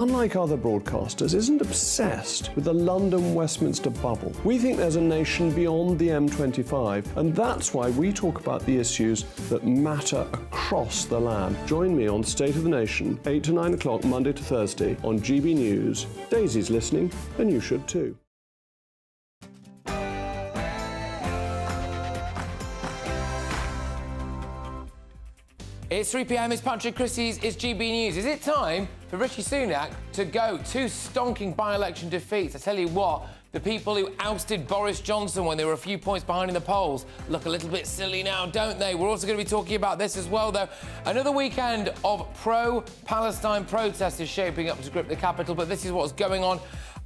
unlike other broadcasters, isn't obsessed with the London-Westminster bubble. We think there's a nation beyond the M25, and that's why we talk about the issues that matter across the land. Join me on State of the Nation, 8 to 9 o'clock, Monday to Thursday, on GB News. Daisy's listening, and you should too. It's 3 p.m, it's Patrick, Christys, it's GB News. Is it time for Rishi Sunak to go? Two stonking by-election defeats. I tell you what, the people who ousted Boris Johnson when they were a few points behind in the polls look a little bit silly now, don't they? We're also going to be talking about this as well, though. Another weekend of pro-Palestine protests is shaping up to grip the capital, but this is what's going on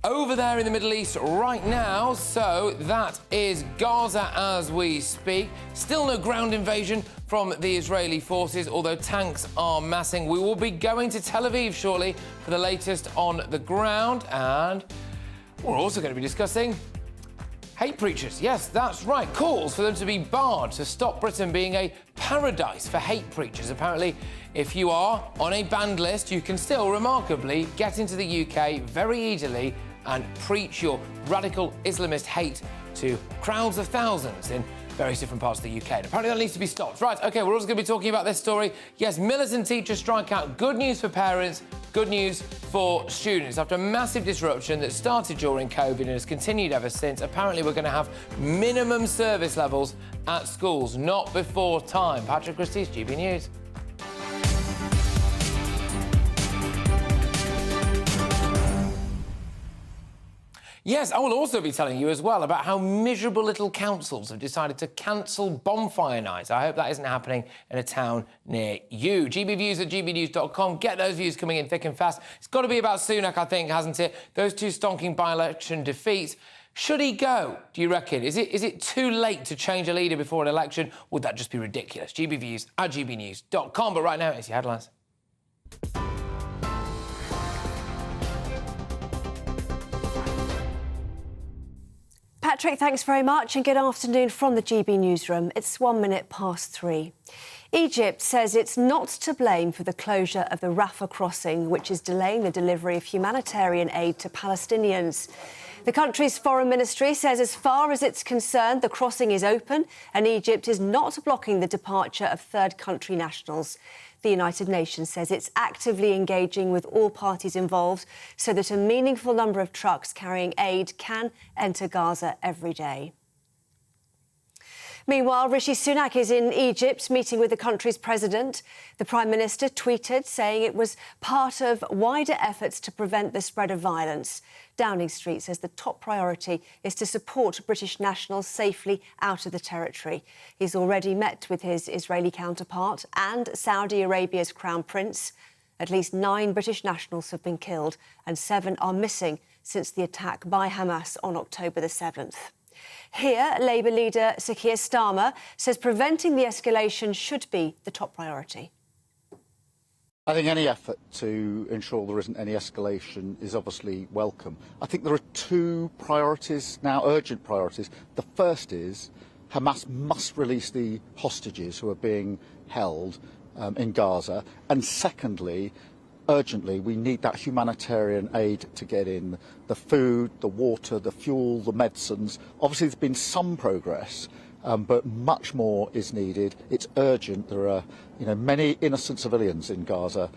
over there in the Middle East right now. So that is Gaza as we speak. Still no ground invasion from the Israeli forces, although tanks are massing. We will be going to Tel Aviv shortly for the latest on the ground, and we're also going to be discussing hate preachers. Yes, that's right. Calls for them to be barred to stop Britain being a paradise for hate preachers. Apparently, if you are on a banned list, you can still remarkably get into the UK very easily and preach your radical Islamist hate to crowds of thousands in various different parts of the UK. And apparently that needs to be stopped. Right, OK, we're also going to be talking about this story. Yes, militant teachers strike out. Good news for parents, good news for students. After a massive disruption that started during COVID and has continued ever since, apparently we're going to have minimum service levels at schools, not before time. Patrick, Christys, GB News. Yes, I will also be telling you as well about how miserable little councils have decided to cancel bonfire nights. I hope that isn't happening in a town near you. GBviews at gbnews.com. Get those views coming in thick and fast. It's got to be about Sunak, I think, hasn't it? Those two stonking by-election defeats. Should he go, do you reckon? Is it too late to change a leader before an election? Would that just be ridiculous? GBviews at gbnews.com. But right now, it's your headlines. Patrick, thanks very much and good afternoon from the GB newsroom. It's 1 minute past 3. Egypt says it's not to blame for the closure of the Rafah crossing, which is delaying the delivery of humanitarian aid to Palestinians. The country's foreign ministry says as far as it's concerned, the crossing is open and Egypt is not blocking the departure of third country nationals. The United Nations says it's actively engaging with all parties involved so that a meaningful number of trucks carrying aid can enter Gaza every day. Meanwhile, Rishi Sunak is in Egypt meeting with the country's president. The Prime Minister tweeted saying it was part of wider efforts to prevent the spread of violence. Downing Street says the top priority is to support British nationals safely out of the territory. He's already met with his Israeli counterpart and Saudi Arabia's Crown Prince. At least 9 British nationals have been killed and 7 are missing since the attack by Hamas on October the 7th. Here, Labour leader Sir Keir Starmer says preventing the escalation should be the top priority. I think any effort to ensure there isn't any escalation is obviously welcome. I think there are 2 priorities now, urgent priorities. The first is Hamas must release the hostages who are being held in Gaza. And secondly, urgently, we need that humanitarian aid to get in. The food, the water, the fuel, the medicines. Obviously, there's been some progress, but much more is needed. It's urgent. There are, many innocent civilians in Gaza.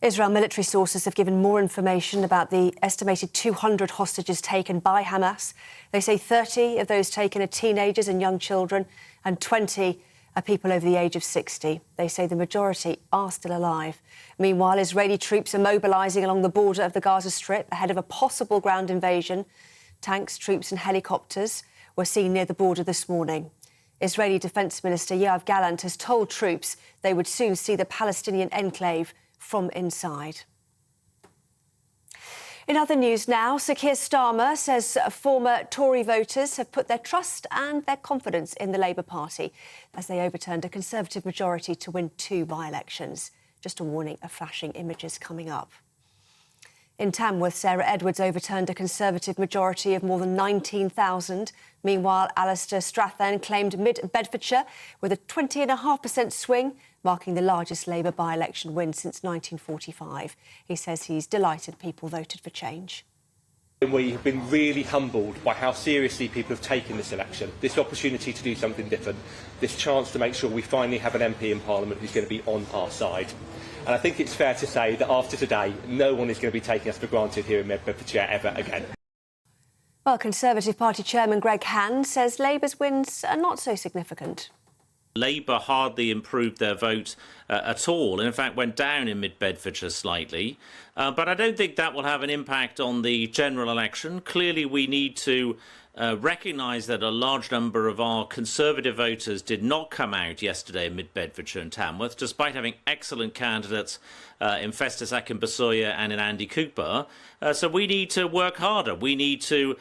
Israel military sources have given more information about the estimated 200 hostages taken by Hamas. They say 30 of those taken are teenagers and young children, and 20 are people over the age of 60. They say the majority are still alive. Meanwhile, Israeli troops are mobilising along the border of the Gaza Strip ahead of a possible ground invasion. Tanks, troops and helicopters were seen near the border this morning. Israeli Defence Minister Yoav Gallant has told troops they would soon see the Palestinian enclave from inside. In other news now, Sir Keir Starmer says former Tory voters have put their trust and their confidence in the Labour Party as they overturned a Conservative majority to win 2 by-elections. Just a warning of flashing images coming up. In Tamworth, Sarah Edwards overturned a Conservative majority of more than 19,000. Meanwhile, Alistair Strathern claimed mid-Bedfordshire with a 20.5% swing marking the largest Labour by-election win since 1945. He says he's delighted people voted for change. We have been really humbled by how seriously people have taken this election, this opportunity to do something different, this chance to make sure we finally have an MP in Parliament who's going to be on our side. And I think it's fair to say that after today, no one is going to be taking us for granted here in Bedfordshire ever again. Well, Conservative Party Chairman Greg Hand says Labour's wins are not so significant. Labour hardly improved their vote at all, and in fact went down in mid-Bedfordshire slightly. But I don't think that will have an impact on the general election. Clearly, we need to recognise that a large number of our Conservative voters did not come out yesterday in mid-Bedfordshire and Tamworth, despite having excellent candidates in Festus Akinbusoya and in Andy Cooper. So we need to work harder. We need to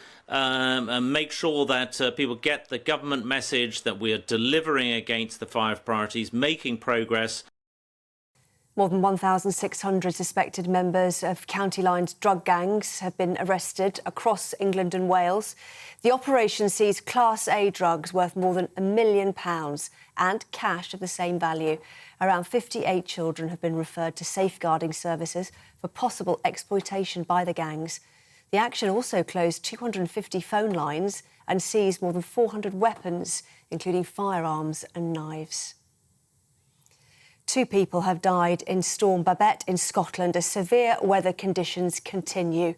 make sure that people get the government message that we are delivering against the 5 priorities, making progress. More than 1,600 suspected members of county lines drug gangs have been arrested across England and Wales. The operation sees Class A drugs worth more than £1 million and cash of the same value. Around 58 children have been referred to safeguarding services for possible exploitation by the gangs. The action also closed 250 phone lines and seized more than 400 weapons, including firearms and knives. 2 people have died in Storm Babette in Scotland as severe weather conditions continue.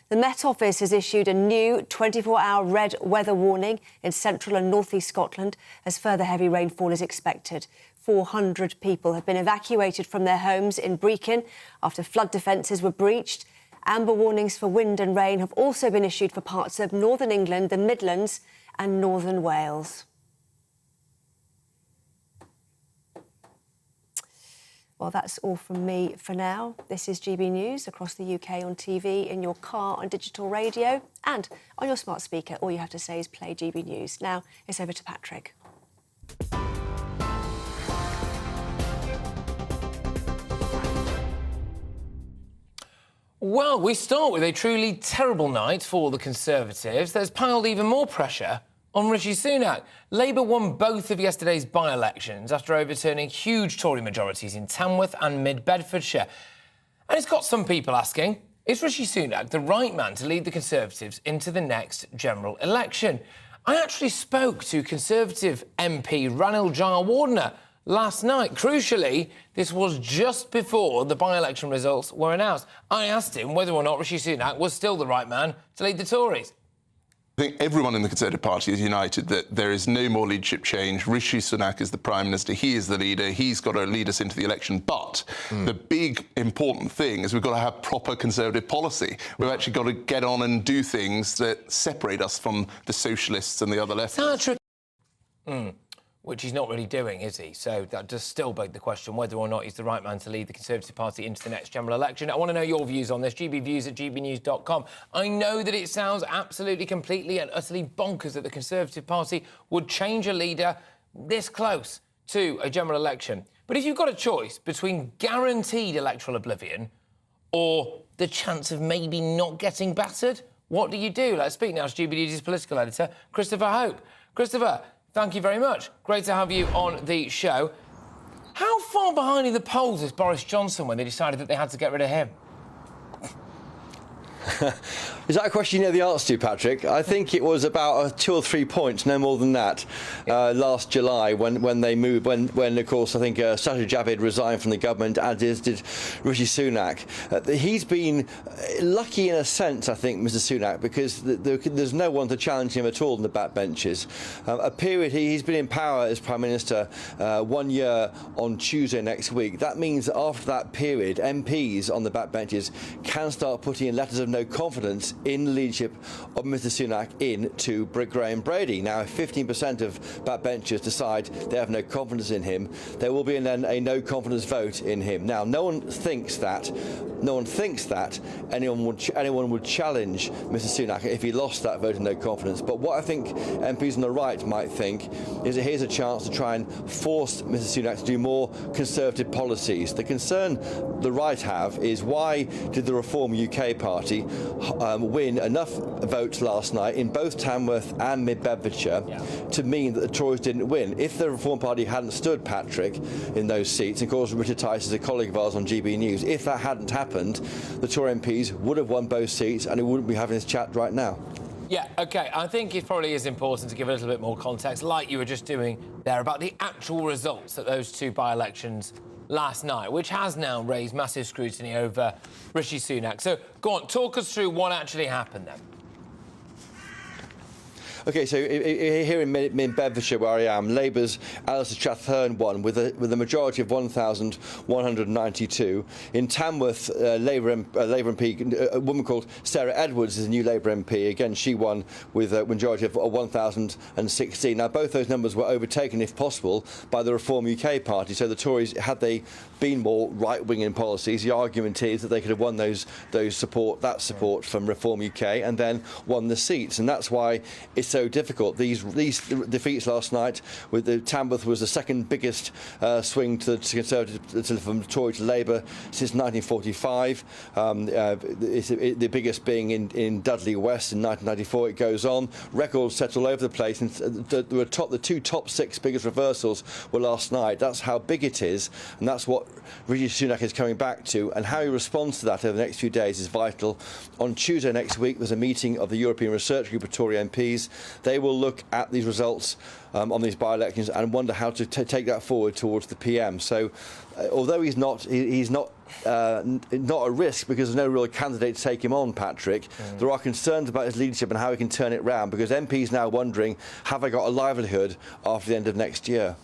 The Met Office has issued a new 24-hour red weather warning in central and north-east Scotland as further heavy rainfall is expected. 400 people have been evacuated from their homes in Brechin after flood defences were breached. Amber warnings for wind and rain have also been issued for parts of northern England, the Midlands and northern Wales. Well, that's all from me for now. This is GB News across the UK on TV, in your car, on digital radio and on your smart speaker. All you have to say is play GB News. Now it's over to Patrick. Well, we start with a truly terrible night for the Conservatives. There's piled even more pressure on Rishi Sunak. Labour won both of yesterday's by-elections after overturning huge Tory majorities in Tamworth and mid-Bedfordshire. And it's got some people asking, is Rishi Sunak the right man to lead the Conservatives into the next general election? I actually spoke to Conservative MP Ranil Jayawardena last night. Crucially, this was just before the by-election results were announced. I asked him whether or not Rishi Sunak was still the right man to lead the Tories. I think everyone in the Conservative Party is united that there is no more leadership change. Rishi Sunak is the Prime Minister. He is the leader. He's got to lead us into the election. But the big, important thing is we've got to have proper Conservative policy. We've actually got to get on and do things that separate us from the socialists and the other leftists. Which he's not really doing, is he? So that does still beg the question whether or not he's the right man to lead the Conservative Party into the next general election. I want to know your views on this. gbviews@gbnews.com. I know that it sounds absolutely, completely and utterly bonkers that the Conservative Party would change a leader this close to a general election. But if you've got a choice between guaranteed electoral oblivion or the chance of maybe not getting battered, what do you do? Let's speak now to GB News' political editor, Christopher Hope. Christopher, thank you very much. Great to have you on the show. How far behind in the polls is Boris Johnson when they decided that they had to get rid of him? Is that a question you know the answer to, Patrick? I think it was about 2 or 3 points, no more than that, last July when they moved, when of course I think Sajid Javid resigned from the government, as did Rishi Sunak. He's been lucky in a sense, I think, Mr Sunak, because there's no one to challenge him at all in the backbenches. He's been in power as Prime Minister 1 year on Tuesday next week. That means that after that period, MPs on the backbenches can start putting in letters of no confidence in the leadership of Mr Sunak into Graham Brady. Now, if 15% of backbenchers decide they have no confidence in him, there will be then a no confidence vote in him. Now, no one thinks that anyone would challenge Mr Sunak if he lost that vote of no confidence. But what I think MPs on the right might think is that here's a chance to try and force Mr Sunak to do more Conservative policies. The concern the right have is, why did the Reform UK party win enough votes last night in both Tamworth and Mid-Bedfordshire to mean that the Tories didn't win. If the Reform Party hadn't stood, Patrick, in those seats, and of course Richard Tice is a colleague of ours on GBNews, if that hadn't happened, the Tory MPs would have won both seats and we wouldn't be having this chat right now. Yeah, OK, I think it probably is important to give a little bit more context, like you were just doing there, about the actual results at those two by-elections last night, which has now raised massive scrutiny over Rishi Sunak. So, go on, talk us through what actually happened then. OK, so here in Bedfordshire, where I am, Labour's Alistair Strathern won with a majority of 1,192. In Tamworth, Labour MP, a woman called Sarah Edwards is a new Labour MP. Again, she won with a majority of 1,016. Now, both those numbers were overtaken, if possible, by the Reform UK party. So the Tories, had they been more right-wing in policies, the argument is that they could have won that support from Reform UK and then won the seats. And that's why it's so difficult. These defeats last night, with the Tamworth was the second biggest swing to Conservative from Tory to Labour since 1945. The biggest being in Dudley West in 1994. It goes on. Records set all over the place. And the two top six biggest reversals were last night. That's how big it is, and that's what Rishi Sunak is coming back to. And how he responds to that over the next few days is vital. On Tuesday next week, there's a meeting of the European Research Group of Tory MPs. They will look at these results on these by-elections and wonder how to take that forward towards the PM. So, although he's not at risk because there's no real candidate to take him on, Patrick, there are concerns about his leadership and how he can turn it round, because MPs now wondering, have I got a livelihood after the end of next year?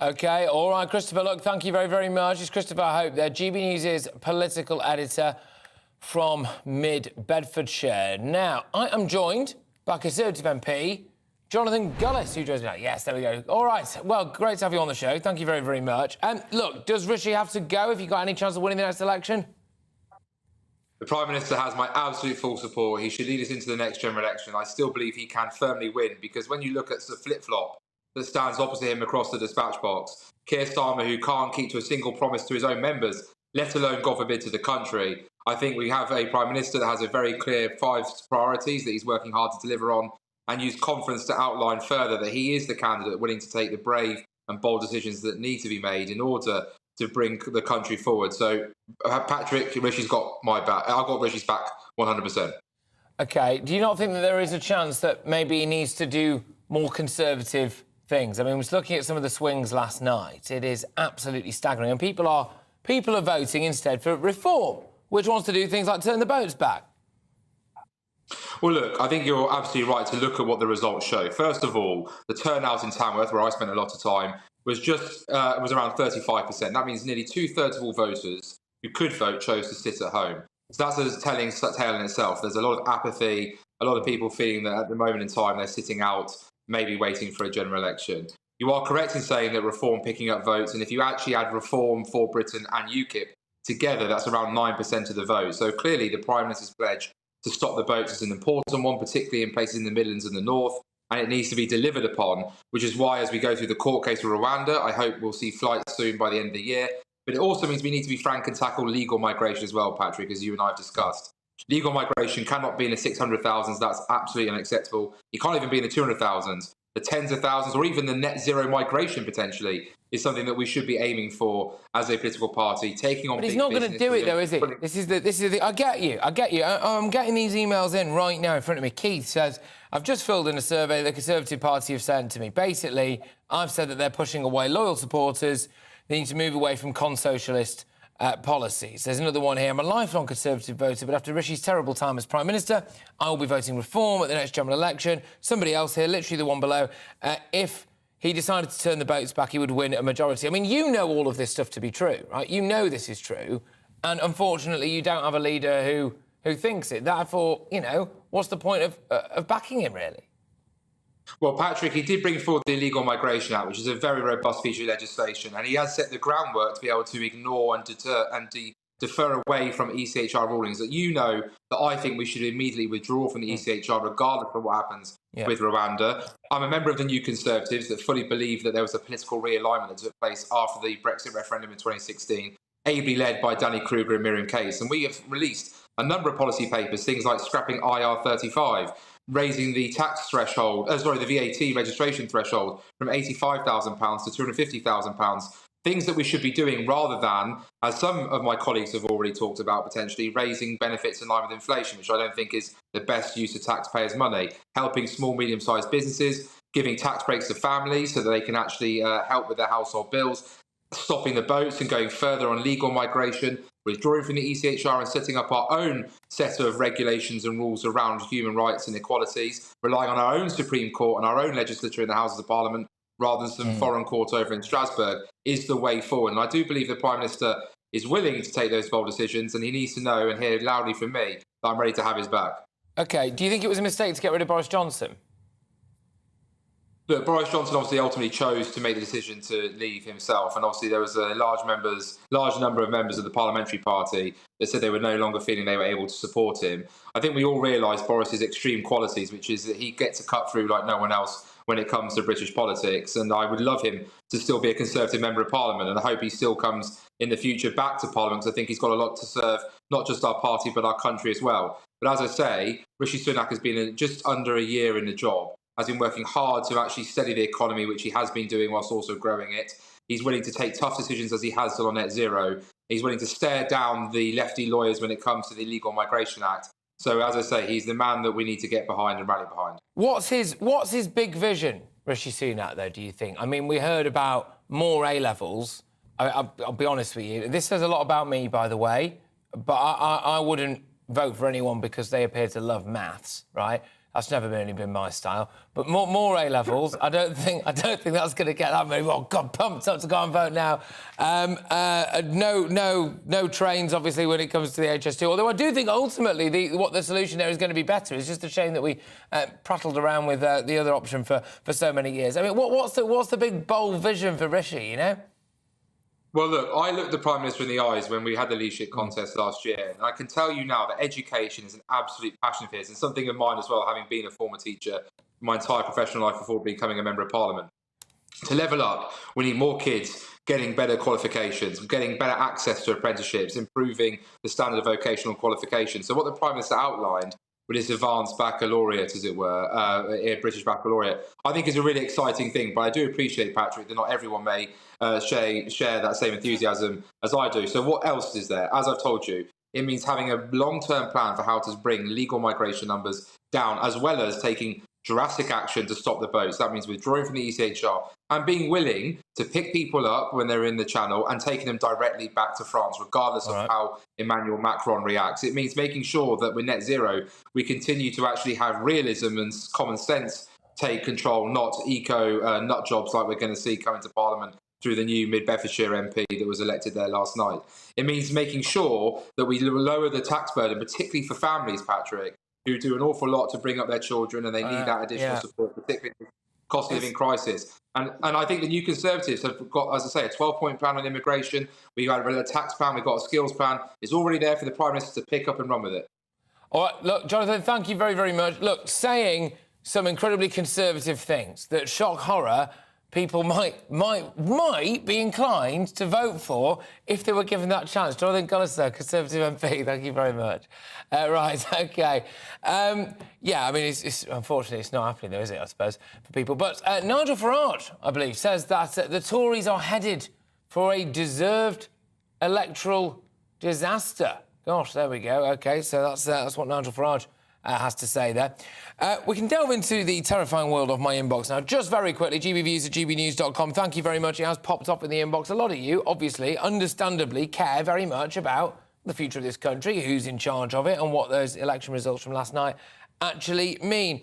OK, all right, Christopher, look, thank you very, very much. It's Christopher Hope there, GB News' political editor from Mid-Bedfordshire. Now, I am joined by Conservative MP Jonathan Gullis, who joins me now. Yes, there we go. All right, well, great to have you on the show. Thank you very, very much. Look, does Rishi have to go if you got any chance of winning the next election? The Prime Minister has my absolute full support. He should lead us into the next general election. I still believe he can firmly win, because when you look at the flip-flop that stands opposite him across the dispatch box, Keir Starmer, who can't keep to a single promise to his own members, let alone, God forbid, to the country, I think we have a Prime Minister that has a very clear 5 priorities that he's working hard to deliver on, and use confidence to outline further that he is the candidate willing to take the brave and bold decisions that need to be made in order to bring the country forward. So, Patrick, Rishi's got my back. I've got Rishi's back 100%. OK. Do you not think that there is a chance that maybe he needs to do more conservative things? I mean, I was looking at some of the swings last night. It is absolutely staggering. And people are voting instead for reform, which wants to do things like turn the boats back. Well, look, I think you're absolutely right to look at what the results show. First of all, the turnout in Tamworth, where I spent a lot of time, was around 35%. That means nearly 2/3 of all voters who could vote chose to sit at home. So that's a telling tale in itself. There's a lot of apathy, a lot of people feeling that at the moment in time they're sitting out, maybe waiting for a general election. You are correct in saying that Reform picking up votes, and if you actually add Reform, For Britain and UKIP together, that's around 9% of the vote. So clearly the Prime Minister's pledge to stop the boats is an important one, particularly in places in the Midlands and the North, and it needs to be delivered upon, which is why, as we go through the court case with Rwanda, I hope we'll see flights soon by the end of the year. But it also means we need to be frank and tackle legal migration as well, Patrick, as you and I have discussed. Legal migration cannot be in the 600,000s. That's absolutely unacceptable. It can't even be in the 200,000s. The tens of thousands, or even the net zero migration potentially, is something that we should be aiming for as a political party, taking on. But he's not going to do it, though, is he? This is the. I get you. I'm getting these emails in right now in front of me. Keith says, "I've just filled in a survey the Conservative Party have sent to me. Basically, I've said that they're pushing away loyal supporters. They need to move away from con-socialist policies." There's another one here. "I'm a lifelong Conservative voter, but after Rishi's terrible time as Prime Minister, I will be voting Reform at the next general election." Somebody else here, literally the one below, "If he decided to turn the boats back, he would win a majority." I mean, you know all of this stuff to be true, right? You know this is true. And unfortunately, you don't have a leader who thinks it. Therefore, you know, what's the point of backing him, really? Well, Patrick, he did bring forward the Illegal Migration Act, which is a very robust piece of legislation, and he has set the groundwork to be able to ignore and defer away from ECHR rulings that you know that I think we should immediately withdraw from the ECHR regardless of what happens with Rwanda. I'm a member of the New Conservatives that fully believe that there was a political realignment that took place after the Brexit referendum in 2016, ably led by Danny Kruger and Miriam Case, and we have released a number of policy papers, things like scrapping IR35, raising the tax threshold, the VAT registration threshold from £85,000 to £250,000. Things that we should be doing rather than, as some of my colleagues have already talked about, potentially raising benefits in line with inflation, which I don't think is the best use of taxpayers' money, helping small, medium-sized businesses, giving tax breaks to families so that they can actually help with their household bills, stopping the boats and going further on legal migration, withdrawing from the ECHR and setting up our own set of regulations and rules around human rights and equalities, relying on our own Supreme Court and our own legislature in the Houses of Parliament rather than some foreign court over in Strasbourg, is the way forward. And I do believe the Prime Minister is willing to take those bold decisions, and he needs to know and hear loudly from me that I'm ready to have his back. OK, do you think it was a mistake to get rid of Boris Johnson? Look, Boris Johnson obviously ultimately chose to make the decision to leave himself, and obviously there was a large number of members of the parliamentary party that said they were no longer feeling they were able to support him. I think we all realise Boris's extreme qualities, which is that he gets a cut through like no one else when it comes to British politics, and I would love him to still be a Conservative member of Parliament, and I hope he still comes in the future back to Parliament, because I think he's got a lot to serve, not just our party but our country as well. But as I say, Rishi Sunak has been just under a year in the job, has been working hard to actually steady the economy, which he has been doing whilst also growing it. He's willing to take tough decisions, as he has done on net zero. He's willing to stare down the lefty lawyers when it comes to the Illegal Migration Act. So, as I say, he's the man that we need to get behind and rally behind. What's his big vision, Rishi Sunak, though, do you think? I mean, we heard about more A-levels. I'll be honest with you. This says a lot about me, by the way, but I wouldn't vote for anyone because they appear to love maths, right? That's never really been my style. But more A-levels, I don't think that's going to get that many. Oh, God, pumped up to go and vote now. No trains, obviously, when it comes to the HS2. Although I do think ultimately what the solution there is going to be better. It's just a shame that we prattled around with the other option for so many years. I mean, what's the big bold vision for Rishi, you know? Well, look, I looked the Prime Minister in the eyes when we had the leadership contest last year, and I can tell you now that education is an absolute passion of his, and something of mine as well, having been a former teacher my entire professional life before becoming a Member of Parliament. To level up, we need more kids getting better qualifications, getting better access to apprenticeships, improving the standard of vocational qualifications. So what the Prime Minister outlined with his advanced baccalaureate, as it were, British baccalaureate, I think is a really exciting thing. But I do appreciate, Patrick, that not everyone may share that same enthusiasm as I do. So what else is there? As I've told you, it means having a long-term plan for how to bring legal migration numbers down, as well as taking drastic action to stop the boats. That means withdrawing from the ECHR and being willing to pick people up when they're in the channel and taking them directly back to France, regardless of how Emmanuel Macron reacts. It means making sure that with net zero, we continue to actually have realism and common sense take control, not eco nut jobs like we're going to see coming to Parliament through the new Mid-Bedfordshire MP that was elected there last night. It means making sure that we lower the tax burden, particularly for families, Patrick, who do an awful lot to bring up their children, and they need that additional support, particularly in the cost of living crisis. And I think the New Conservatives have got, as I say, a 12-point plan on immigration. We've got a tax plan, we've got a skills plan. It's already there for the Prime Minister to pick up and run with it. All right, look, Jonathan, thank you very, very much. Look, saying some incredibly conservative things that shock horror, people might be inclined to vote for if they were given that chance. Jonathan Gullister, Conservative MP, thank you very much. Right, OK. Yeah, I mean, it's unfortunately, it's not happening, though, is it, I suppose, for people. But Nigel Farage, I believe, says that the Tories are headed for a deserved electoral disaster. Gosh, there we go. OK, so that's what Nigel Farage has to say there. We can delve into the terrifying world of my inbox now. Just very quickly, gbviews@gbnews.com. Thank you very much. It has popped up in the inbox. A lot of you, obviously, understandably, care very much about the future of this country, who's in charge of it, and what those election results from last night actually mean.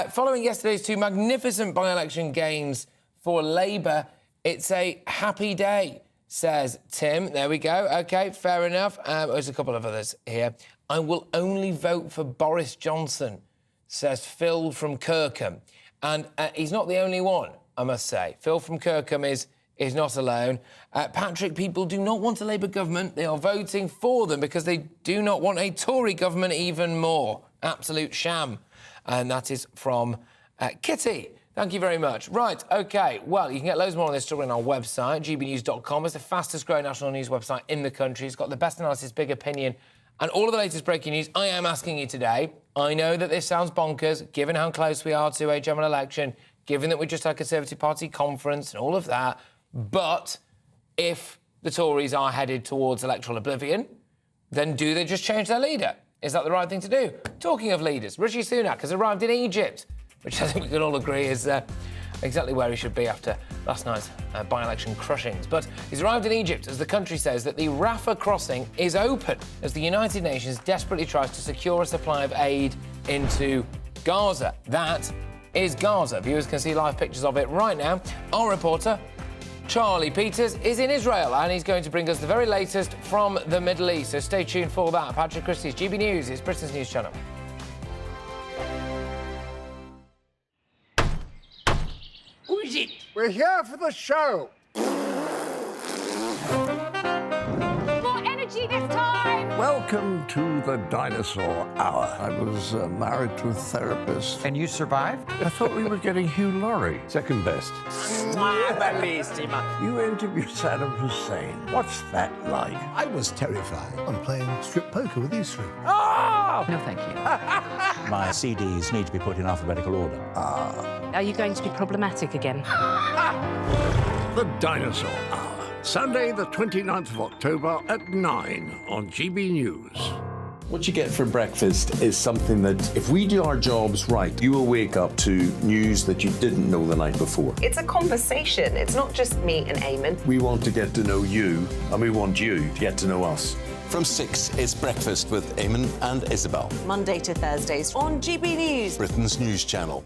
Following yesterday's two magnificent by-election gains for Labour, it's a happy day, says Tim. There we go. OK, fair enough. There's a couple of others here. I will only vote for Boris Johnson, says Phil from Kirkham. And he's not the only one, I must say. Phil from Kirkham is not alone. Patrick, people do not want a Labour government. They are voting for them because they do not want a Tory government even more. Absolute sham. And that is from Kitty. Thank you very much. Right, OK. Well, you can get loads more on this story on our website, gbnews.com. It's the fastest-growing national news website in the country. It's got the best analysis, big opinion and all of the latest breaking news. I am asking you today. I know that this sounds bonkers, given how close we are to a general election, given that we just had a Conservative Party conference and all of that, but if the Tories are headed towards electoral oblivion, then do they just change their leader? Is that the right thing to do? Talking of leaders, Rishi Sunak has arrived in Egypt, which I think we can all agree is exactly where he should be after last night's by-election crushings. But he's arrived in Egypt as the country says that the Rafah crossing is open as the United Nations desperately tries to secure a supply of aid into Gaza. That is Gaza. Viewers can see live pictures of it right now. Our reporter, Charlie Peters, is in Israel and he's going to bring us the very latest from the Middle East. So stay tuned for that. Patrick Christys, GB News, it's Britain's news channel. Who is it? We're here for the show. More energy this time! Welcome to the Dinosaur Hour. I was married to a therapist. And you survived? I thought we were getting Hugh Laurie. Second best. You interviewed Saddam Hussein. What's that like? I was terrified. I'm playing strip poker with these three. Oh! No, thank you. My CDs need to be put in alphabetical order. Are you going to be problematic again? The Dinosaur Hour. Sunday, the 29th of October at 9 on GB News. What you get for breakfast is something that, if we do our jobs right, you will wake up to news that you didn't know the night before. It's a conversation. It's not just me and Eamon. We want to get to know you, and we want you to get to know us. From 6, it's Breakfast with Eamon and Isabel. Monday to Thursdays on GB News. Britain's news channel.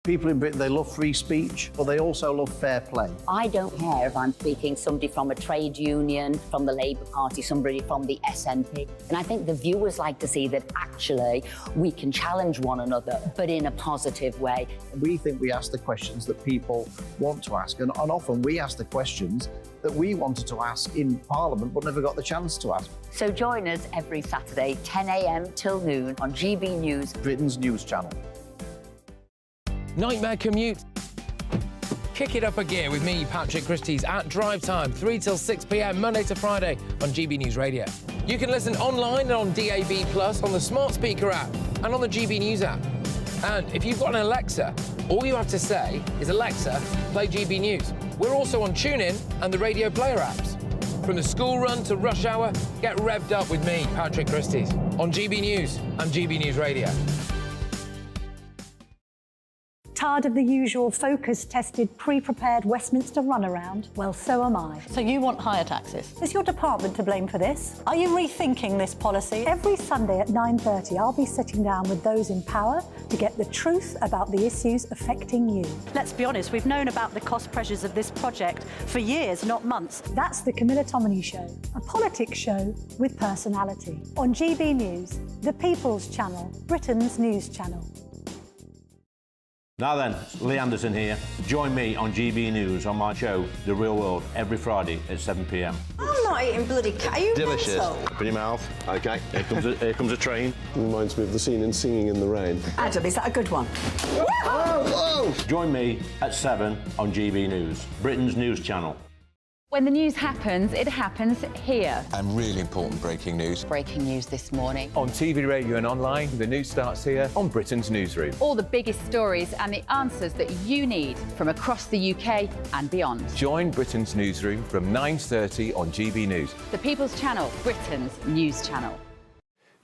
People in Britain, they love free speech, but they also love fair play. I don't care if I'm speaking somebody from a trade union, from the Labour Party, somebody from the SNP. And I think the viewers like to see that actually we can challenge one another, but in a positive way. We think we ask the questions that people want to ask, and often we ask the questions that we wanted to ask in Parliament but never got the chance to ask. So join us every Saturday, 10 a.m. till noon on GB News, Britain's news channel. Nightmare commute. Kick it up a gear with me, Patrick Christys, at drive time, 3 till 6 p.m, Monday to Friday on GB News Radio. You can listen online and on DAB+, on the smart speaker app and on the GB News app. And if you've got an Alexa, all you have to say is, Alexa, play GB News. We're also on TuneIn and the Radio Player apps. From the school run to rush hour, get revved up with me, Patrick Christys, on GB News and GB News Radio. Tired of the usual focus-tested, pre-prepared Westminster runaround? Well, so am I. So you want higher taxes? Is your department to blame for this? Are you rethinking this policy? Every Sunday at 9:30, I'll be sitting down with those in power to get the truth about the issues affecting you. Let's be honest, we've known about the cost pressures of this project for years, not months. That's the Camilla Tominey Show, a politics show with personality. On GB News, the People's Channel, Britain's news channel. Now then, Lee Anderson here. Join me on GB News on my show, The Real World, every Friday at 7 p.m. I'm not eating bloody cat. Are you delicious? mental? Open your mouth. OK, here comes a train. Reminds me of the scene in Singing in the Rain. Adam, is that a good one? Whoa! Join me at 7 on GB News, Britain's news channel. When the news happens, it happens here. And really important breaking news. Breaking news this morning. On TV, radio and online, the news starts here on Britain's Newsroom. All the biggest stories and the answers that you need from across the UK and beyond. Join Britain's Newsroom from 9:30 on GB News. The People's Channel, Britain's news channel.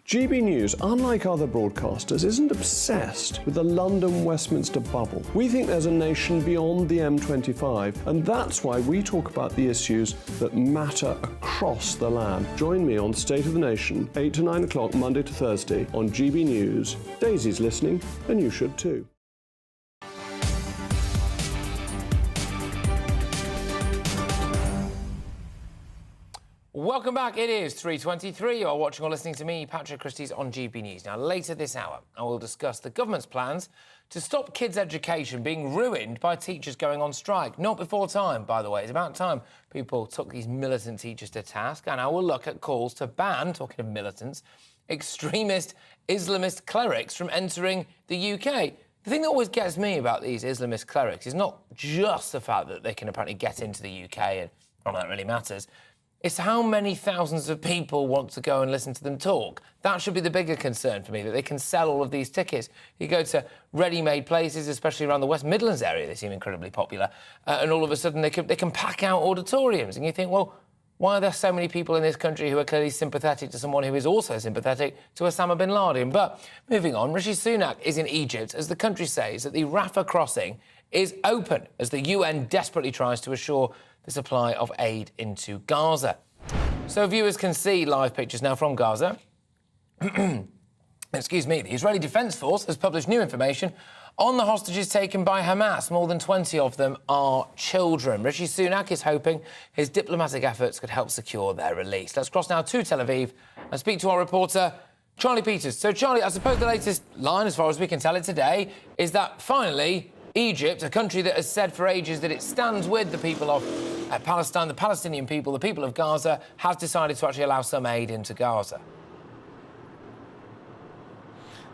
GB News, unlike other broadcasters, isn't obsessed with the London-Westminster bubble. We think there's a nation beyond the M25, and that's why we talk about the issues that matter across the land. Join me on State of the Nation, 8 to 9 o'clock, Monday to Thursday, on GB News. Daisy's listening, and you should too. Welcome back. It is 3:23. You are watching or listening to me, Patrick Christys, on GB News. Now, later this hour, I will discuss the government's plans to stop kids' education being ruined by teachers going on strike. Not before time, by the way. It's about time people took these militant teachers to task. And I will look at calls to ban, talking of militants, extremist Islamist clerics from entering the UK. The thing that always gets me about these Islamist clerics is not just the fact that they can apparently get into the UK and none of that really matters. It's how many thousands of people want to go and listen to them talk. That should be the bigger concern for me, that they can sell all of these tickets. You go to ready-made places, especially around the West Midlands area, they seem incredibly popular, and all of a sudden they can pack out auditoriums. And you think, well, why are there so many people in this country who are clearly sympathetic to someone who is also sympathetic to Osama bin Laden? But moving on, Rishi Sunak is in Egypt as the country says that the Rafah crossing is open as the UN desperately tries to assure the supply of aid into Gaza. So viewers can see live pictures now from Gaza. Excuse me. The Israeli Defense Force has published new information on the hostages taken by Hamas. More than 20 of them are children. Rishi Sunak is hoping his diplomatic efforts could help secure their release. Let's cross now to Tel Aviv and speak to our reporter, Charlie Peters. So, Charlie, I suppose the latest line, as far as we can tell it today, is that finally Egypt, a country that has said for ages that it stands with the people of Palestine, the Palestinian people, the people of Gaza, has decided to actually allow some aid into Gaza.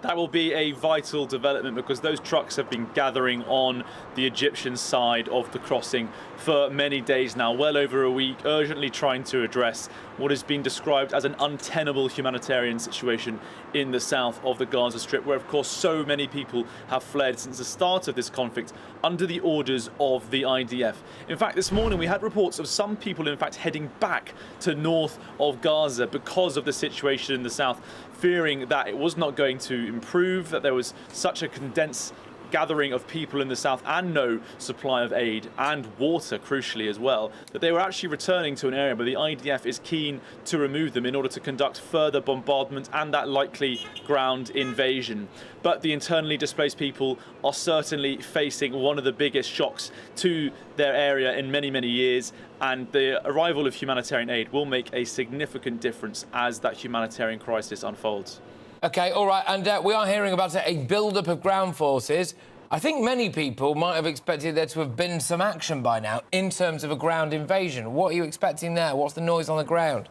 That will be a vital development because those trucks have been gathering on the Egyptian side of the crossing for many days now, well over a week, urgently trying to address what has been described as an untenable humanitarian situation in the south of the Gaza Strip, where, of course, so many people have fled since the start of this conflict under the orders of the IDF. In fact, this morning we had reports of some people, in fact, heading back to north of Gaza because of the situation in the south, fearing that it was not going to improve, that there was such a condensed gathering of people in the south and no supply of aid and water, crucially as well, that they were actually returning to an area where the IDF is keen to remove them in order to conduct further bombardment and that likely ground invasion. But the internally displaced people are certainly facing one of the biggest shocks to their area in many, many years, and the arrival of humanitarian aid will make a significant difference as that humanitarian crisis unfolds. OK, all right, and we are hearing about a build-up of ground forces. I think many people might have expected there to have been some action by now in terms of a ground invasion. What are you expecting there? What's the noise on the ground?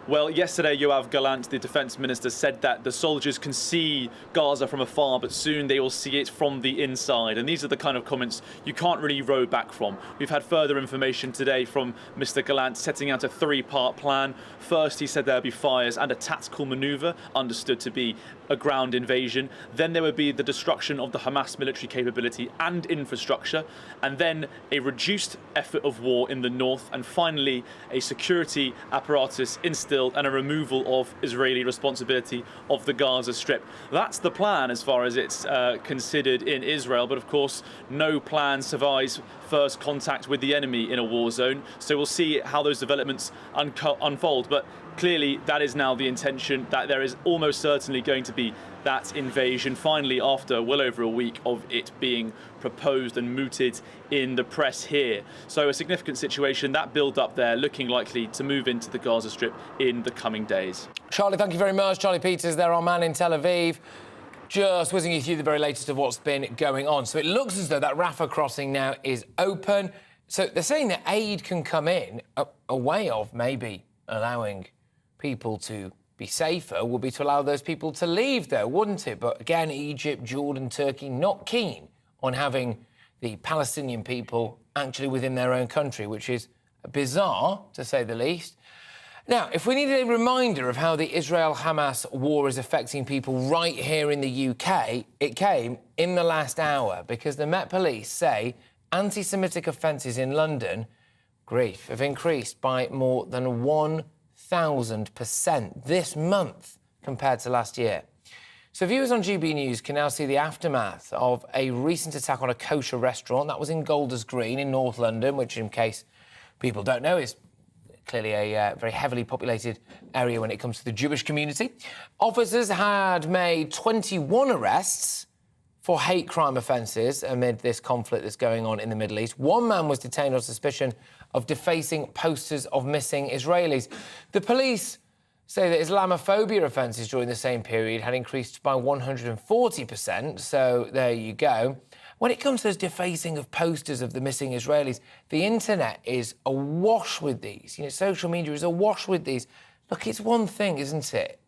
Well, yesterday, Yoav Gallant, the defence minister, said that the soldiers can see Gaza from afar, but soon they will see it from the inside. And these are the kind of comments you can't really row back from. We've had further information today from Mr. Gallant setting out a three-part plan. First, he said there would be fires and a tactical manoeuvre, understood to be a ground invasion. Then there would be the destruction of the Hamas military capability and infrastructure, and then a reduced effort of war in the north, and finally a security apparatus instilled and a removal of Israeli responsibility of the Gaza Strip. That's the plan as far as it's considered in Israel, but of course no plan survives first contact with the enemy in a war zone, so we'll see how those developments unfold. But clearly that is now the intention, that there is almost certainly going to be that invasion finally after well over a week of it being proposed and mooted in the press here. So a significant situation, that build up there looking likely to move into the Gaza Strip in the coming days. Charlie, thank you very much. Charlie Peters there, our man in Tel Aviv, just whizzing you through the very latest of what's been going on. So it looks as though that Rafah crossing now is open. So they're saying that aid can come in. A way of maybe allowing people to be safer would be to allow those people to leave, though, wouldn't it? But again, Egypt, Jordan, Turkey, not keen on having the Palestinian people actually within their own country, which is bizarre, to say the least. Now, if we needed a reminder of how the Israel-Hamas war is affecting people right here in the UK, it came in the last hour, because the Met Police say anti-Semitic offences in London, grief, have increased by more than 1,000% this month compared to last year. So viewers on GB News can now see the aftermath of a recent attack on a kosher restaurant. That was in Golders Green in North London, which, in case people don't know, is clearly a very heavily populated area when it comes to the Jewish community. Officers had made 21 arrests for hate crime offences amid this conflict that's going on in the Middle East. One man was detained on suspicion of defacing posters of missing Israelis. The police say that Islamophobia offences during the same period had increased by 140%, so there you go. When it comes to this defacing of posters of the missing Israelis, the internet is awash with these. You know, social media is awash with these. Look, it's one thing, isn't it?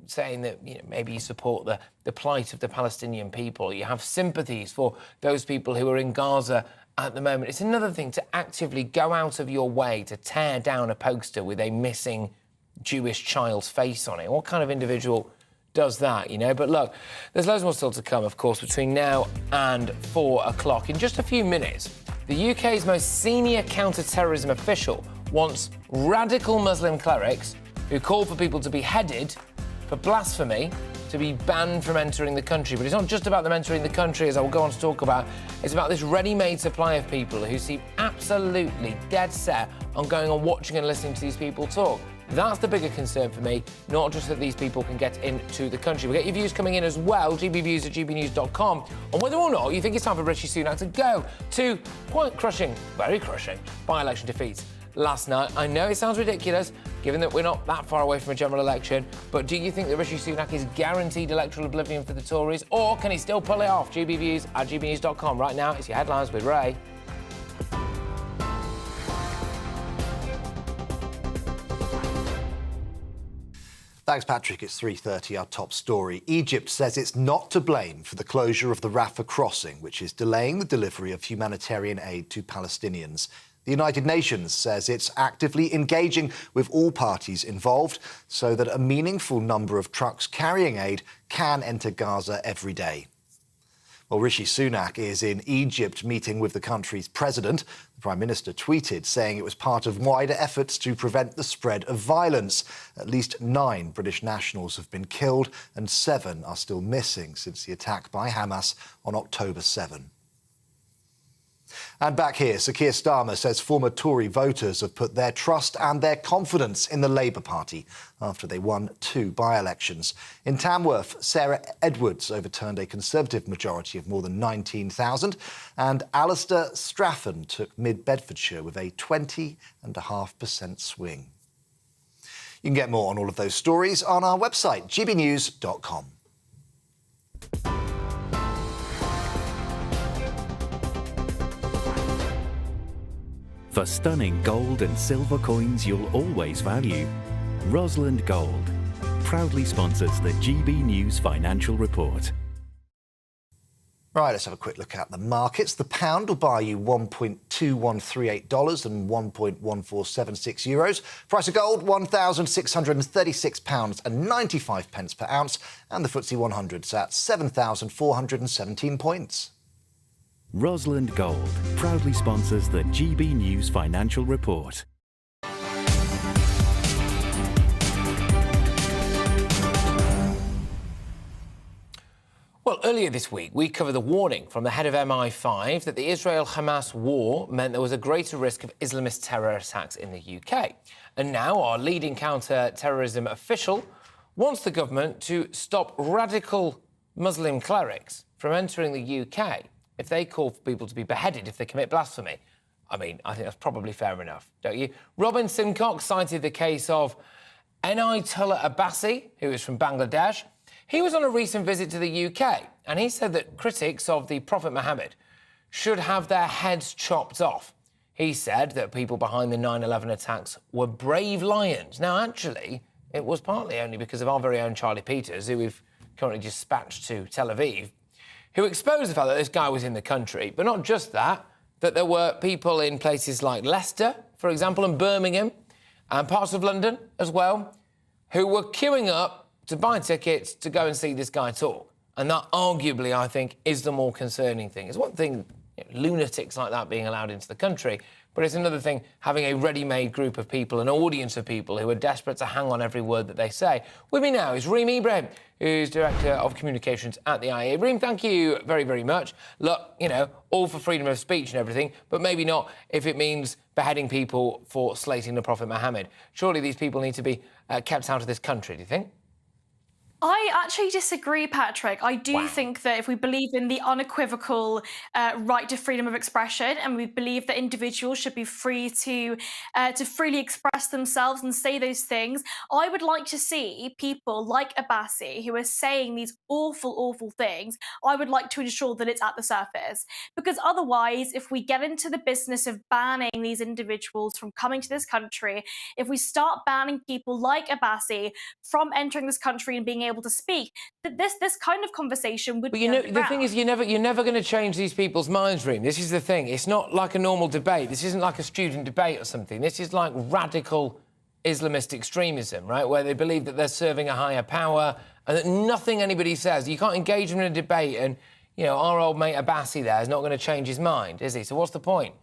saying that maybe you support the plight of the Palestinian people, you have sympathies for those people who are in Gaza at the moment. It's another thing to actively go out of your way to tear down a poster with a missing Jewish child's face on it. What kind of individual does that, But look, there's loads more still to come, of course, between now and 4 o'clock. In just a few minutes, the UK's most senior counter-terrorism official wants radical Muslim clerics who call for people to be beheaded for blasphemy to be banned from entering the country. But it's not just about them entering the country, as I will go on to talk about. It's about this ready-made supply of people who seem absolutely dead set on going on watching and listening to these people talk. That's the bigger concern for me, not just that these people can get into the country. We'll get your views coming in as well, gbviews at gbnews.com, on whether or not you think it's time for Rishi Sunak to go to quite crushing, very crushing, by-election defeats last night. I know it sounds ridiculous, given that we're not that far away from a general election, but do you think that Rishi Sunak is guaranteed electoral oblivion for the Tories, or can he still pull it off? gbviews at gbnews.com. Right now, it's your headlines with Ray. Thanks, Patrick. It's 3:30, our top story. Egypt says it's not to blame for the closure of the Rafah crossing, which is delaying the delivery of humanitarian aid to Palestinians. The United Nations says it's actively engaging with all parties involved so that a meaningful number of trucks carrying aid can enter Gaza every day. Well, Rishi Sunak is in Egypt meeting with the country's president. The Prime Minister tweeted saying it was part of wider efforts to prevent the spread of violence. At least 9 British nationals have been killed and 7 are still missing since the attack by Hamas on October 7. And back here, Sir Keir Starmer says former Tory voters have put their trust and their confidence in the Labour Party after they won 2 by-elections. In Tamworth, Sarah Edwards overturned a Conservative majority of more than 19,000, and Alistair Straffen took Mid-Bedfordshire with a 20.5% swing. You can get more on all of those stories on our website, gbnews.com. For stunning gold and silver coins you'll always value, Rosalind Gold proudly sponsors the GB News Financial Report. Right, let's have a quick look at the markets. The pound will buy you $1.2138 and €1.1476. Price of gold, £1,636.95 per ounce. And the FTSE 100's at 7,417 points. Rosalind Gold proudly sponsors the GB News Financial Report. Well, earlier this week, we covered the warning from the head of MI5 that the Israel-Hamas war meant there was a greater risk of Islamist terror attacks in the UK. And now our leading counter-terrorism official wants the government to stop radical Muslim clerics from entering the UK if they call for people to be beheaded if they commit blasphemy. I mean, I think that's probably fair enough, don't you? Robin Simcox cited the case of Enayatullah Abbasi, who is from Bangladesh. He was on a recent visit to the UK, and he said that critics of the Prophet Muhammad should have their heads chopped off. He said that people behind the 9/11 attacks were brave lions. Now, actually, it was partly only because of our very own Charlie Peters, who we've currently dispatched to Tel Aviv, who exposed the fact that this guy was in the country. But not just that, that there were people in places like Leicester, for example, and Birmingham, and parts of London as well, who were queuing up to buy tickets to go and see this guy talk. And that, arguably, I think, is the more concerning thing. It's one thing, lunatics like that being allowed into the country, but it's another thing having a ready-made group of people, an audience of people who are desperate to hang on every word that they say. With me now is Reem Ibrahim, who's Director of Communications at the IEA. Reem, thank you very, very much. Look, all for freedom of speech and everything, but maybe not if it means beheading people for slating the Prophet Muhammad. Surely these people need to be kept out of this country, do you think? I actually disagree, Patrick. I do think that if we believe in the unequivocal right to freedom of expression, and we believe that individuals should be free to freely express themselves and say those things, I would like to see people like Abbasi who are saying these awful, awful things. I would like to ensure that it's at the surface, because otherwise, if we get into the business of banning these individuals from coming to this country, if we start banning people like Abbasi from entering this country and being able to speak, that this kind of conversation would. But you know, the thing is, you're never going to change these people's minds, Reem. This is the thing. It's not like a normal debate. This isn't like a student debate or something. This is like radical Islamist extremism, right? Where they believe that they're serving a higher power and that nothing anybody says. You can't engage them in a debate, and you know, our old mate Abbasi there is not going to change his mind, is he? So what's the point?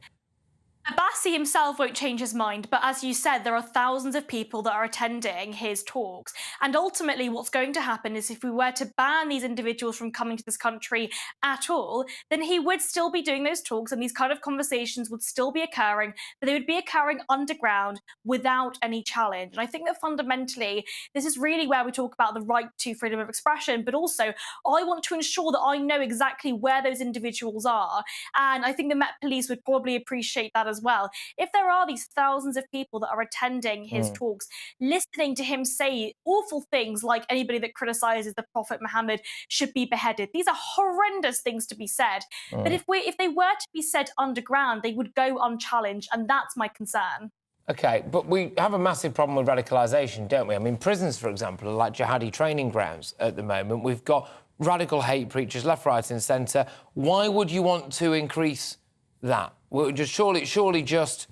Abbasi himself won't change his mind, but as you said, there are thousands of people that are attending his talks. And ultimately, what's going to happen is if we were to ban these individuals from coming to this country at all, then he would still be doing those talks and these kind of conversations would still be occurring, but they would be occurring underground without any challenge. And I think that fundamentally, this is really where we talk about the right to freedom of expression, but also I want to ensure that I know exactly where those individuals are. And I think the Met Police would probably appreciate that as well. If there are these thousands of people that are attending his talks, listening to him say awful things like anybody that criticizes the Prophet Muhammad should be beheaded, these are horrendous things to be said. But if they were to be said underground, they would go unchallenged, and that's my concern. OK, but we have a massive problem with radicalisation, don't we? I mean, prisons, for example, are like jihadi training grounds at the moment. We've got radical hate preachers left, right and centre. Why would you want to increase that? Well, just surely just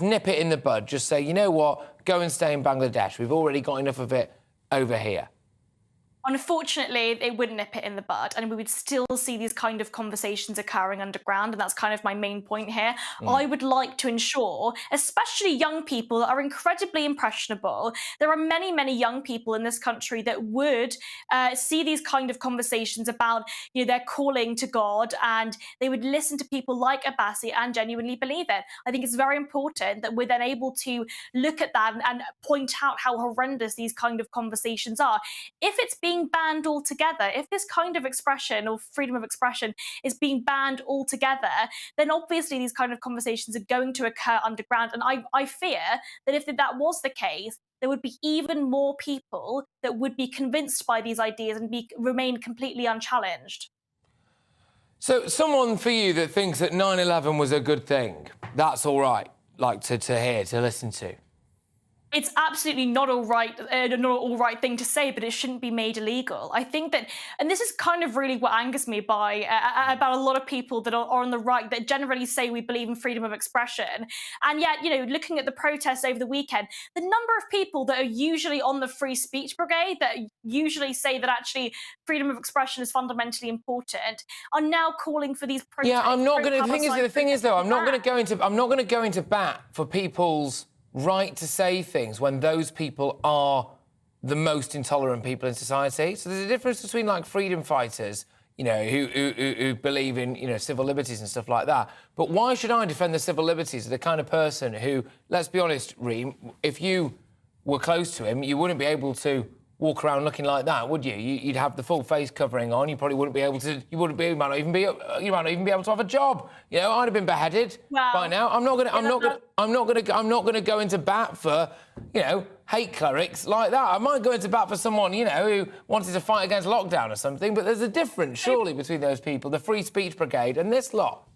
nip it in the bud. Just say, you know what, go and stay in Bangladesh. We've already got enough of it over here. Unfortunately, they wouldn't nip it in the bud, and we would still see these kind of conversations occurring underground, and that's kind of my main point here. I would like to ensure, especially young people that are incredibly impressionable, there are many, many young people in this country that would see these kind of conversations about, you know, their calling to God, and they would listen to people like Abbasi and genuinely believe it. I think it's very important that we're then able to look at that and point out how horrendous these kind of conversations are. If it's being banned altogether, if this kind of expression or freedom of expression is being banned altogether, then obviously these kind of conversations are going to occur underground. And I fear that if that was the case, there would be even more people that would be convinced by these ideas and remain completely unchallenged. So someone for you that thinks that 9/11 was a good thing, that's all right, like to hear, to listen to? It's absolutely not all right thing to say, but it shouldn't be made illegal. I think that, and this is kind of really what angers me about a lot of people that are on the right that generally say we believe in freedom of expression, and yet, you know, looking at the protests over the weekend, the number of people that are usually on the free speech brigade that usually say that actually freedom of expression is fundamentally important are now calling for these protests. Yeah, I'm not going to. The thing is, though, I'm not going to go into bat for people's right to say things when those people are the most intolerant people in society. So there's a difference between like freedom fighters, you know, who believe in, you know, civil liberties and stuff like that. But why should I defend the civil liberties of the kind of person who, let's be honest, Reem, if you were close to him, you wouldn't be able to walk around looking like that, would you? You'd have the full face covering on. You probably wouldn't be able to. You might not even be able to have a job. You know, I'd have been beheaded by now. I'm not going to go into bat for, you know, hate clerics like that. I might go into bat for someone, you know, who wanted to fight against lockdown or something. But there's a difference, surely, between those people, the free speech brigade, and this lot.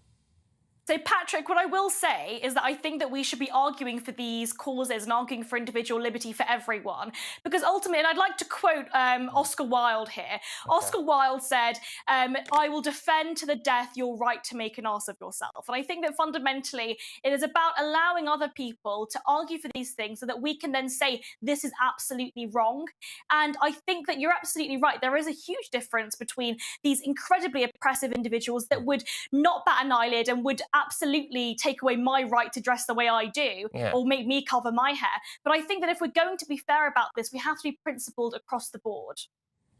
So, Patrick, what I will say is that I think that we should be arguing for these causes and arguing for individual liberty for everyone. Because ultimately, and I'd like to quote Oscar Wilde here. Okay. Oscar Wilde said, I will defend to the death your right to make an ass of yourself. And I think that fundamentally, it is about allowing other people to argue for these things so that we can then say, this is absolutely wrong. And I think that you're absolutely right. There is a huge difference between these incredibly oppressive individuals that would not bat an eyelid and would absolutely take away my right to dress the way I do, or make me cover my hair. But I think that if we're going to be fair about this, we have to be principled across the board.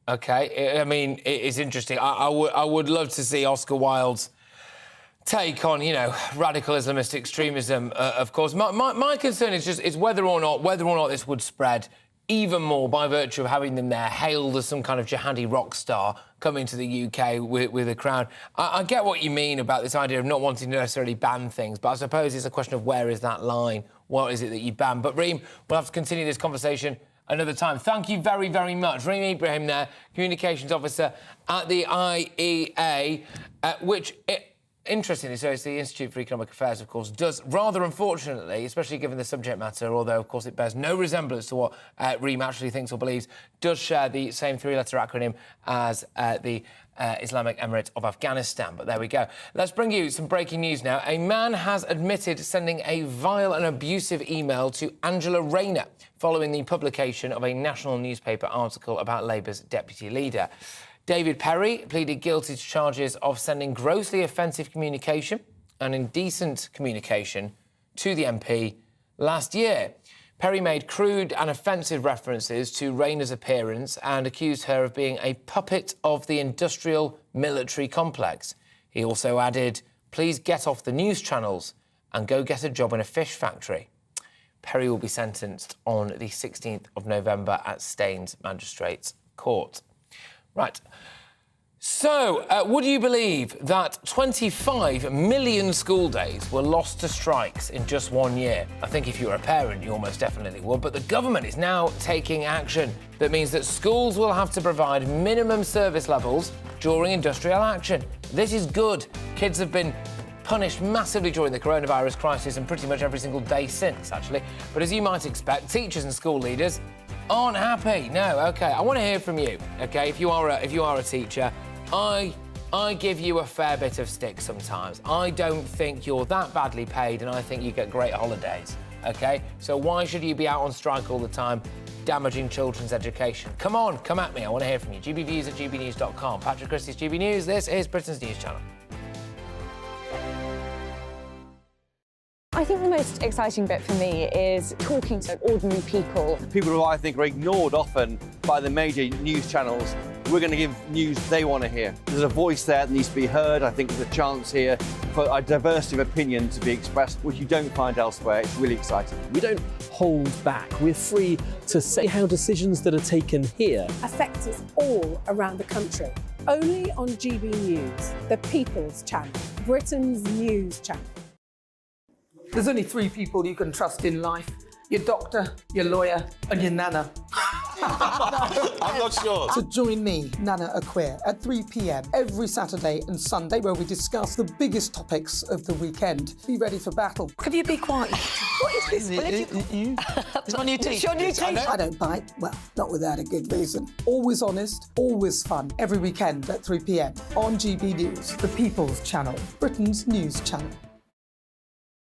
OK, I mean, it's interesting. I would love to see Oscar Wilde's take on, you know, radical Islamist extremism, of course. My concern is whether or not this would spread even more by virtue of having them there, hailed as some kind of jihadi rock star coming to the UK with a crowd. I get what you mean about this idea of not wanting to necessarily ban things, but I suppose it's a question of where is that line? What is it that you ban? But Reem, we'll have to continue this conversation another time. Thank you very, very much. Reem Ibrahim there, Communications Officer at the IEA, interestingly, so it's the Institute for Economic Affairs, of course, does rather unfortunately, especially given the subject matter, although, of course, it bears no resemblance to what Reem actually thinks or believes, does share the same three-letter acronym as the Islamic Emirate of Afghanistan. But there we go. Let's bring you some breaking news now. A man has admitted sending a vile and abusive email to Angela Rayner following the publication of a national newspaper article about Labour's deputy leader. David Perry pleaded guilty to charges of sending grossly offensive communication and indecent communication to the MP last year. Perry made crude and offensive references to Rayner's appearance and accused her of being a puppet of the industrial military complex. He also added, "Please get off the news channels and go get a job in a fish factory." Perry will be sentenced on the 16th of November at Staines Magistrates Court. Right. So, would you believe that 25 million school days were lost to strikes in just 1 year? I think if you were a parent, you almost definitely would. But the government is now taking action that means that schools will have to provide minimum service levels during industrial action. This is good. Kids have been punished massively during the coronavirus crisis and pretty much every single day since, actually. But as you might expect, teachers and school leaders aren't happy. No, OK, I want to hear from you, OK? If you are a teacher, I give you a fair bit of stick sometimes. I don't think you're that badly paid and I think you get great holidays, OK? So why should you be out on strike all the time, damaging children's education? Come on, come at me, I want to hear from you. gbviews@gbnews.com. Patrick Christys, GB News, this is Britain's news channel. I think the most exciting bit for me is talking to ordinary people. People who I think are ignored often by the major news channels. We're going to give news they want to hear. There's a voice there that needs to be heard. I think there's a chance here for a diversity of opinion to be expressed, which you don't find elsewhere. It's really exciting. We don't hold back. We're free to say how decisions that are taken here affect us all around the country. Only on GB News, the People's Channel, Britain's news channel. There's only three people you can trust in life: your doctor, your lawyer, and your nana. I'm not sure. So join me, Nana Aquare, at 3 p.m. every Saturday and Sunday, where we discuss the biggest topics of the weekend. Be ready for battle. Could you be quiet? What is this? It's my new t-shirt. It's your new t-shirt. I don't bite. Well, not without a good reason. Always honest, always fun. Every weekend at 3 p.m. on GB News, the People's Channel, Britain's news channel.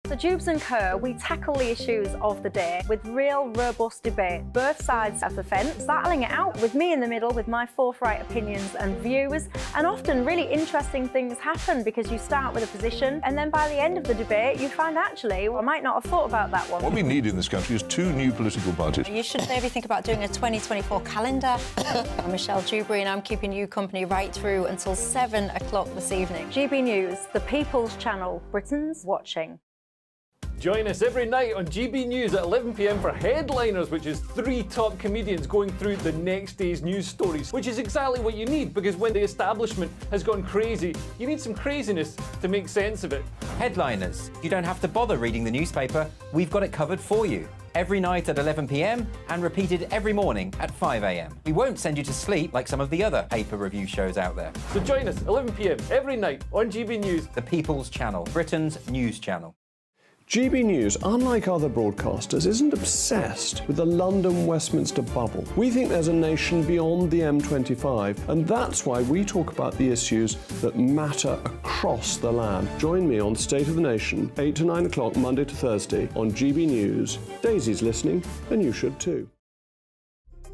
So Jubes and Kerr, we tackle the issues of the day with real, robust debate, both sides of the fence, battling it out with me in the middle with my forthright opinions and views. And often really interesting things happen because you start with a position and then by the end of the debate you find actually, well, I might not have thought about that one. What we need in this country is two new political parties. You should maybe think about doing a 2024 calendar. I'm Michelle Dewberry and I'm keeping you company right through until 7 o'clock this evening. GB News, the People's Channel, Britain's watching. Join us every night on GB News at 11 p.m. for Headliners, which is 3 top comedians going through the next day's news stories, which is exactly what you need, because when the establishment has gone crazy, you need some craziness to make sense of it. Headliners. You don't have to bother reading the newspaper. We've got it covered for you. Every night at 11 p.m. and repeated every morning at 5 a.m. We won't send you to sleep like some of the other paper review shows out there. So join us 11 p.m. every night on GB News. The People's Channel, Britain's news channel. GB News, unlike other broadcasters, isn't obsessed with the London-Westminster bubble. We think there's a nation beyond the M25, and that's why we talk about the issues that matter across the land. Join me on State of the Nation, 8 to 9 o'clock, Monday to Thursday, on GB News. Daisy's listening, and you should too.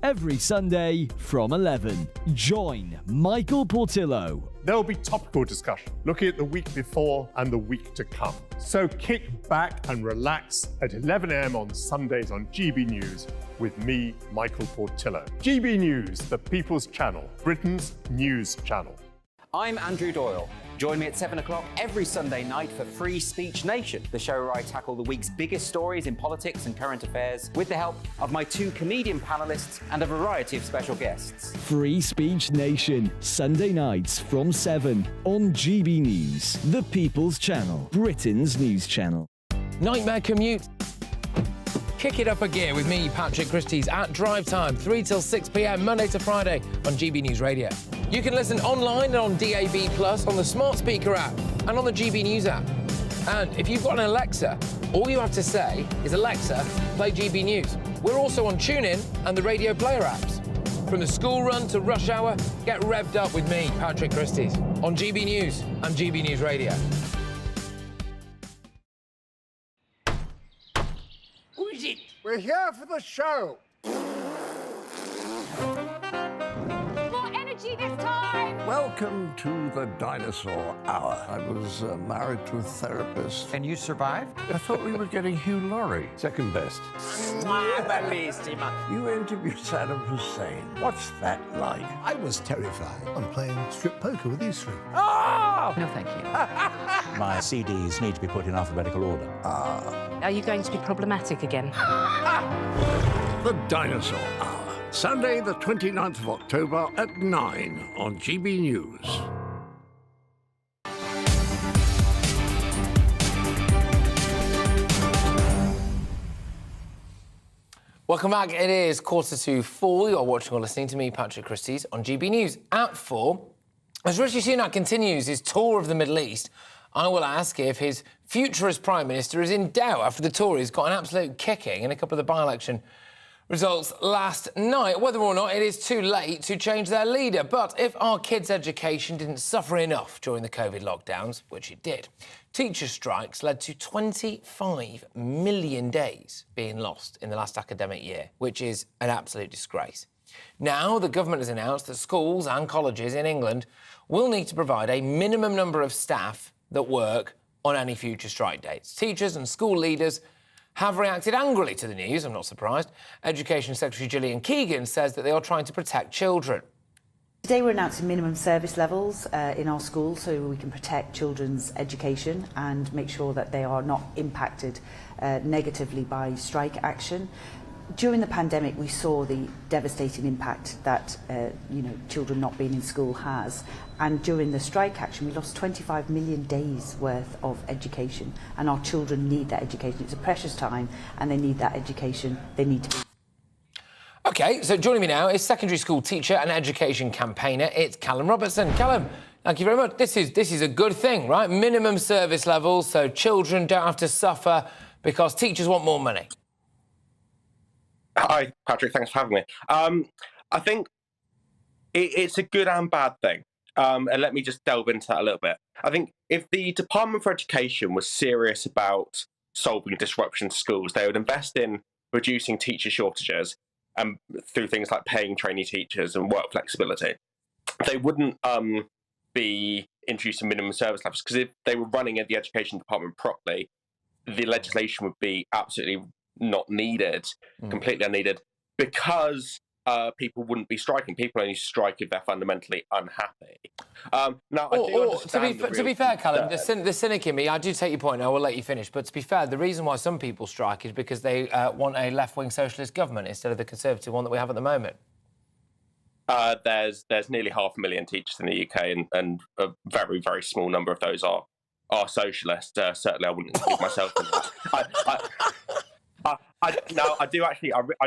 Every Sunday from 11, join Michael Portillo. There will be topical discussion, looking at the week before and the week to come. So kick back and relax at 11 a.m. on Sundays on GB News with me, Michael Portillo. GB News, the People's Channel, Britain's news channel. I'm Andrew Doyle. Join me at 7 o'clock every Sunday night for Free Speech Nation, the show where I tackle the week's biggest stories in politics and current affairs with the help of my 2 comedian panellists and a variety of special guests. Free Speech Nation, Sunday nights from 7 on GB News, the People's Channel, Britain's news channel. Nightmare commute. Kick it up a gear with me, Patrick Christys, at drive time, 3 till 6 p.m, Monday to Friday on GB News Radio. You can listen online and on DAB+, on the smart speaker app and on the GB News app. And if you've got an Alexa, all you have to say is, Alexa, play GB News. We're also on TuneIn and the Radio Player apps. From the school run to rush hour, get revved up with me, Patrick Christys, on GB News and GB News Radio. Who is it? We're here for the show. More energy this time! Welcome to the Dinosaur Hour. I was married to a therapist. And you survived? I thought we were getting Hugh Laurie. Second best. You interviewed Saddam Hussein. What's that like? I was terrified. I'm playing strip poker with these three. Oh! No, thank you. My CDs need to be put in alphabetical order. Are you going to be problematic again? The Dinosaur Hour. Sunday, the 29th of October at 9 on GB News. Welcome back. It is 4:45. You're watching or listening to me, Patrick Christys, on GB News. At 4, as Rishi Sunak continues his tour of the Middle East, I will ask if his future as Prime Minister is in doubt after the Tories got an absolute kicking in a couple of the by-election results last night, whether or not it is too late to change their leader. But if our kids' education didn't suffer enough during the COVID lockdowns, which it did, teacher strikes led to 25 million days being lost in the last academic year, which is an absolute disgrace. Now, the government has announced that schools and colleges in England will need to provide a minimum number of staff that work on any future strike dates. Teachers and school leaders have reacted angrily to the news, I'm not surprised. Education Secretary Gillian Keegan says that they are trying to protect children. Today we're announcing minimum service levels in our schools so we can protect children's education and make sure that they are not impacted negatively by strike action. During the pandemic, we saw the devastating impact that children not being in school has. And during the strike action, we lost 25 million days worth of education. And our children need that education. It's a precious time, and they need that education. They need to be. OK, so joining me now is secondary school teacher and education campaigner. It's Callum Robertson. Callum, thank you very much. This is a good thing, right? Minimum service levels, so children don't have to suffer because teachers want more money. Hi, Patrick. Thanks for having me. I think it's a good and bad thing. And let me just delve into that a little bit. I think if the Department for Education was serious about solving disruption to schools, they would invest in reducing teacher shortages and through things like paying trainee teachers and work flexibility. They wouldn't be introducing minimum service levels, because if they were running the Education Department properly, the legislation would be absolutely not needed, completely unneeded, because people wouldn't be striking. People only strike if they're fundamentally unhappy. Now, I do understand to be fair, Callum, the cynic in me, I do take your point, and I will let you finish, but to be fair, the reason why some people strike is because they want a left-wing socialist government instead of the Conservative one that we have at the moment. There's nearly 500,000 teachers in the UK, and a very, very small number of those are socialist. Certainly, I wouldn't include myself in that. I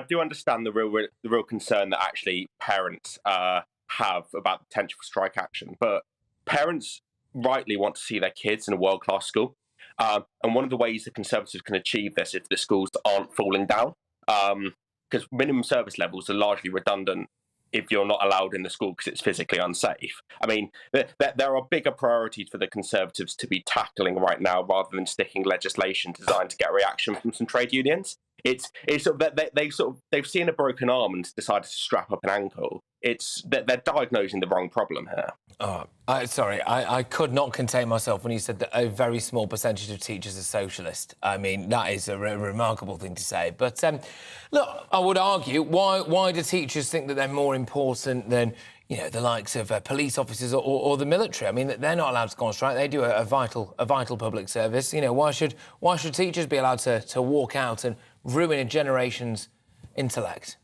do understand the real concern that actually parents have about the potential for strike action, but parents rightly want to see their kids in a world-class school, and one of the ways the Conservatives can achieve this is the schools aren't falling down, because minimum service levels are largely redundant if you're not allowed in the school because it's physically unsafe. I mean, there are bigger priorities for the Conservatives to be tackling right now rather than sticking legislation designed to get a reaction from some trade unions. It's sort of they've seen a broken arm and decided to strap up an ankle. It's they're diagnosing the wrong problem here. Sorry, I could not contain myself when you said that a very small percentage of teachers are socialist. I mean, that is a remarkable thing to say. But look, I would argue, why do teachers think that they're more important than, you know, the likes of police officers or the military. I mean, they're not allowed to go on strike. They do a vital public service. You know, why should teachers be allowed to walk out and ruin a generation's intellect?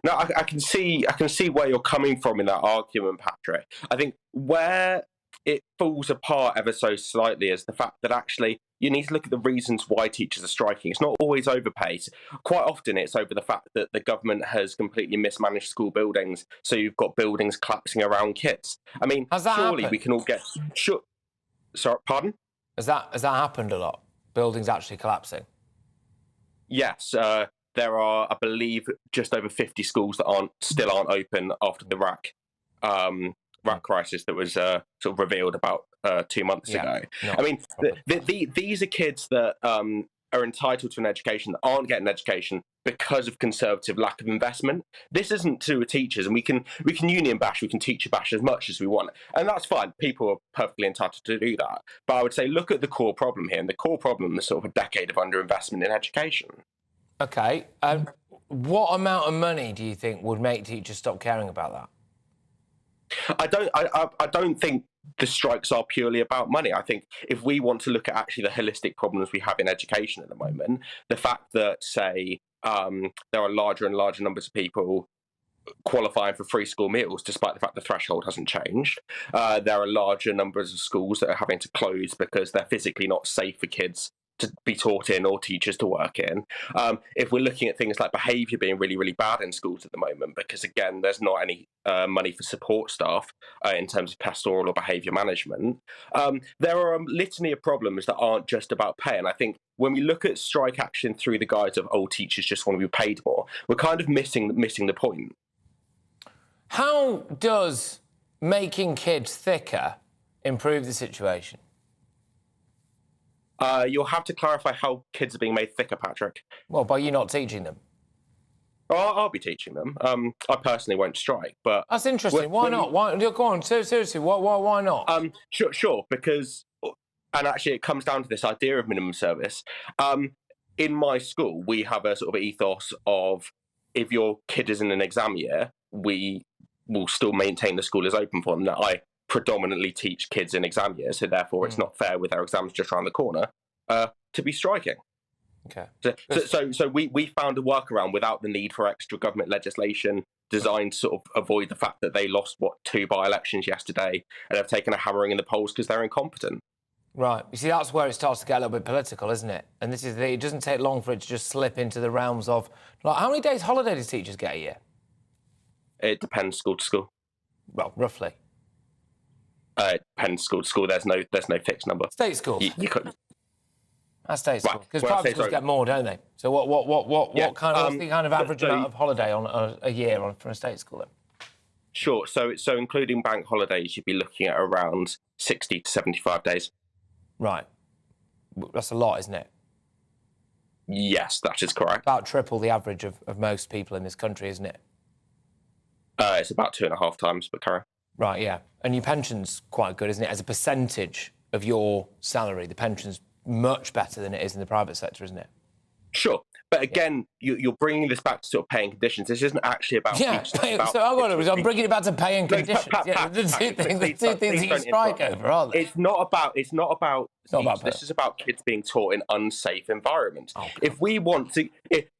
No, I can see where you're coming from in that argument, Patrick. I think where it falls apart ever so slightly is the fact that actually you need to look at the reasons why teachers are striking. It's not always overpay. Quite often it's over the fact that the government has completely mismanaged school buildings, so you've got buildings collapsing around kids. I mean, surely we can all get... Sorry, pardon? Has that happened a lot? Buildings actually collapsing? Yes, there are, I believe, just over 50 schools that still aren't open after the RAC crisis that was sort of revealed about 2 months ago. I mean, these are kids that are entitled to an education that aren't getting an education because of conservative lack of investment. This isn't to the teachers, and we can union bash, we can teacher bash as much as we want, and that's fine. People are perfectly entitled to do that. But I would say look at the core problem here, and the core problem is sort of a decade of underinvestment in education. Okay, what amount of money do you think would make teachers stop caring about that? I don't think the strikes are purely about money. I think if we want to look at actually the holistic problems we have in education at the moment, the fact that, say, there are larger and larger numbers of people qualifying for free school meals, despite the fact the threshold hasn't changed. There are larger numbers of schools that are having to close because they're physically not safe for kids to be taught in or teachers to work in. If we're looking at things like behaviour being really, really bad in schools at the moment, because again, there's not any money for support staff in terms of pastoral or behaviour management, there are a litany of problems that aren't just about pay. And I think when we look at strike action through the guise of, oh, teachers just want to be paid more, we're kind of missing the point. How does making kids thicker improve the situation? You'll have to clarify how kids are being made thicker, Patrick. Well, by you not teaching them. I'll be teaching them. I personally won't strike, but... That's interesting. Why not? Why, go on, seriously, why not? Sure, because... And actually, it comes down to this idea of minimum service. In my school, we have a sort of ethos of, if your kid is in an exam year, we will still maintain the school is open for them. Now, I predominantly teach kids in exam years, so therefore it's not fair with our exams just around the corner to be striking. Okay. So we found a workaround without the need for extra government legislation designed to sort of avoid the fact that they lost, 2 by-elections yesterday and have taken a hammering in the polls because they're incompetent. Right. You see, that's where it starts to get a little bit political, isn't it? And this is it doesn't take long for it to just slip into the realms of... Like, how many days holiday do teachers get a year? It depends school to school. Well, roughly. It depends school to school. There's no fixed number. State schools. You couldn't. That's state schools. Because private schools get more, don't they? So what's the kind of average amount of holiday on a year for a state school then? Sure. So including bank holidays, you'd be looking at around 60 to 75 days. Right. That's a lot, isn't it? Yes, that is correct. About triple the average of most people in this country, isn't it? It's about 2.5 times, but Karen. Right, yeah. And your pension's quite good, isn't it? As a percentage of your salary, the pension's much better than it is in the private sector, isn't it? Sure. But again, you're bringing this back to sort of paying conditions. This isn't actually about... I'm bringing it back to paying conditions. The two things that you strike over, aren't they? It's not about this is about kids being taught in unsafe environments. Oh, if we want to...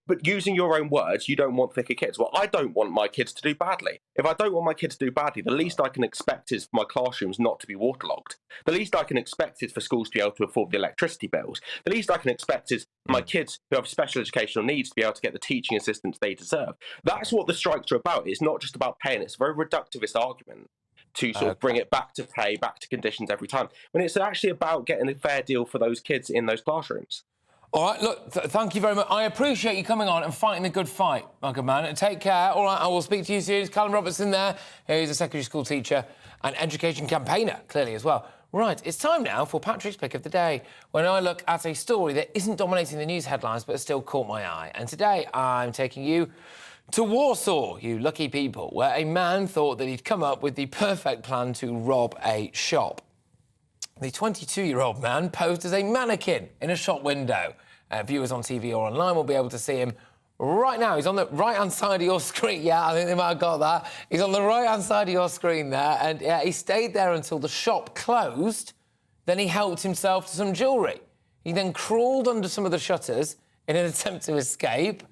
But using your own words, you don't want thicker kids. Well, I don't want my kids to do badly. If I don't want my kids to do badly, the least I can expect is for my classrooms not to be waterlogged. The least I can expect is for schools to be able to afford the electricity bills. The least I can expect is my kids who have special educational needs to be able to get the teaching assistance they deserve. That's what the strikes are about. It's not just about paying. It's a very reductivist argument to sort of bring it back to pay, back to conditions every time, when it's actually about getting a fair deal for those kids in those classrooms. All right, look, thank you very much. I appreciate you coming on and fighting the good fight, my good man. And take care. All right, I will speak to you soon. Callum Robertson there. He's a secondary school teacher and education campaigner, clearly, as well. Right, it's time now for Patrick's Pick of the Day, when I look at a story that isn't dominating the news headlines but has still caught my eye. And today I'm taking you to Warsaw, you lucky people, where a man thought that he'd come up with the perfect plan to rob a shop. The 22-year-old man posed as a mannequin in a shop window. Viewers on TV or online will be able to see him right now. He's on the right-hand side of your screen. Yeah, I think they might have got that. He's on the right-hand side of your screen there, and he stayed there until the shop closed. Then he helped himself to some jewellery. He then crawled under some of the shutters in an attempt to escape,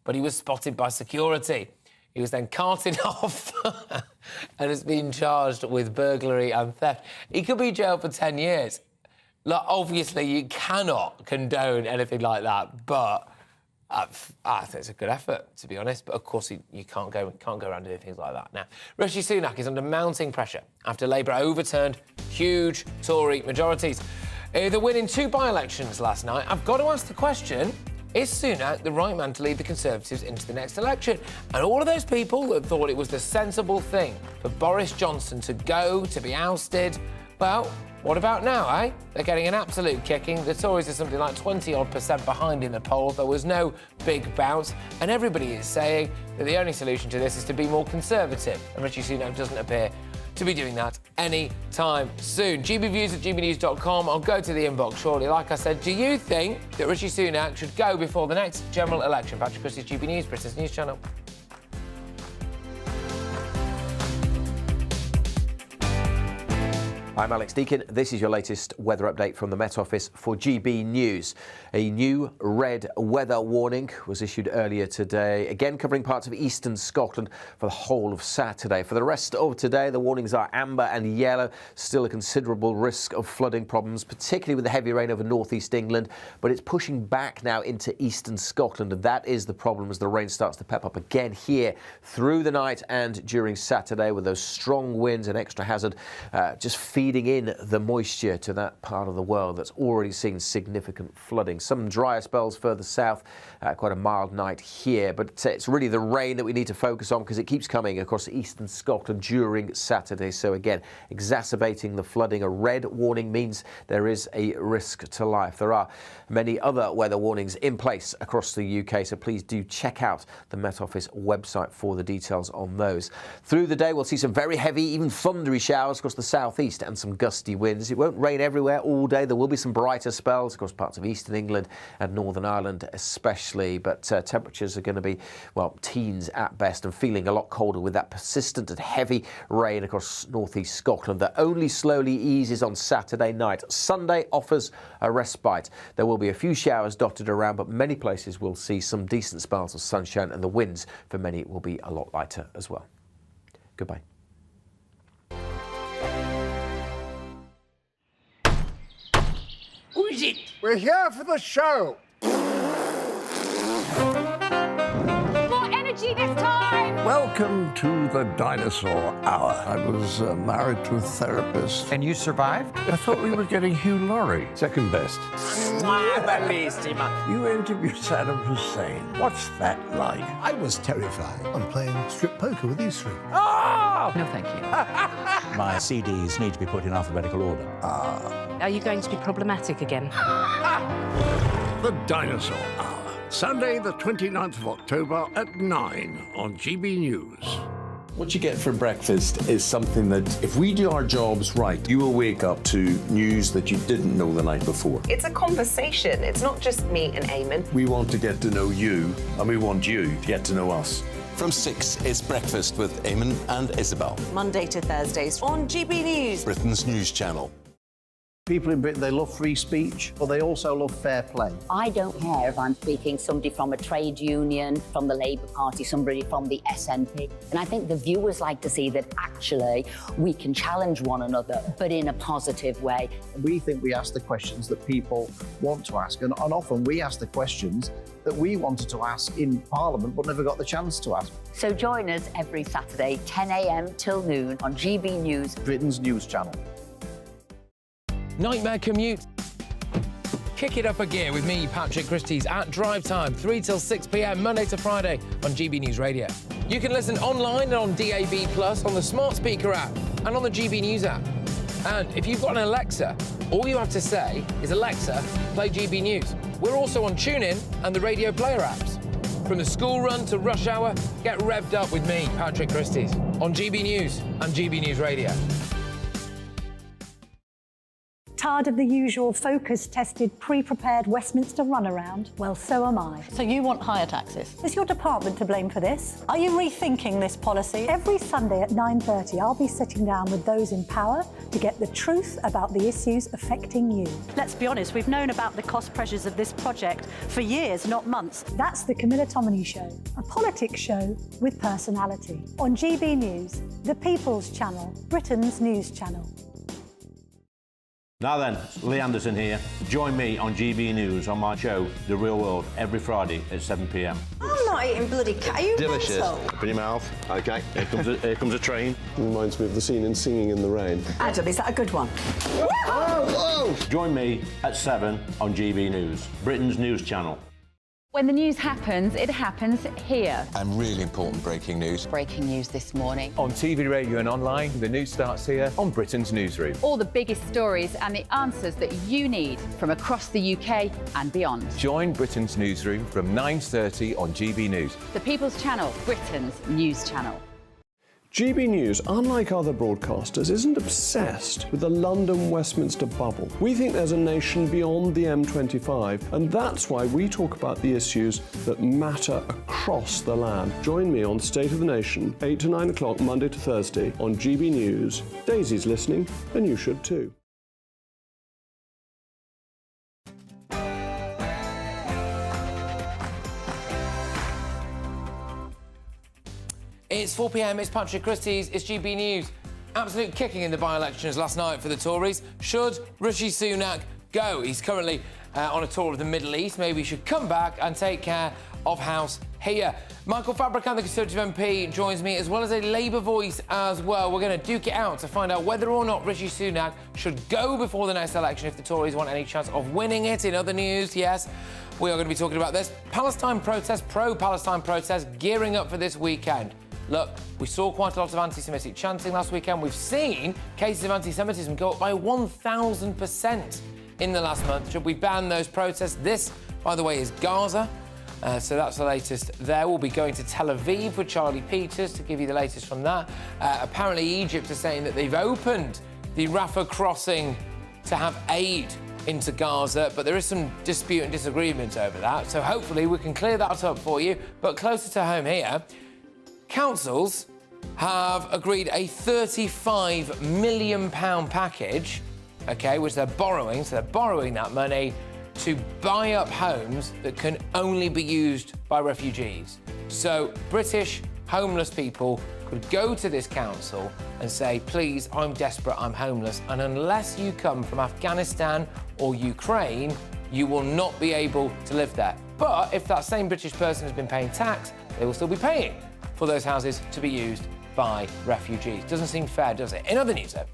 but he was spotted by security. He was then carted off and has been charged with burglary and theft. He could be jailed for 10 years. Look, obviously, you cannot condone anything like that, but I think it's a good effort, to be honest. But, of course, you can't go around doing things like that. Now, Rishi Sunak is under mounting pressure after Labour overturned huge Tory majorities. The win in 2 by-elections last night. I've got to ask the question, is Sunak the right man to lead the Conservatives into the next election? And all of those people that thought it was the sensible thing for Boris Johnson to go, to be ousted, well, what about now, eh? They're getting an absolute kicking. The Tories are something like 20-odd% behind in the polls. There was no big bounce. And everybody is saying that the only solution to this is to be more conservative. And Rishi Sunak doesn't appear to be doing that any time soon. GBviews at gbnews.com. I'll go to the inbox shortly. Like I said, do you think that Rishi Sunak should go before the next general election? Patrick Christys, GB News, Britain's news channel. I'm Alex Deakin. This is your latest weather update from the Met Office for GB News. A new red weather warning was issued earlier today, again covering parts of eastern Scotland for the whole of Saturday. For the rest of today, the warnings are amber and yellow. Still a considerable risk of flooding problems, particularly with the heavy rain over northeast England, but it's pushing back now into eastern Scotland, and that is the problem as the rain starts to pep up again here through the night and during Saturday, with those strong winds and extra hazard just feeding in the moisture to that part of the world that's already seen significant flooding. Some drier spells further south, quite a mild night here, but it's really the rain that we need to focus on because it keeps coming across eastern Scotland during Saturday. So again, exacerbating the flooding. A red warning means there is a risk to life. There are many other weather warnings in place across the UK, so please do check out the Met Office website for the details on those. Through the day, we'll see some very heavy, even thundery showers across the southeast and some gusty winds. It won't rain everywhere all day. There will be some brighter spells across parts of eastern England and Northern Ireland especially, but temperatures are going to be, well, teens at best and feeling a lot colder with that persistent and heavy rain across northeast Scotland that only slowly eases on Saturday night. Sunday offers a respite. There will be a few showers dotted around, but many places will see some decent spells of sunshine, and the winds for many will be a lot lighter as well. Goodbye. Who is it? We're here for the show. More energy this time! Welcome to the Dinosaur Hour. I was married to a therapist. And you survived? I thought we were getting Hugh Laurie. Second best. You interviewed Saddam Hussein. What's that like? I was terrified. I'm playing strip poker with these three. Oh! No, thank you. My CDs need to be put in alphabetical order. Are you going to be problematic again? The Dinosaur Hour. Sunday, the 29th of October at 9 on GB News. What you get for breakfast is something that, if we do our jobs right, you will wake up to news that you didn't know the night before. It's a conversation. It's not just me and Eamon. We want to get to know you, and we want you to get to know us. From 6, it's Breakfast with Eamon and Isabel. Monday to Thursdays on GB News. Britain's news channel. People in Britain, they love free speech, but they also love fair play. I don't care if I'm speaking somebody from a trade union, from the Labour Party, somebody from the SNP. And I think the viewers like to see that actually we can challenge one another, but in a positive way. We think we ask the questions that people want to ask, and often we ask the questions that we wanted to ask in Parliament but never got the chance to ask. So join us every Saturday, 10 a.m. till noon on GB News, Britain's news channel. Nightmare commute. Kick it up a gear with me, Patrick Christys, at drive time, 3 till 6 p.m, Monday to Friday on GB News Radio. You can listen online and on DAB+, on the smart speaker app and on the GB News app. And if you've got an Alexa, all you have to say is, Alexa, play GB News. We're also on TuneIn and the Radio Player apps. From the school run to rush hour, get revved up with me, Patrick Christys, on GB News and GB News Radio. Tired of the usual focus-tested, pre-prepared Westminster runaround? Well, so am I. So you want higher taxes? Is your department to blame for this? Are you rethinking this policy? Every Sunday at 9:30, I'll be sitting down with those in power to get the truth about the issues affecting you. Let's be honest, we've known about the cost pressures of this project for years, not months. That's the Camilla Tominey Show, a politics show with personality. On GB News, the People's Channel, Britain's news channel. Now then, Lee Anderson here. Join me on GB News on my show, The Real World, every Friday at 7 p.m. I'm not eating bloody cat. Are you Delicious. mental? Put in your mouth. OK, here comes a train. Reminds me of the scene in Singing in the Rain. Adam, is that a good one? Whoa! Join me at 7 on GB News, Britain's news channel. When the news happens, it happens here. And really important breaking news. Breaking news this morning. On TV, radio and online, the news starts here on Britain's Newsroom. All the biggest stories and the answers that you need from across the UK and beyond. Join Britain's Newsroom from 9:30 on GB News. The People's Channel, Britain's news channel. GB News, unlike other broadcasters, isn't obsessed with the London-Westminster bubble. We think there's a nation beyond the M25, and that's why we talk about the issues that matter across the land. Join me on State of the Nation, 8 to 9 o'clock, Monday to Thursday, on GB News. Daisy's listening, and you should too. It's 4 p.m, it's Patrick Christys, it's GB News. Absolute kicking in the by-elections last night for the Tories. Should Rishi Sunak go? He's currently on a tour of the Middle East. Maybe he should come back and take care of house here. Michael Fabricant, the Conservative MP, joins me, as well as a Labour voice as well. We're going to duke it out to find out whether or not Rishi Sunak should go before the next election if the Tories want any chance of winning it. In other news, yes, we are going to be talking about this. Palestine protest, pro-Palestine protest, gearing up for this weekend. Look, we saw quite a lot of anti-Semitic chanting last weekend. We've seen cases of anti-Semitism go up by 1,000% in the last month. Should we ban those protests? This, by the way, is Gaza. So that's the latest there. We'll be going to Tel Aviv with Charlie Peters to give you the latest from that. Apparently, Egypt is saying that they've opened the Rafah crossing to have aid into Gaza, but there is some dispute and disagreement over that. So hopefully we can clear that up for you. But closer to home here, councils have agreed a £35 million package, OK, which they're borrowing. So they're borrowing that money to buy up homes that can only be used by refugees. So British homeless people could go to this council and say, please, I'm desperate, I'm homeless, and unless you come from Afghanistan or Ukraine, you will not be able to live there. But if that same British person has been paying tax, they will still be paying for those houses to be used by refugees. Doesn't seem fair, does it? In other news, though,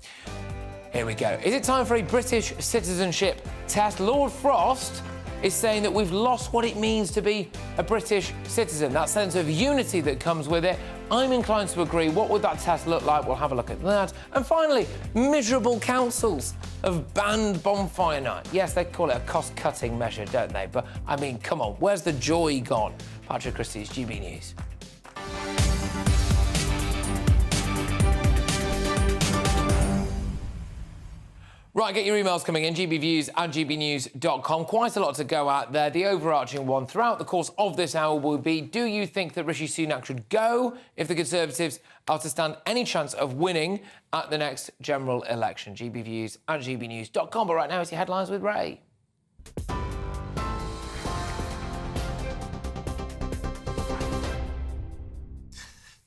here we go. Is it time for a British citizenship test? Lord Frost is saying that we've lost what it means to be a British citizen, that sense of unity that comes with it. I'm inclined to agree. What would that test look like? We'll have a look at that. And finally, miserable councils have banned Bonfire night. Yes, they call it a cost-cutting measure, don't they? But, I mean, come on, where's the joy gone? Patrick Christys, GB News. Right, get your emails coming in, gbviews@gbnews.com. Quite a lot to go at there. The overarching one throughout the course of this hour will be, do you think that Rishi Sunak should go if the Conservatives are to stand any chance of winning at the next general election? gbviews@gbnews.com. But right now, it's your headlines with Ray.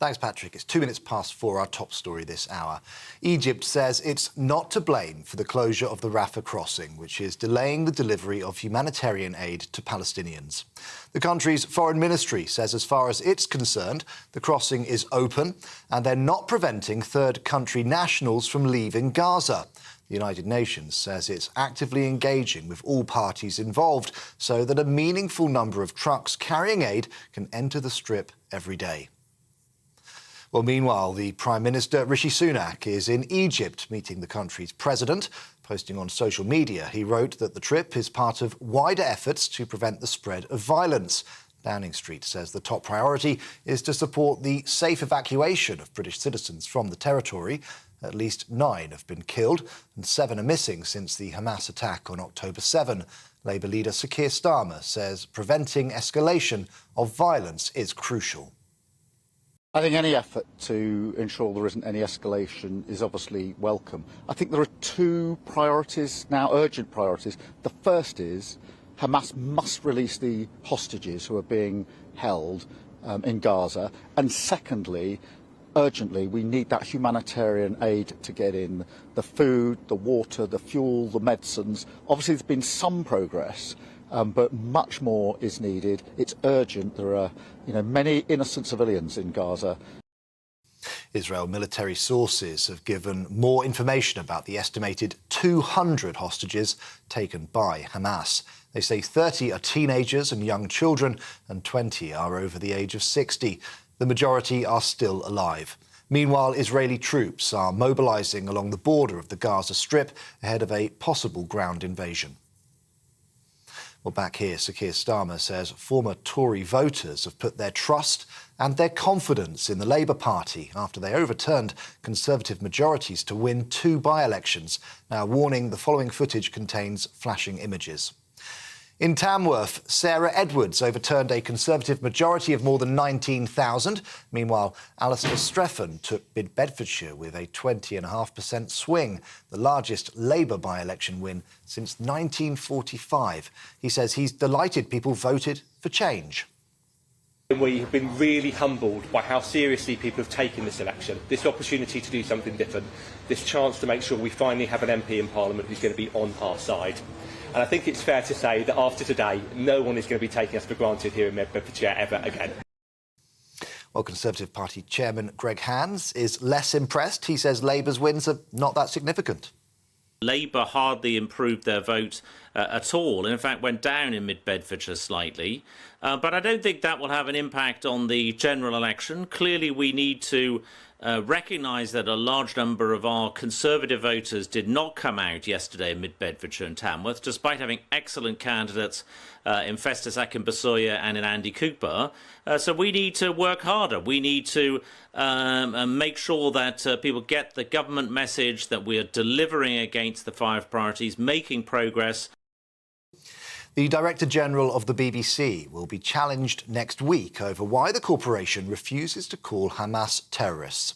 Thanks, Patrick. It's 2 minutes past 4, our top story this hour. Egypt says it's not to blame for the closure of the Rafah crossing, which is delaying the delivery of humanitarian aid to Palestinians. The country's foreign ministry says as far as it's concerned, the crossing is open and they're not preventing third country nationals from leaving Gaza. The United Nations says it's actively engaging with all parties involved so that a meaningful number of trucks carrying aid can enter the strip every day. Well, meanwhile, the Prime Minister, Rishi Sunak, is in Egypt meeting the country's president. Posting on social media, he wrote that the trip is part of wider efforts to prevent the spread of violence. Downing Street says the top priority is to support the safe evacuation of British citizens from the territory. At least 9 have been killed and 7 are missing since the Hamas attack on October 7. Labour leader Sir Keir Starmer says preventing escalation of violence is crucial. I think any effort to ensure there isn't any escalation is obviously welcome. I think there are 2 priorities now, urgent priorities. The first is Hamas must release the hostages who are being held in Gaza. And secondly, urgently, we need that humanitarian aid to get in. The food, the water, the fuel, the medicines. Obviously, there's been some progress, but much more is needed. It's urgent. There are, many innocent civilians in Gaza. Israel military sources have given more information about the estimated 200 hostages taken by Hamas. They say 30 are teenagers and young children, and 20 are over the age of 60. The majority are still alive. Meanwhile, Israeli troops are mobilising along the border of the Gaza Strip ahead of a possible ground invasion. Well, back here, Sir Keir Starmer says former Tory voters have put their trust and their confidence in the Labour Party after they overturned Conservative majorities to win 2 by-elections, now warning the following footage contains flashing images. In Tamworth, Sarah Edwards overturned a Conservative majority of more than 19,000. Meanwhile, Alistair Strephon took Mid Bedfordshire with a 20.5% swing, the largest Labour by-election win since 1945. He says he's delighted people voted for change. We have been really humbled by how seriously people have taken this election, this opportunity to do something different, this chance to make sure we finally have an MP in Parliament who's going to be on our side. And I think it's fair to say that after today, no one is going to be taking us for granted here in Mid Bedfordshire ever again. Well, Conservative Party Chairman Greg Hands is less impressed. He says Labour's wins are not that significant. Labour hardly improved their vote at all, and in fact went down in Mid Bedfordshire slightly. But I don't think that will have an impact on the general election. Clearly, we need to recognise that a large number of our Conservative voters did not come out yesterday in Mid Bedfordshire and Tamworth, despite having excellent candidates in Festus Akinbusoya and in Andy Cooper. So we need to work harder. We need to make sure that people get the government message that we are delivering against the 5 priorities, making progress. The Director General of the BBC will be challenged next week over why the corporation refuses to call Hamas terrorists.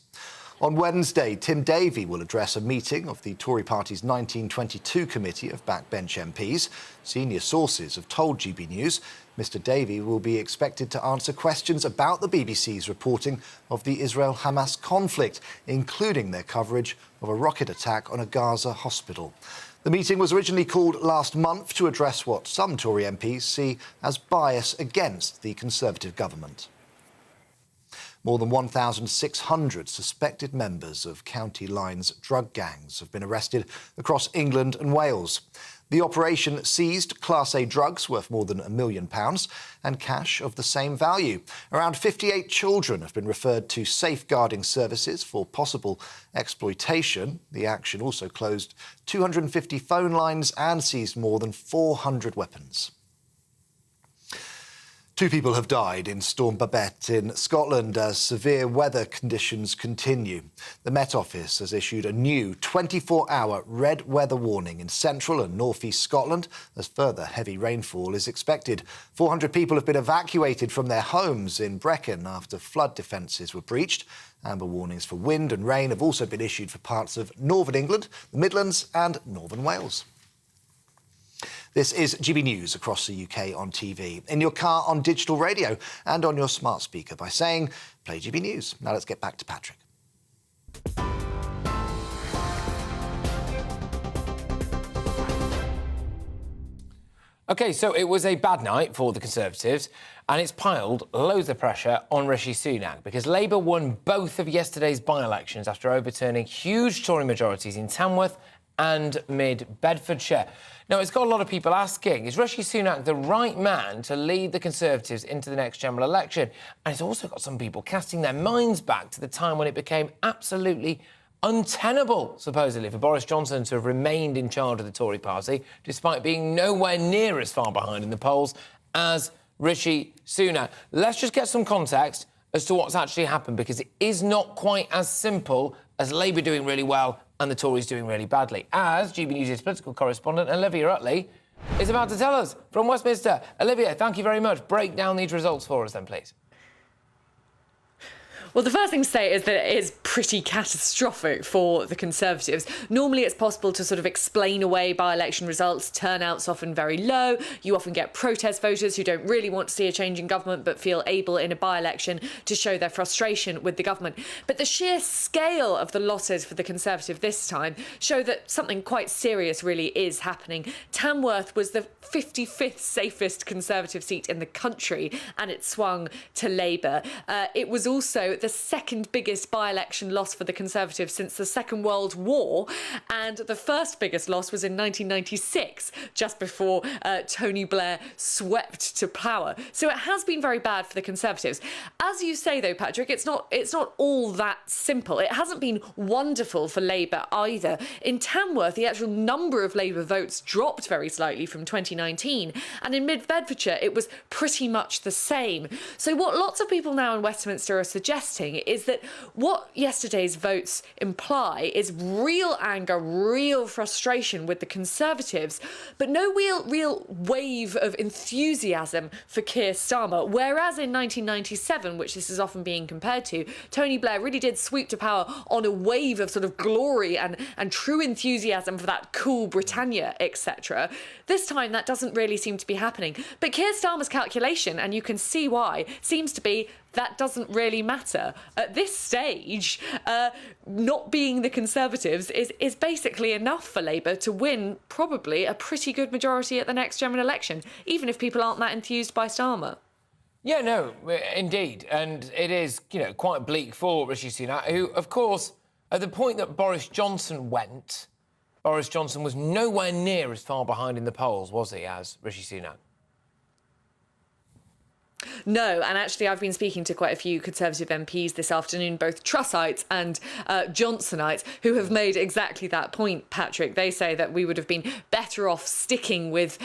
On Wednesday, Tim Davie will address a meeting of the Tory party's 1922 committee of backbench MPs. Senior sources have told GB News Mr Davie will be expected to answer questions about the BBC's reporting of the Israel-Hamas conflict, including their coverage of a rocket attack on a Gaza hospital. The meeting was originally called last month to address what some Tory MPs see as bias against the Conservative government. More than 1,600 suspected members of County Line's drug gangs have been arrested across England and Wales. The operation seized Class A drugs worth more than £1 million and cash of the same value. Around 58 children have been referred to safeguarding services for possible exploitation. The action also closed 250 phone lines and seized more than 400 weapons. 2 people have died in Storm Babette in Scotland as severe weather conditions continue. The Met Office has issued a new 24-hour red weather warning in central and north-east Scotland as further heavy rainfall is expected. 400 people have been evacuated from their homes in Brecon after flood defences were breached. Amber warnings for wind and rain have also been issued for parts of northern England, the Midlands and northern Wales. This is GB News across the UK on TV, in your car on digital radio and on your smart speaker by saying, play GB News. Now let's get back to Patrick. OK, so it was a bad night for the Conservatives, and it's piled loads of pressure on Rishi Sunak because Labour won both of yesterday's by-elections after overturning huge Tory majorities in Tamworth and Mid Bedfordshire. Now, it's got a lot of people asking, is Rishi Sunak the right man to lead the Conservatives into the next general election? And it's also got some people casting their minds back to the time when it became absolutely untenable, supposedly, for Boris Johnson to have remained in charge of the Tory party, despite being nowhere near as far behind in the polls as Rishi Sunak. Let's just get some context as to what's actually happened, because it is not quite as simple as Labour doing really well and the Tories doing really badly, as GB News' political correspondent Olivia Utley is about to tell us from Westminster. Olivia, thank you very much. Break down these results for us then, please. Well, the first thing to say is that it is pretty catastrophic for the Conservatives. Normally, it's possible to sort of explain away by-election results. Turnout's often very low. You often get protest voters who don't really want to see a change in government but feel able in a by-election to show their frustration with the government. But the sheer scale of the losses for the Conservative this time show that something quite serious really is happening. Tamworth was the 55th safest Conservative seat in the country, and it swung to Labour. It was also the second biggest by-election loss for the Conservatives since the Second World War, and the first biggest loss was in 1996, just before Tony Blair swept to power. So it has been very bad for the Conservatives. As you say, though, Patrick, it's not all that simple. It hasn't been wonderful for Labour either. In Tamworth, the actual number of Labour votes dropped very slightly from 2019, and in Mid-Bedfordshire, it was pretty much the same. So what lots of people now in Westminster are suggesting is that what yesterday's votes imply is real anger, real frustration with the Conservatives, but no real wave of enthusiasm for Keir Starmer. Whereas in 1997, which this is often being compared to, Tony Blair really did sweep to power on a wave of sort of glory and true enthusiasm for that cool Britannia, etc. This time, that doesn't really seem to be happening. But Keir Starmer's calculation, and you can see why, seems to be that doesn't really matter. At this stage, not being the Conservatives is basically enough for Labour to win probably a pretty good majority at the next general election, even if people aren't that enthused by Starmer. Yeah, no, indeed. And it is, quite bleak for Rishi Sunak, who, of course, at the point that Boris Johnson went, Boris Johnson was nowhere near as far behind in the polls, was he, as Rishi Sunak? No, and actually I've been speaking to quite a few Conservative MPs this afternoon, both Trussites and Johnsonites, who have made exactly that point, Patrick. They say that we would have been better off sticking with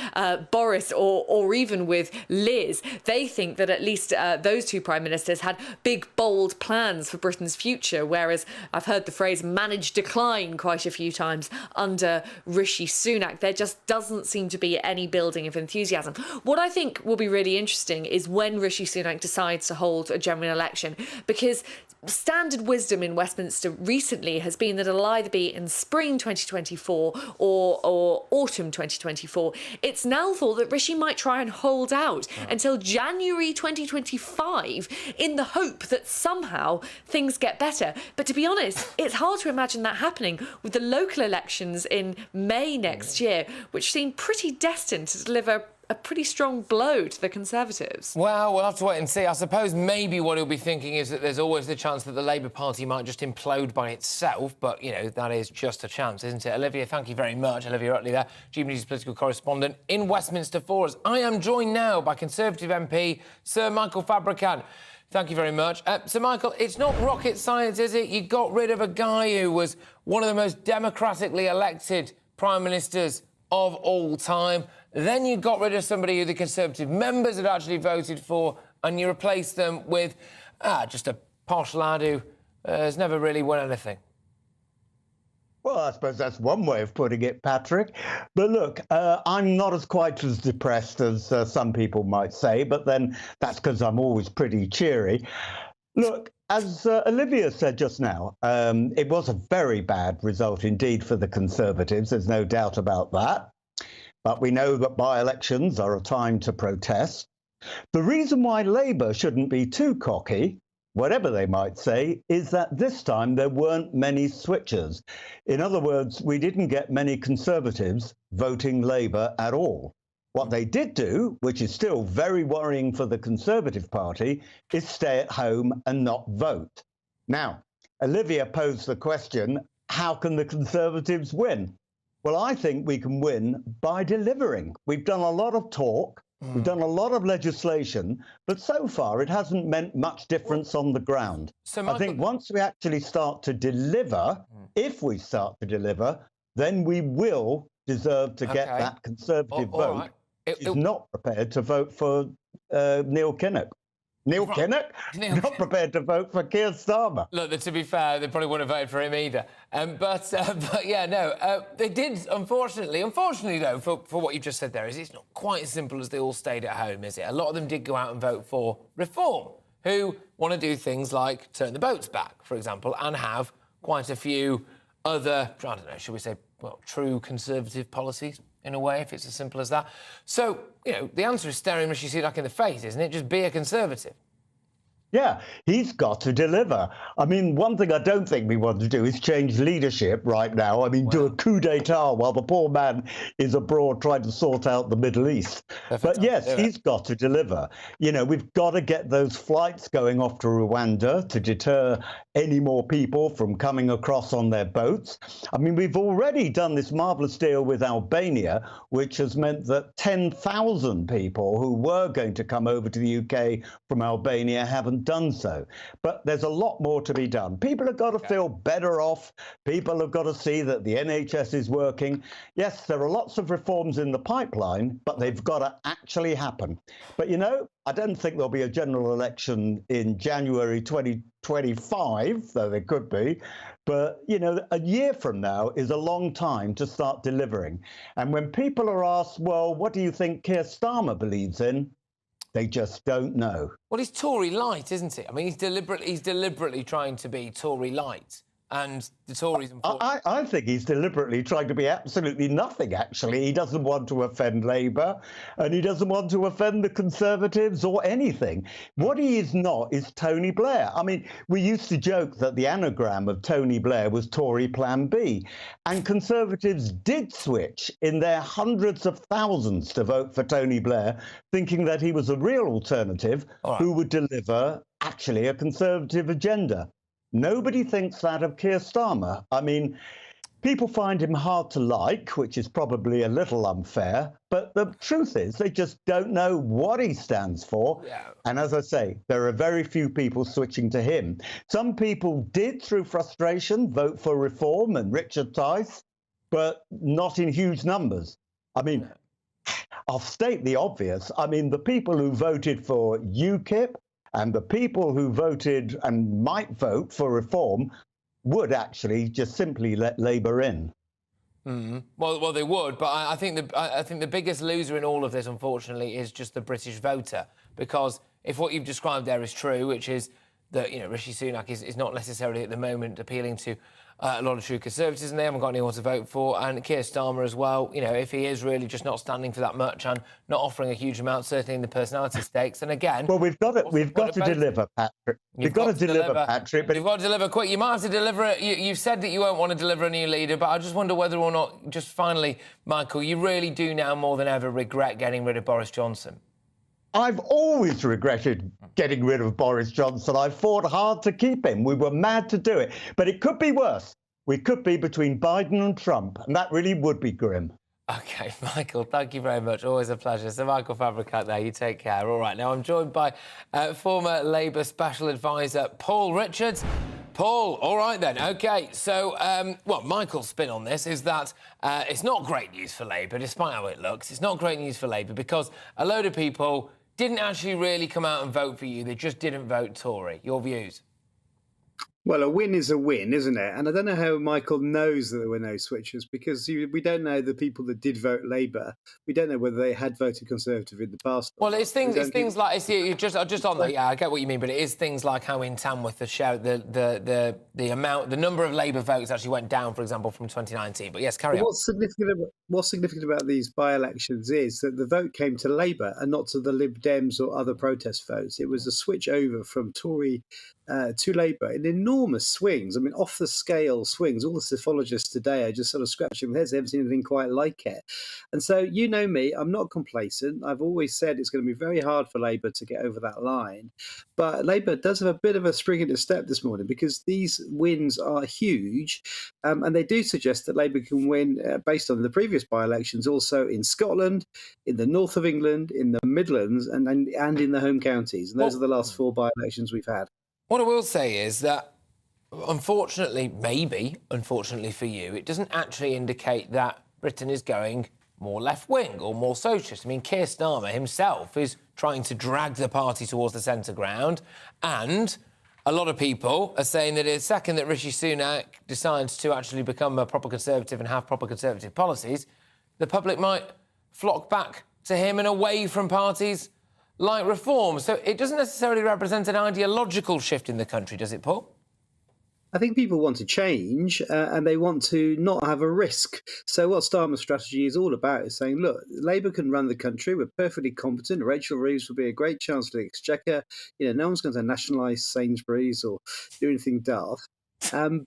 Boris or even with Liz. They think that at least those two Prime Ministers had big, bold plans for Britain's future, whereas I've heard the phrase managed decline quite a few times under Rishi Sunak. There just doesn't seem to be any building of enthusiasm. What I think will be really interesting is when Rishi Sunak decides to hold a general election, because standard wisdom in Westminster recently has been that it'll either be in spring 2024 or autumn 2024. It's now thought that Rishi might try and hold out until January 2025 in the hope that somehow things get better. But to be honest, it's hard to imagine that happening with the local elections in May next year, which seem pretty destined to deliver a pretty strong blow to the Conservatives. Well, we'll have to wait and see. I suppose maybe what he'll be thinking is that there's always the chance that the Labour Party might just implode by itself, but, that is just a chance, isn't it? Olivia, thank you very much. Olivia Utley there, GBNews political correspondent in Westminster for us. I am joined now by Conservative MP Sir Michael Fabricant. Thank you very much. Sir Michael, it's not rocket science, is it? You got rid of a guy who was one of the most democratically elected Prime Ministers of all time. Then you got rid of somebody who the Conservative members had actually voted for, and you replaced them with just a posh lad who has never really won anything. Well, I suppose that's one way of putting it, Patrick. But look, I'm not quite as depressed as some people might say, but then that's because I'm always pretty cheery. Look, as Olivia said just now, it was a very bad result indeed for the Conservatives. There's no doubt about that. But we know that by-elections are a time to protest. The reason why Labour shouldn't be too cocky, whatever they might say, is that this time there weren't many switchers. In other words, we didn't get many Conservatives voting Labour at all. What they did do, which is still very worrying for the Conservative Party, is stay at home and not vote. Now, Olivia posed the question, how can the Conservatives win? Well, I think we can win by delivering. We've done a lot of talk, we've done a lot of legislation, but so far it hasn't meant much difference on the ground. So I think once we actually start to deliver, if we start to deliver, then we will deserve to get that Conservative vote, which is not prepared to vote for Neil Kinnock. Neil Kinnock? Not prepared to vote for Keir Starmer. Look, to be fair, they probably wouldn't have voted for him either. But yeah, no, they did, unfortunately though, for what you just said there, is it's not quite as simple as they all stayed at home, is it? A lot of them did go out and vote for Reform, who want to do things like turn the boats back, for example, and have quite a few other, I don't know, should we say, well, true conservative policies, in a way, if it's as simple as that. So, you know, the answer is staring Rishi Sunak in the face, isn't it? Just be a Conservative. Yeah, he's got to deliver. I mean, one thing I don't think we want to do is change leadership right now. I mean, do a coup d'etat while the poor man is abroad trying to sort out the Middle East. But yes, he's got to deliver. You know, we've got to get those flights going off to Rwanda to deter any more people from coming across on their boats. I mean, we've already done this marvellous deal with Albania, which has meant that 10,000 people who were going to come over to the UK from Albania haven't done so. But there's a lot more to be done. People have got to feel better off. People have got to see that the NHS is working. Yes, there are lots of reforms in the pipeline, but they've got to actually happen. But, you know, I don't think there'll be a general election in January 2025, though there could be. But, you know, a year from now is a long time to start delivering. And when people are asked, well, what do you think Keir Starmer believes in? They just don't know. Well, he's Tory light, isn't he? I mean, he's deliberately trying to be Tory light. And the Tories... I think he's deliberately trying to be absolutely nothing, actually. He doesn't want to offend Labour, and he doesn't want to offend the Conservatives or anything. What he is not is Tony Blair. I mean, we used to joke that the anagram of Tony Blair was Tory Plan B, and Conservatives did switch in their hundreds of thousands to vote for Tony Blair, thinking that he was a real alternative who would deliver, actually, a Conservative agenda. Nobody thinks that of Keir Starmer. I mean, people find him hard to like, which is probably a little unfair, but the truth is they just don't know what he stands for. Yeah. And as I say, there are very few people switching to him. Some people did, through frustration, vote for Reform and Richard Tice, but not in huge numbers. I mean, I'll state the obvious. I mean, the people who voted for UKIP and the people who voted and might vote for Reform would actually just simply let Labour in. Mm-hmm. Well, they would, but I think the biggest loser in all of this, unfortunately, is just the British voter. Because if what you've described there is true, which is that, you know, Rishi Sunak is not necessarily at the moment appealing to a lot of true Conservatives, and they haven't got anyone to vote for, and Keir Starmer as well, you know, if he is really just not standing for that much and not offering a huge amount, certainly in the personality stakes, and again... Well, we've got to deliver, Patrick. We've got to deliver, Patrick. But you've got to deliver quick. You might have to deliver it. You've said that you won't want to deliver a new leader, but I just wonder whether or not, just finally, Michael, you really do now more than ever regret getting rid of Boris Johnson. I've always regretted getting rid of Boris Johnson. I fought hard to keep him. We were mad to do it. But it could be worse. We could be between Biden and Trump, and that really would be grim. OK, Michael, thank you very much. Always a pleasure. So, Michael Fabricant there, you take care. All right, now I'm joined by former Labour Special Advisor Paul Richards. Paul, all right then. OK, so, well, Michael's spin on this is that it's not great news for Labour, despite how it looks. It's not great news for Labour because a load of people didn't actually really come out and vote for you. They just didn't vote Tory. Your views? Well, a win is a win, isn't it? And I don't know how Michael knows that there were no switchers because we don't know the people that did vote Labour. We don't know whether they had voted Conservative in the past. Well, it's things like just on that. Yeah, I get what you mean, but it is things like how in Tamworth the number of Labour votes actually went down, for example, from 2019. But yes, carry on. What's significant about these by-elections is that the vote came to Labour and not to the Lib Dems or other protest votes. It was a switch over from Tory to Labour in enormous swings. I mean, off-the-scale swings. All the psephologists today are just sort of scratching their heads. They haven't seen anything quite like it. And so, you know me, I'm not complacent. I've always said it's going to be very hard for Labour to get over that line. But Labour does have a bit of a spring in its step this morning because these wins are huge. And they do suggest that Labour can win based on the previous by-elections also in Scotland, in the north of England, in the Midlands and in the home counties. And those are the last 4 by-elections we've had. What I will say is that, unfortunately, maybe, unfortunately for you, it doesn't actually indicate that Britain is going more left-wing or more socialist. I mean, Keir Starmer himself is trying to drag the party towards the centre ground. And a lot of people are saying that the second that Rishi Sunak decides to actually become a proper Conservative and have proper Conservative policies, the public might flock back to him and away from parties like Reform. So it doesn't necessarily represent an ideological shift in the country, does it, Paul? I think people want to change and they want to not have a risk. So what Starmer's strategy is all about is saying, look, Labour can run the country. We're perfectly competent. Rachel Reeves will be a great Chancellor of the Exchequer. No one's going to nationalise Sainsbury's or do anything daft.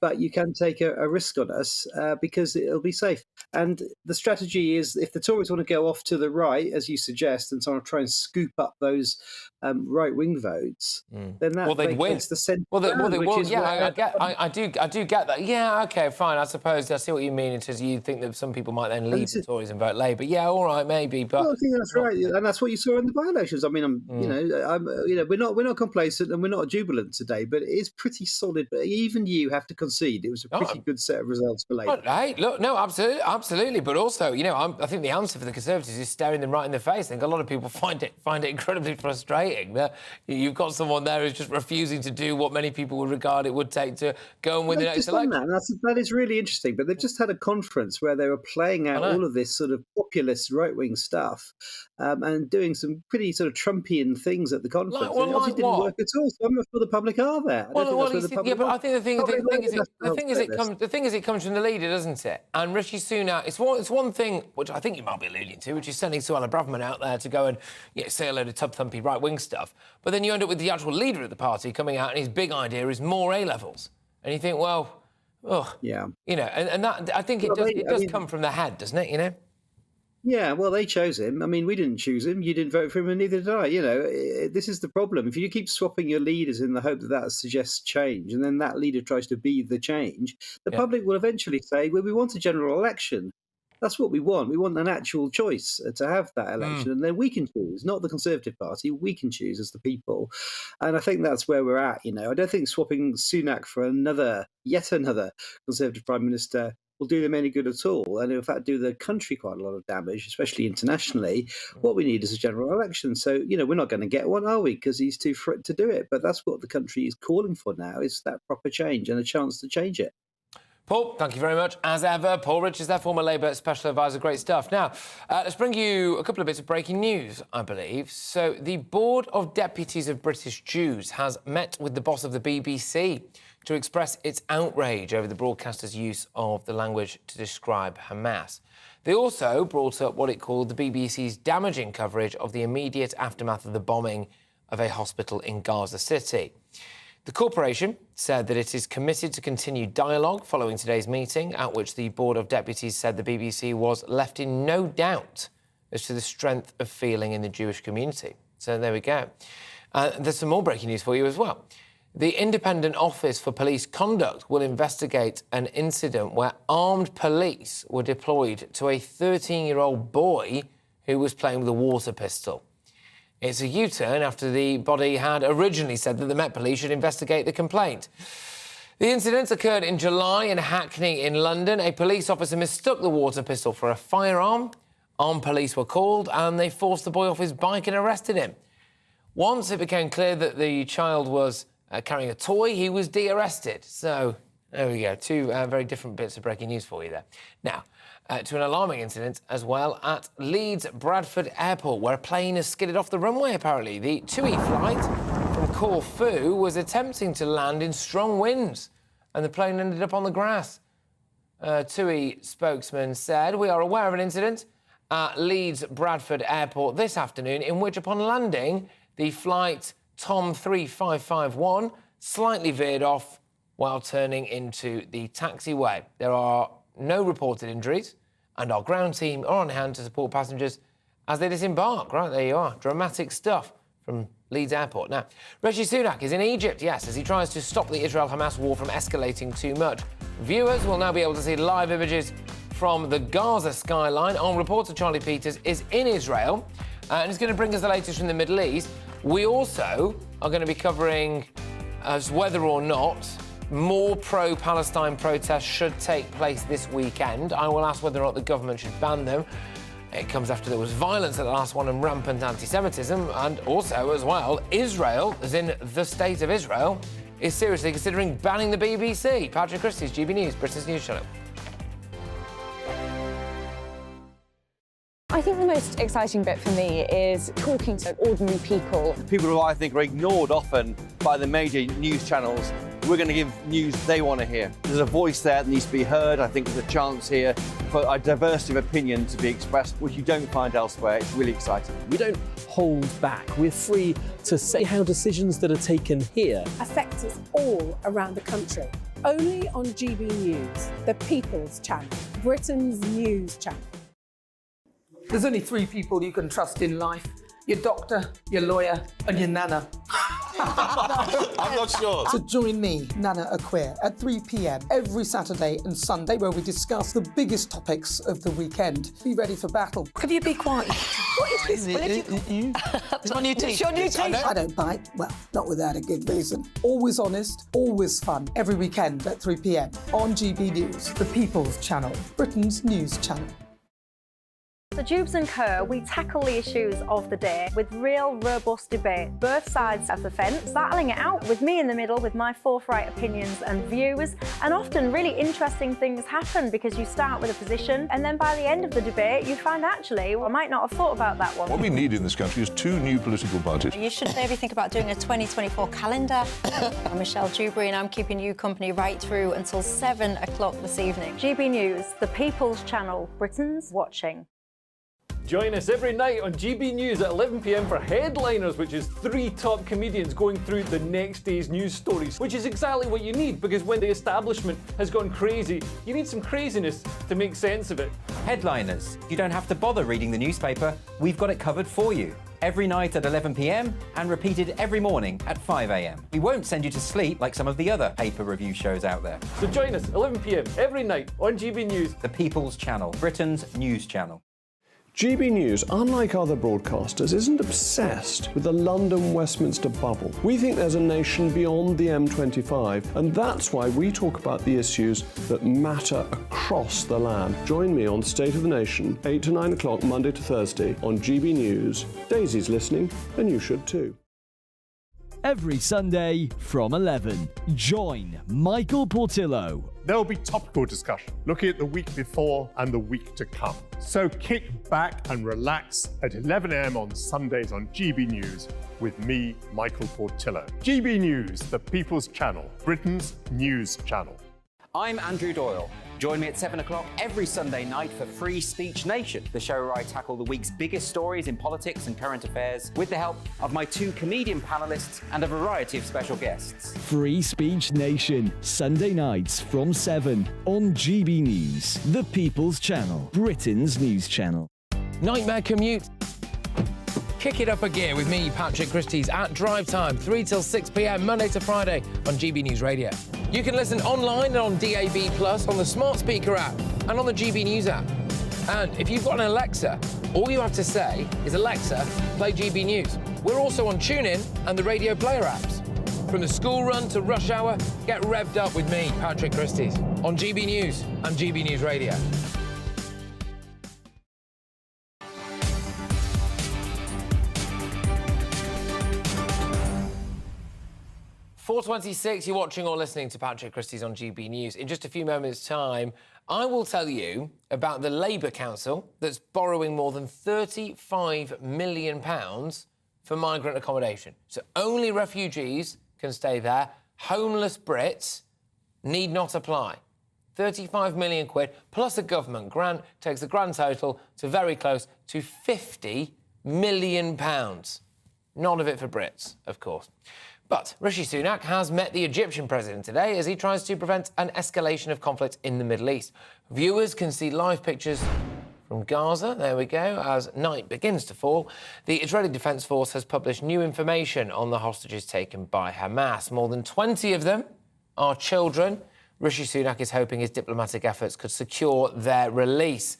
But you can take a risk on us because it'll be safe. And the strategy is, if the Tories want to go off to the right, as you suggest, and sort of try and scoop up those right-wing votes, then that makes the centre. I do get that. Yeah, OK, fine. I suppose I see what you mean. Because you think that some people might then leave the Tories and vote Labour. Yeah, all right, maybe. But I think that's right, and that's what you saw in the by-elections. I mean, we're not complacent and we're not jubilant today, but it is pretty solid. But even you have to concede it was a pretty good set of results for Labour. Hey, look, no, absolutely. But also, I think the answer for the Conservatives is staring them right in the face. I think a lot of people find it incredibly frustrating that you've got someone there who's just refusing to do what many people would regard it would take to go and win the next election. That is really interesting. But they've just had a conference where they were playing out all of this sort of populist right-wing stuff and doing some pretty sort of Trumpian things at the conference. It obviously didn't work at all. So I'm not sure the public are there. But I think the thing is, it comes from the leader, doesn't it? And Rishi Sunak, it's one thing which I think you might be alluding to, which is sending Suella Braverman out there to go and say a load of tub-thumpy right-wing stuff. But then you end up with the actual leader of the party coming out, and his big idea is more A-levels. And you think, well, yeah, and that I think it does come from the head, doesn't it? Yeah, well, they chose him. I mean, we didn't choose him. You didn't vote for him, and neither did I. This is the problem. If you keep swapping your leaders in the hope that suggests change, and then that leader tries to be the change, the public will eventually say, well, we want a general election. That's what we want. We want an actual choice to have that election, and then we can choose, not the Conservative Party. We can choose as the people. And I think that's where we're at. I don't think swapping Sunak for yet another Conservative Prime Minister will do them any good at all, and in fact do the country quite a lot of damage, especially internationally. What we need is a general election. So, we're not going to get one, are we? Because he's too fit to do it. But that's what the country is calling for now, is that proper change and a chance to change it. Paul, thank you very much, as ever. Paul Richards, there, former Labour Special Advisor. Great stuff. Now, let's bring you a couple of bits of breaking news, I believe. So, the Board of Deputies of British Jews has met with the boss of the BBC to express its outrage over the broadcaster's use of the language to describe Hamas. They also brought up what it called the BBC's damaging coverage of the immediate aftermath of the bombing of a hospital in Gaza City. The corporation said that it is committed to continued dialogue following today's meeting, at which the Board of Deputies said the BBC was left in no doubt as to the strength of feeling in the Jewish community. So there we go. There's some more breaking news for you as well. The Independent Office for Police Conduct will investigate an incident where armed police were deployed to a 13-year-old boy who was playing with a water pistol. It's a U-turn after the body had originally said that the Met Police should investigate the complaint. The incident occurred in July in Hackney in London. A police officer mistook the water pistol for a firearm. Armed police were called and they forced the boy off his bike and arrested him. Once it became clear that the child was carrying a toy, he was de-arrested. So, there we go. Two very different bits of breaking news for you there. Now, to an alarming incident as well at Leeds Bradford Airport, where a plane has skidded off the runway, apparently. The TUI flight from Corfu was attempting to land in strong winds, and the plane ended up on the grass. TUI spokesman said, "We are aware of an incident at Leeds Bradford Airport this afternoon in which, upon landing, the flight Tom 3551 slightly veered off while turning into the taxiway. There are no reported injuries, and our ground team are on hand to support passengers as they disembark." Right, there you are. Dramatic stuff from Leeds Airport. Now, Rishi Sunak is in Egypt, yes, as he tries to stop the Israel-Hamas war from escalating too much. Viewers will now be able to see live images from the Gaza skyline. Our reporter Charlie Peters is in Israel, and he's going to bring us the latest from the Middle East. We also are going to be covering as whether or not more pro-Palestine protests should take place this weekend. I will ask whether or not the government should ban them. It comes after there was violence at the last one and rampant anti-Semitism, and also, as well, Israel, as in the State of Israel, is seriously considering banning the BBC. Patrick Christys, GB News, Britain's news channel. I think the most exciting bit for me is talking to ordinary people. People who I think are ignored often by the major news channels. We're going to give news they want to hear. There's a voice there that needs to be heard. I think there's a chance here for a diversity of opinion to be expressed, which you don't find elsewhere. It's really exciting. We don't hold back. We're free to say how decisions that are taken here affect us all around the country. Only on GB News, the People's Channel, Britain's news channel. There's only 3 people you can trust in life: your doctor, your lawyer, and your nana. I'm not sure. So join me, Nana Aquia, at 3 p.m. every Saturday and Sunday, where we discuss the biggest topics of the weekend. Be ready for battle. Could you be quiet? What is this? It's my new It's teeth. your new It's- I teeth. know. I don't bite. Well, not without a good reason. Always honest, always fun. Every weekend at 3 p.m. on GB News, the People's Channel, Britain's news channel. So Jubes and Kerr, we tackle the issues of the day with real robust debate, both sides of the fence, battling it out with me in the middle with my forthright opinions and views. And often really interesting things happen because you start with a position and then by the end of the debate you find actually, well, I might not have thought about that one. What we need in this country is 2 new political parties. You should maybe think about doing a 2024 calendar. I'm Michelle Dewberry and I'm keeping you company right through until 7 o'clock this evening. GB News, the People's Channel, Britain's watching. Join us every night on GB News at 11 p.m. for Headliners, which is 3 top comedians going through the next day's news stories, which is exactly what you need, because when the establishment has gone crazy, you need some craziness to make sense of it. Headliners. You don't have to bother reading the newspaper. We've got it covered for you. Every night at 11 p.m. and repeated every morning at 5 a.m. We won't send you to sleep like some of the other paper review shows out there. So join us 11 p.m. every night on GB News. The People's Channel, Britain's news channel. GB News, unlike other broadcasters, isn't obsessed with the London-Westminster bubble. We think there's a nation beyond the M25, and that's why we talk about the issues that matter across the land. Join me on State of the Nation, 8 to 9 o'clock, Monday to Thursday, on GB News. Daisy's listening, and you should too. Every Sunday from 11, join Michael Portillo. There will be topical discussion, looking at the week before and the week to come. So kick back and relax at 11 a.m. on Sundays on GB News with me, Michael Portillo. GB News, the People's Channel, Britain's news channel. I'm Andrew Doyle. Join me at 7 o'clock every Sunday night for Free Speech Nation, the show where I tackle the week's biggest stories in politics and current affairs with the help of my 2 comedian panellists and a variety of special guests. Free Speech Nation, Sunday nights from 7 on GB News, the People's Channel, Britain's news channel. Nightmare commute. Kick it up a gear with me, Patrick Christys, at drive time, 3 till 6 p.m, Monday to Friday on GB News Radio. You can listen online and on DAB+, on the smart speaker app, and on the GB News app. And if you've got an Alexa, all you have to say is, Alexa, play GB News. We're also on TuneIn and the Radio Player apps. From the school run to rush hour, get revved up with me, Patrick Christys, on GB News and GB News Radio. 4:26, you're watching or listening to Patrick Christys on GB News. In just a few moments' time, I will tell you about the Labour Council that's borrowing more than £35 million for migrant accommodation. So only refugees can stay there. Homeless Brits need not apply. 35 million quid plus a government grant takes the grand total to very close to £50 million. None of it for Brits, of course. But Rishi Sunak has met the Egyptian president today as he tries to prevent an escalation of conflict in the Middle East. Viewers can see live pictures from Gaza, there we go, as night begins to fall. The Israeli Defence Force has published new information on the hostages taken by Hamas. More than 20 of them are children. Rishi Sunak is hoping his diplomatic efforts could secure their release.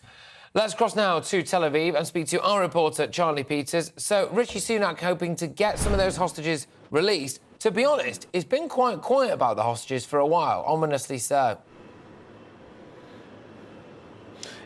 Let's cross now to Tel Aviv and speak to our reporter, Charlie Peters. So, Rishi Sunak hoping to get some of those hostages released. To be honest, it's been quite quiet about the hostages for a while, ominously so.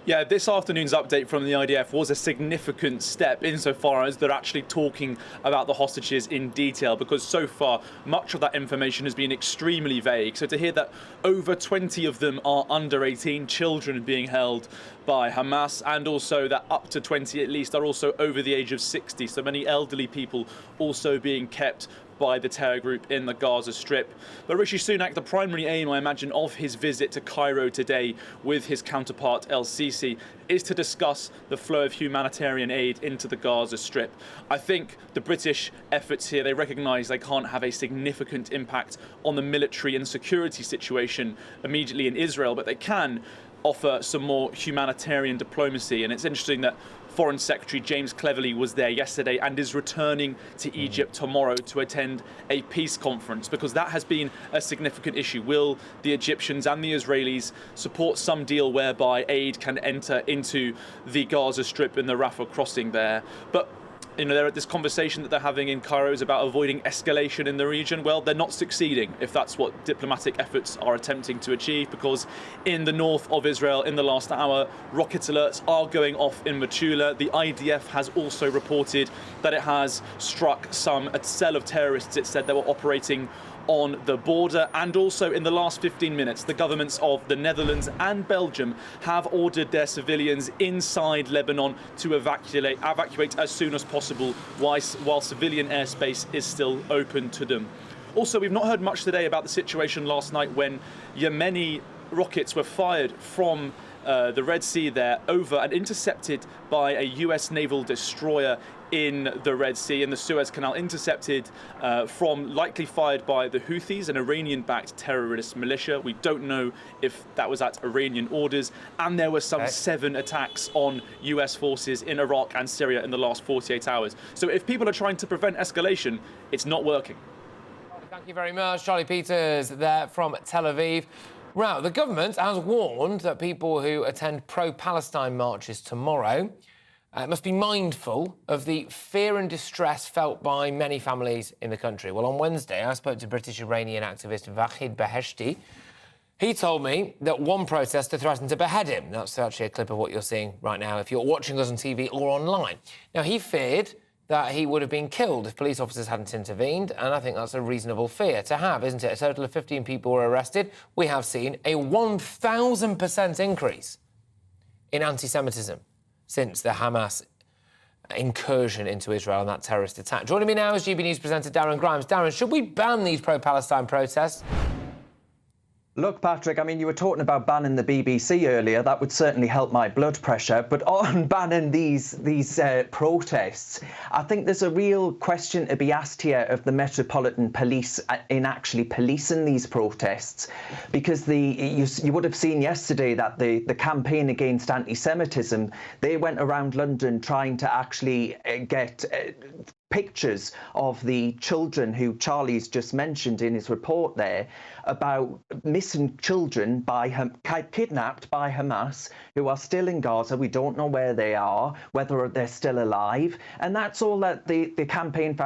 Yeah, this afternoon's update from the IDF was a significant step insofar as they're actually talking about the hostages in detail, because so far much of that information has been extremely vague. So to hear that over 20 of them are under 18, children being held by Hamas, and also that up to 20 at least are also over the age of 60, so many elderly people also being kept by the terror group in the Gaza Strip. But Rishi Sunak, the primary aim, I imagine, of his visit to Cairo today with his counterpart El-Sisi is to discuss the flow of humanitarian aid into the Gaza Strip. I think the British efforts here, they recognise they can't have a significant impact on the military and security situation immediately in Israel, but they can offer some more humanitarian diplomacy. And it's interesting that Foreign Secretary James Cleverly was there yesterday and is returning to Egypt tomorrow to attend a peace conference, because that has been a significant issue. Will the Egyptians and the Israelis support some deal whereby aid can enter into the Gaza Strip and the Rafah crossing there? But this conversation that they're having in Cairo is about avoiding escalation in the region. Well, they're not succeeding, if that's what diplomatic efforts are attempting to achieve, because in the north of Israel, in the last hour, rocket alerts are going off in Metula. The IDF has also reported that it has struck a cell of terrorists. It said they were operating on the border. And also in the last 15 minutes, the governments of the Netherlands and Belgium have ordered their civilians inside Lebanon to evacuate as soon as possible, while civilian airspace is still open to them. Also, we've not heard much today about the situation last night when Yemeni rockets were fired from the Red Sea there over and intercepted by a US naval destroyer in the Red Sea, in the Suez Canal, intercepted likely fired by the Houthis, an Iranian-backed terrorist militia. We don't know if that was at Iranian orders. And there were some 7 attacks on US forces in Iraq and Syria in the last 48 hours. So if people are trying to prevent escalation, it's not working. Thank you very much. Charlie Peters there from Tel Aviv. Now, the government has warned that people who attend pro-Palestine marches tomorrow must be mindful of the fear and distress felt by many families in the country. Well, on Wednesday, I spoke to British-Iranian activist Vahid Beheshti. He told me that one protester threatened to behead him. That's actually a clip of what you're seeing right now if you're watching us on TV or online. Now, he feared that he would have been killed if police officers hadn't intervened, and I think that's a reasonable fear to have, isn't it? A total of 15 people were arrested. We have seen a 1,000% increase in anti-Semitism since the Hamas incursion into Israel and that terrorist attack. Joining me now is GB News presenter Darren Grimes. Darren, should we ban these pro-Palestine protests? Look, Patrick, I mean, you were talking about banning the BBC earlier. That would certainly help my blood pressure. But on banning these protests, I think there's a real question to be asked here of the Metropolitan Police in actually policing these protests. Because you would have seen yesterday that the campaign against anti-Semitism, they went around London trying to actually get pictures of the children who Charlie's just mentioned in his report there about missing children kidnapped by Hamas who are still in Gaza. We don't know where they are, whether they're still alive. And that's all that the campaign for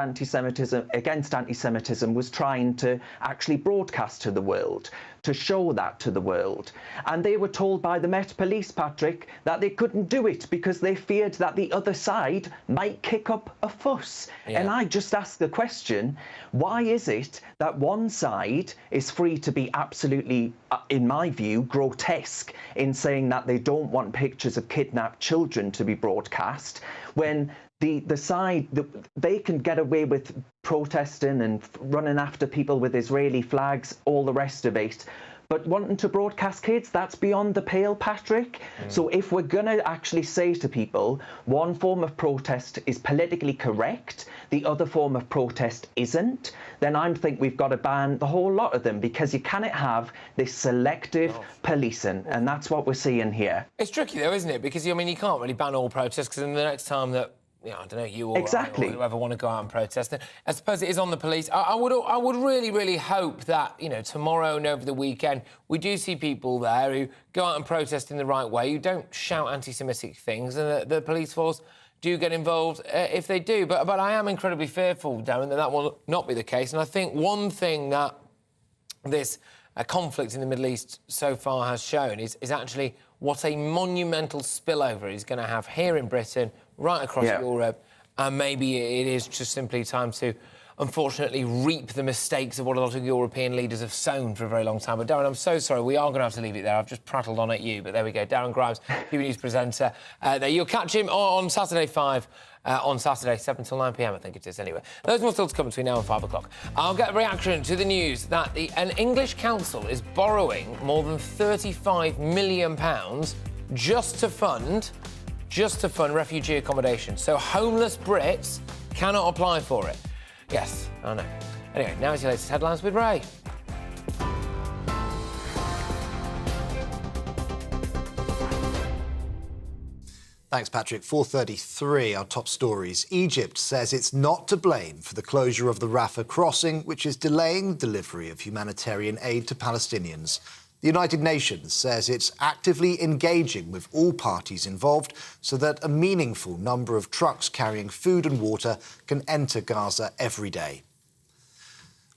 against anti-Semitism was trying to actually broadcast to the world, to show that to the world. And they were told by the Met Police, Patrick, that they couldn't do it because they feared that the other side might kick up a fuss. Yeah. And I just asked the question, why is it that one side is free to be absolutely, in my view, grotesque in saying that they don't want pictures of kidnapped children to be broadcast, when the side, they can get away with protesting and running after people with Israeli flags, all the rest of it. But wanting to broadcast kids, that's beyond the pale, Patrick. So if we're going to actually say to people, one form of protest is politically correct, the other form of protest isn't, then I think we've got to ban the whole lot of them, because you cannot have this selective policing, and that's what we're seeing here. It's tricky, though, isn't it? Because, I mean, you can't really ban all protests, because then the next time that I don't know, you or exactly. I or whoever want to go out and protest. I suppose it is on the police. I would really, really hope that, tomorrow and over the weekend, we do see people there who go out and protest in the right way, who don't shout anti-Semitic things, and the police force do get involved if they do. But I am incredibly fearful, Darren, that will not be the case. And I think one thing that this conflict in the Middle East so far has shown is actually what a monumental spillover is going to have here in Britain, right across Europe, and maybe it is just simply time to, unfortunately, reap the mistakes of what a lot of European leaders have sown for a very long time. But, Darren, I'm so sorry. We are going to have to leave it there. I've just prattled on at you, but there we go. Darren Grimes, GBNews presenter. There, you'll catch him on Saturday 5, on Saturday 7 till 9 p.m, I think it is, anyway. Those more still to come between now and 5 o'clock. I'll get a reaction to the news that an English council is borrowing more than £35 million just to fund refugee accommodation. So homeless Brits cannot apply for it. Yes, I know. Anyway, now it's your latest headlines with Ray. Thanks, Patrick. 4:33, our top stories. Egypt says it's not to blame for the closure of the Rafah crossing, which is delaying the delivery of humanitarian aid to Palestinians. The United Nations says it's actively engaging with all parties involved so that a meaningful number of trucks carrying food and water can enter Gaza every day.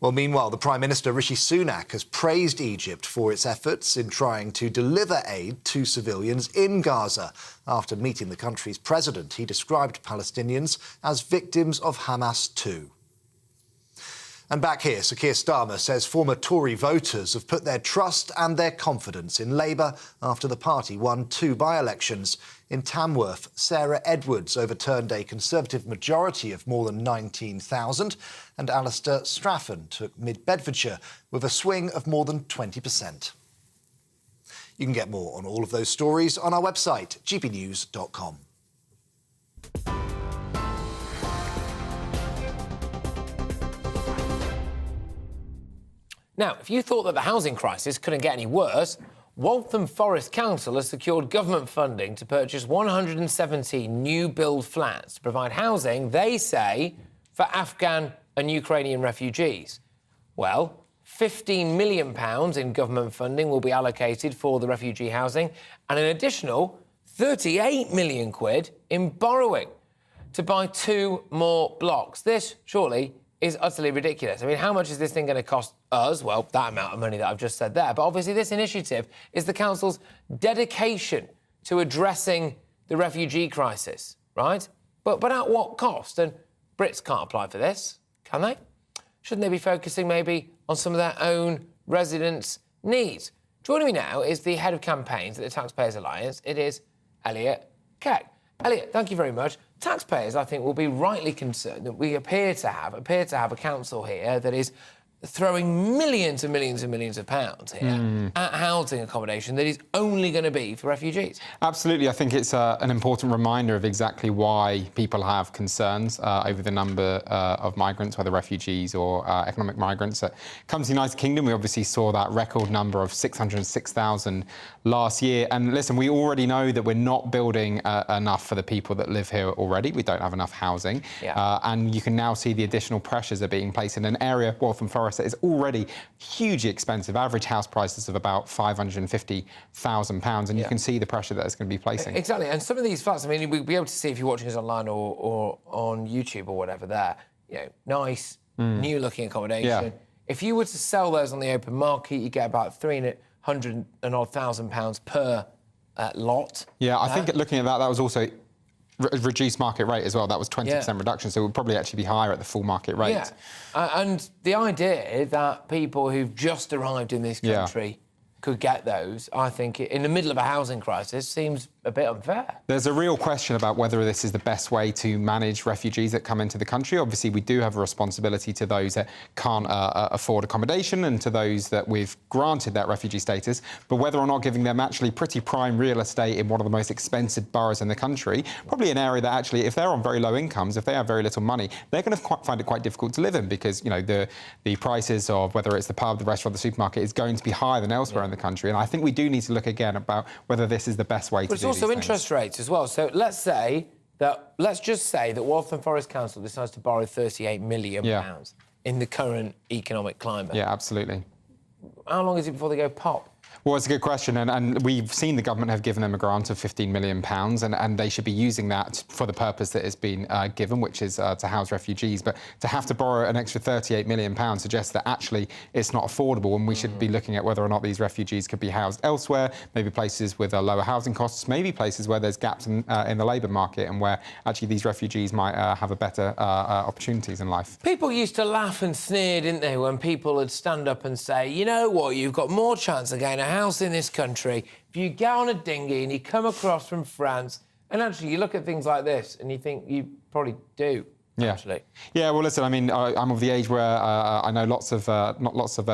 Well, meanwhile, the Prime Minister, Rishi Sunak, has praised Egypt for its efforts in trying to deliver aid to civilians in Gaza. After meeting the country's president, he described Palestinians as victims of Hamas too. And back here, Sir Keir Starmer says former Tory voters have put their trust and their confidence in Labour after the party won 2 by-elections. In Tamworth, Sarah Edwards overturned a Conservative majority of more than 19,000, and Alistair Straffen took Mid-Bedfordshire with a swing of more than 20%. You can get more on all of those stories on our website, gbnews.com. Now, if you thought that the housing crisis couldn't get any worse, Waltham Forest Council has secured government funding to purchase 170 new-build flats to provide housing, they say, for Afghan and Ukrainian refugees. Well, £15 million in government funding will be allocated for the refugee housing and an additional £38 million in borrowing to buy 2 more blocks. This, surely, is utterly ridiculous. I mean, how much is this thing going to cost us? Well, that amount of money that I've just said there. But obviously this initiative is the council's dedication to addressing the refugee crisis, right? But at what cost? And Brits can't apply for this, can they? Shouldn't they be focusing maybe on some of their own residents' needs? Joining me now is the head of campaigns at the Taxpayers Alliance. It is Elliot Keck. Elliot, thank you very much. Taxpayers, I think, will be rightly concerned that we appear to have a council here that is throwing millions and millions and millions of pounds here at housing accommodation that is only going to be for refugees. Absolutely. I think it's an important reminder of exactly why people have concerns over the number of migrants, whether refugees or economic migrants that come to the United Kingdom. We obviously saw that record number of 606,000 last year. And listen, we already know that we're not building enough for the people that live here already. We don't have enough housing. Yeah. And you can now see the additional pressures are being placed in an area, Waltham Forest, that is already hugely expensive. Average house prices of about £550,000, and you can see the pressure that it's going to be placing. Exactly, and some of these flats, I mean, we'll be able to see if you're watching us online or on YouTube or whatever there, you know, nice, new-looking accommodation. Yeah. If you were to sell those on the open market, you get about £300,000 per lot. Yeah, I think looking at that, that was also reduced market rate as well. That was 20% reduction, so it would probably actually be higher at the full market rate. Yeah, and the idea that people who've just arrived in this country could get those, I think, in the middle of a housing crisis, seems a bit unfair. There's a real question about whether this is the best way to manage refugees that come into the country. Obviously, we do have a responsibility to those that can't afford accommodation and to those that we've granted that refugee status, but whether or not giving them actually pretty prime real estate in one of the most expensive boroughs in the country, probably an area that actually, if they're on very low incomes, if they have very little money, they're going to find it quite difficult to live in because, you know, the prices of whether it's the pub, the restaurant, the supermarket is going to be higher than elsewhere in the country. And I think we do need to look again about whether this is the best way to do this. Also interest rates as well. So let's just say that Waltham Forest Council decides to borrow £38 million in the current economic climate. Yeah, absolutely. How long is it before they go pop? Well, it's a good question, and we've seen the government have given them a grant of £15 million, and they should be using that for the purpose that it's been given, which is to house refugees. But to have to borrow an extra £38 million suggests that actually it's not affordable, and we should be looking at whether or not these refugees could be housed elsewhere, maybe places with lower housing costs, maybe places where there's gaps in the labour market and where actually these refugees might have a better opportunities in life. People used to laugh and sneer, didn't they, when people would stand up and say, you know what, you've got more chance of getting a house in this country if you get on a dinghy and you come across from France. And actually, you look at things like this and you think you probably do. Yeah. Actually. Yeah, well, listen, I mean, I'm of the age where I know lots of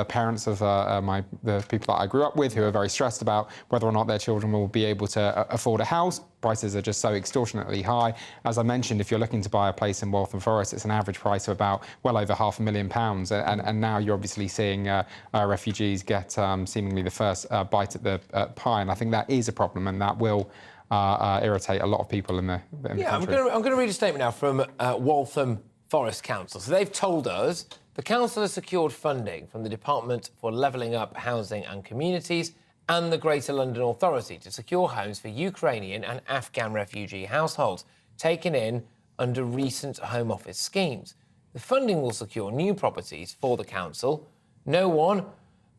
parents of the people that I grew up with who are very stressed about whether or not their children will be able to afford a house. Prices are just so extortionately high. As I mentioned, if you're looking to buy a place in Waltham Forest, it's an average price of about well over £500,000. And now you're obviously seeing refugees get seemingly the first bite at the pie. And I think that is a problem, and that will irritate a lot of people in the country. I'm going to read a statement now from Waltham Forest Council. So they've told us the council has secured funding from the Department for Levelling Up Housing and Communities and the Greater London Authority to secure homes for Ukrainian and Afghan refugee households taken in under recent Home Office schemes. The funding will secure new properties for the council. No one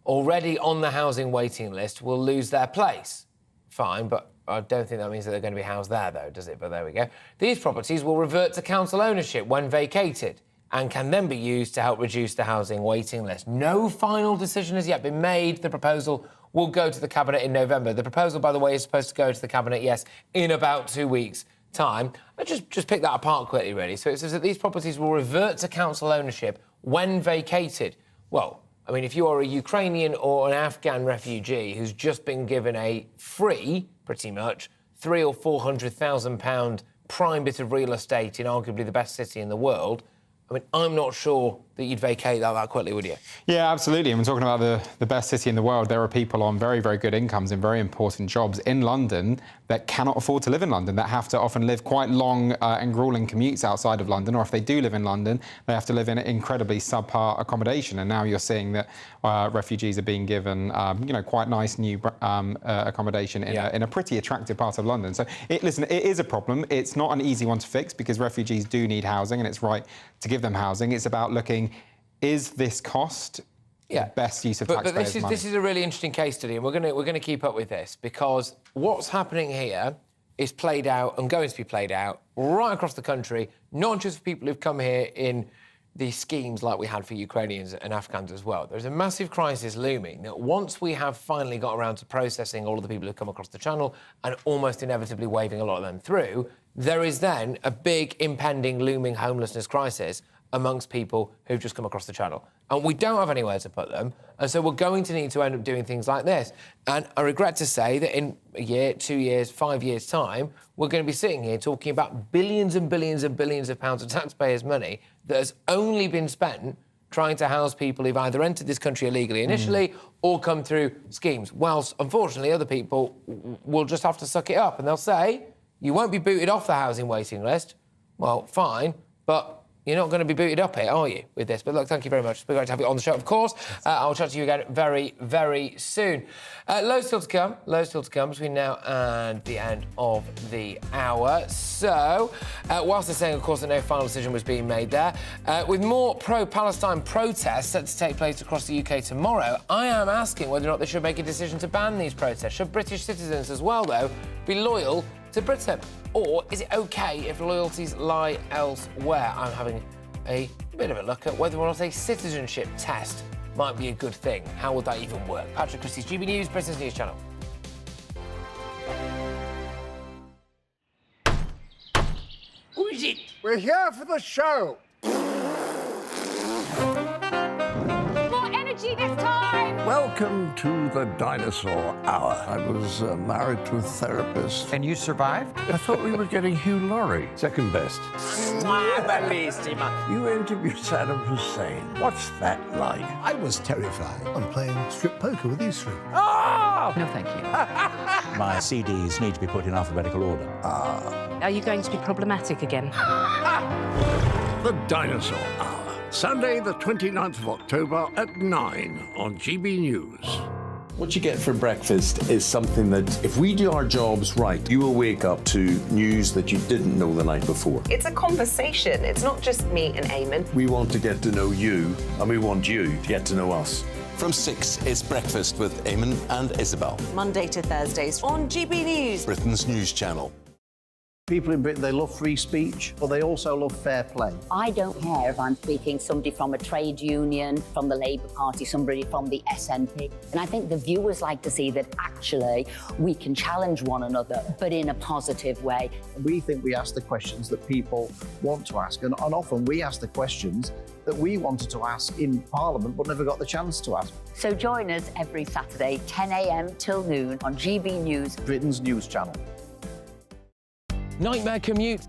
already on the housing waiting list will lose their place. Fine, but I don't think that means that they're going to be housed there, though, does it? But there we go. These properties will revert to council ownership when vacated and can then be used to help reduce the housing waiting list. No final decision has yet been made. The proposal will go to the Cabinet in November. The proposal, by the way, is supposed to go to the Cabinet, yes, in about 2 weeks' time. Let's just pick that apart quickly, really. So it says that these properties will revert to council ownership when vacated. Well, I mean, if you are a Ukrainian or an Afghan refugee who's just been given a free, pretty much, £300,000 or £400,000 prime bit of real estate in arguably the best city in the world, I mean, I'm not sure that you'd vacate that quickly, would you? Yeah, absolutely. And we're talking about the best city in the world. There are people on very, very good incomes in very important jobs in London that cannot afford to live in London, that have to often live quite long and gruelling commutes outside of London, or if they do live in London, they have to live in incredibly subpar accommodation. And now you're seeing that refugees are being given, quite nice new accommodation in a pretty attractive part of London. So, listen, it is a problem. It's not an easy one to fix because refugees do need housing, and it's right to give them housing. It's about looking, is this cost the best use of taxpayers' money? This is a really interesting case study, and we're going to keep up with this because what's happening here is played out and going to be played out right across the country, not just for people who've come here in these schemes like we had for Ukrainians and Afghans as well. There's a massive crisis looming that once we have finally got around to processing all of the people who've come across the channel and almost inevitably waving a lot of them through, there is then a big impending looming homelessness crisis amongst people who've just come across the channel. And we don't have anywhere to put them, and so we're going to need to end up doing things like this. And I regret to say that in a year, 2 years, 5 years' time, we're going to be sitting here talking about billions and billions and billions of pounds of taxpayers' money that has only been spent trying to house people who've either entered this country illegally initially or come through schemes, whilst, unfortunately, other people will just have to suck it up, and they'll say, you won't be booted off the housing waiting list. Well, fine, but you're not going to be booted up here, are you, with this? But look, thank you very much. It's been great to have you on the show, of course. I'll chat to you again very, very soon. Loads still to come between now and the end of the hour. So, whilst they're saying, of course, that no final decision was being made there, with more pro-Palestine protests set to take place across the UK tomorrow, I am asking whether or not they should make a decision to ban these protests. Should British citizens as well, though, be loyal to Britain? Or is it OK if loyalties lie elsewhere? I'm having a bit of a look at whether or not a citizenship test might be a good thing. How would that even work? Patrick Christys, GB News, Britain's News Channel. Who is it? We're here for the show. More energy this time! Welcome to the Dinosaur Hour. I was married to a therapist. And you survived? I thought we were getting Hugh Laurie. Second best. Bellissima. You interviewed Saddam Hussein. What's that like? I was terrified. I'm playing strip poker with these three. Oh! No, thank you. My CDs need to be put in alphabetical order. Are you going to be problematic again? The Dinosaur Hour. Sunday, the 29th of October at 9 on GB News. What you get for breakfast is something that, if we do our jobs right, you will wake up to news that you didn't know the night before. It's a conversation. It's not just me and Eamon. We want to get to know you, and we want you to get to know us. From 6 is Breakfast with Eamon and Isabel. Monday to Thursdays on GB News. Britain's news channel. People in Britain, they love free speech, but they also love fair play. I don't care if I'm speaking somebody from a trade union, from the Labour Party, somebody from the SNP. And I think the viewers like to see that actually we can challenge one another, but in a positive way. We think we ask the questions that people want to ask, and often we ask the questions that we wanted to ask in Parliament but never got the chance to ask. So join us every Saturday, 10 a.m. till noon on GB News, Britain's news channel. Nightmare commute.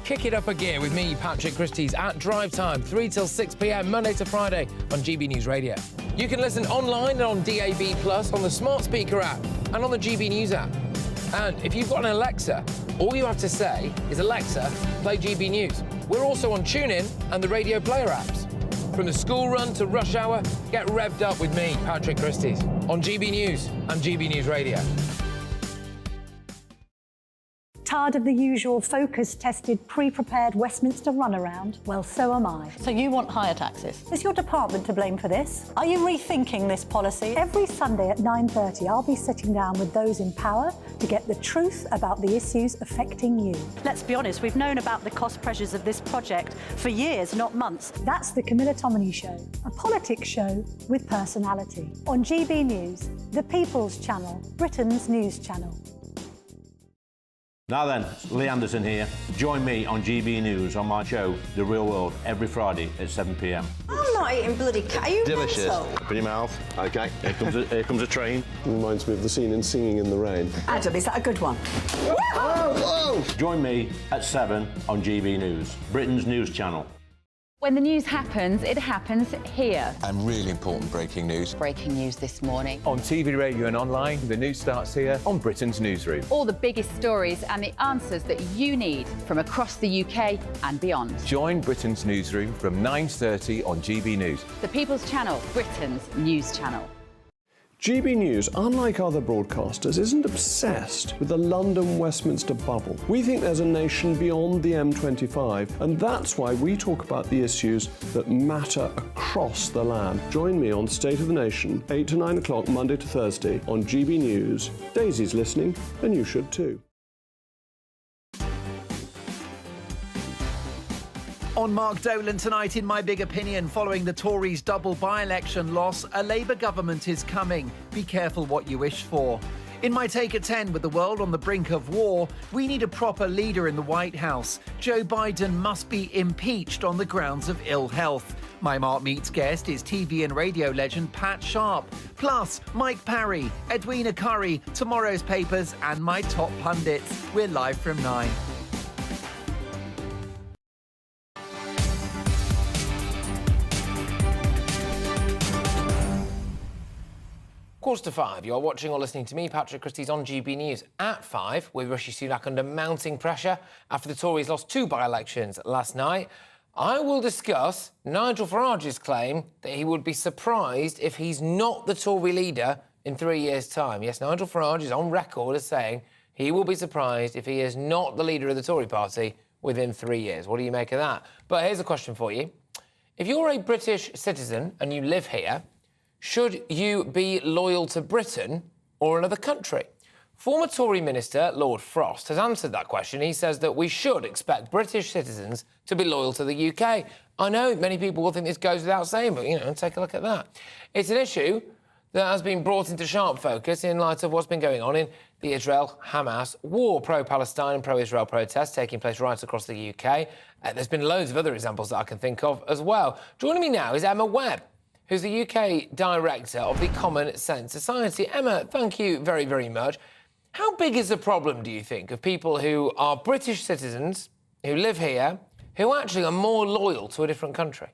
Kick it up a gear with me, Patrick Christys, at drive time, 3 till 6 p.m, Monday to Friday on GB News Radio. You can listen online and on DAB+, on the smart speaker app, and on the GB News app. And if you've got an Alexa, all you have to say is, Alexa, play GB News. We're also on TuneIn and the Radio Player apps. From the school run to rush hour, get revved up with me, Patrick Christys, on GB News and GB News Radio. Tired of the usual focus-tested, pre-prepared Westminster runaround? Well, so am I. So you want higher taxes? Is your department to blame for this? Are you rethinking this policy? Every Sunday at 9:30, I'll be sitting down with those in power to get the truth about the issues affecting you. Let's be honest, we've known about the cost pressures of this project for years, not months. That's the Camilla Tominey Show, a politics show with personality. On GB News, the People's Channel, Britain's news channel. Now then, Lee Anderson here. Join me on GB News on my show, The Real World, every Friday at 7 p.m. I'm not eating bloody cat. Are you Delicious. mental? Open your mouth. OK, here comes a train. Reminds me of the scene in Singing in the Rain. Adam, is that a good one? Whoa! Join me at 7 on GB News, Britain's news channel. When the news happens, it happens here. And really important breaking news. Breaking news this morning. On TV, radio and online, the news starts here on Britain's Newsroom. All the biggest stories and the answers that you need from across the UK and beyond. Join Britain's Newsroom from 9:30 on GB News. The People's Channel, Britain's news channel. GB News, unlike other broadcasters, isn't obsessed with the London-Westminster bubble. We think there's a nation beyond the M25, and that's why we talk about the issues that matter across the land. Join me on State of the Nation, 8 to 9 o'clock, Monday to Thursday, on GB News. Daisy's listening, and you should too. On Mark Dolan tonight in My Big Opinion, following the Tories' double by-election loss, a Labour government is coming. Be careful what you wish for. In my take at 10, with the world on the brink of war, we need a proper leader in the White House. Joe Biden must be impeached on the grounds of ill health. My Mark Meets guest is TV and radio legend Pat Sharp. Plus, Mike Parry, Edwina Curry, tomorrow's papers and my top pundits. We're live from 9. Quarter to 5, you're watching or listening to me, Patrick Christys, on GB News. At 5, with Rishi Sunak under mounting pressure after the Tories lost 2 by-elections last night, I will discuss Nigel Farage's claim that he would be surprised if he's not the Tory leader in 3 years' time. Yes, Nigel Farage is on record as saying he will be surprised if he is not the leader of the Tory party within 3 years. What do you make of that? But here's a question for you. If you're a British citizen and you live here, should you be loyal to Britain or another country? Former Tory Minister Lord Frost has answered that question. He says that we should expect British citizens to be loyal to the UK. I know many people will think this goes without saying, but, you know, take a look at that. It's an issue that has been brought into sharp focus in light of what's been going on in the Israel-Hamas war. Pro-Palestine and pro-Israel protests taking place right across the UK. There's been loads of other examples that I can think of as well. Joining me now is Emma Webb, who's the UK director of the Common Sense Society. Emma, thank you very, very much. How big is the problem, do you think, of people who are British citizens, who live here, who actually are more loyal to a different country?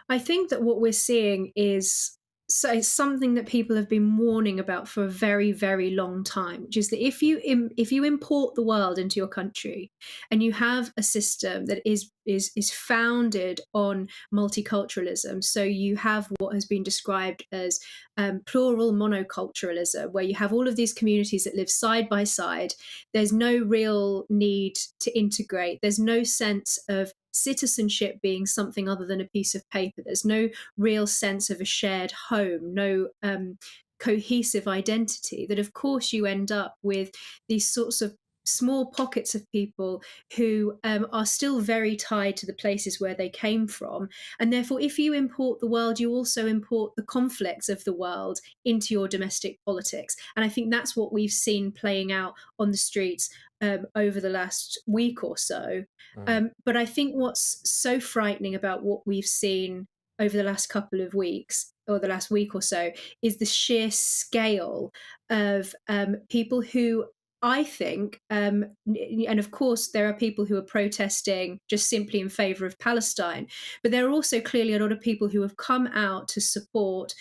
I think that what we're seeing is it's something that people have been warning about for a very, very long time, which is that if you import the world into your country and you have a system that is founded on multiculturalism, so you have what has been described as plural monoculturalism, where you have all of these communities that live side by side, there's no real need to integrate, there's no sense of citizenship being something other than a piece of paper, there's no real sense of a shared home, no cohesive identity, that of course you end up with these sorts of small pockets of people who are still very tied to the places where they came from. And therefore, if you import the world, you also import the conflicts of the world into your domestic politics. And I think that's what we've seen playing out on the streets over the last week or so. But I think what's so frightening about what we've seen over the last couple of weeks, or the last week or so, is the sheer scale of people who, I think, and of course there are people who are protesting just simply in favour of Palestine, but there are also clearly a lot of people who have come out to support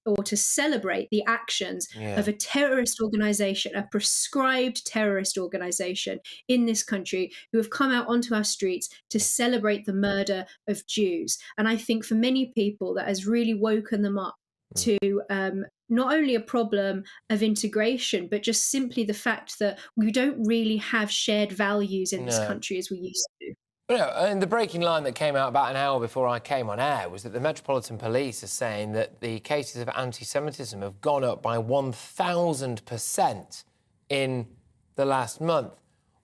or to celebrate the actions of a terrorist organisation, a prescribed terrorist organisation in this country, who have come out onto our streets to celebrate the murder of Jews. And I think for many people that has really woken them up to not only a problem of integration, but just simply the fact that we don't really have shared values in this country as we used to. And the breaking line that came out about an hour before I came on air was that the Metropolitan Police are saying that the cases of anti-Semitism have gone up by 1,000% in the last month.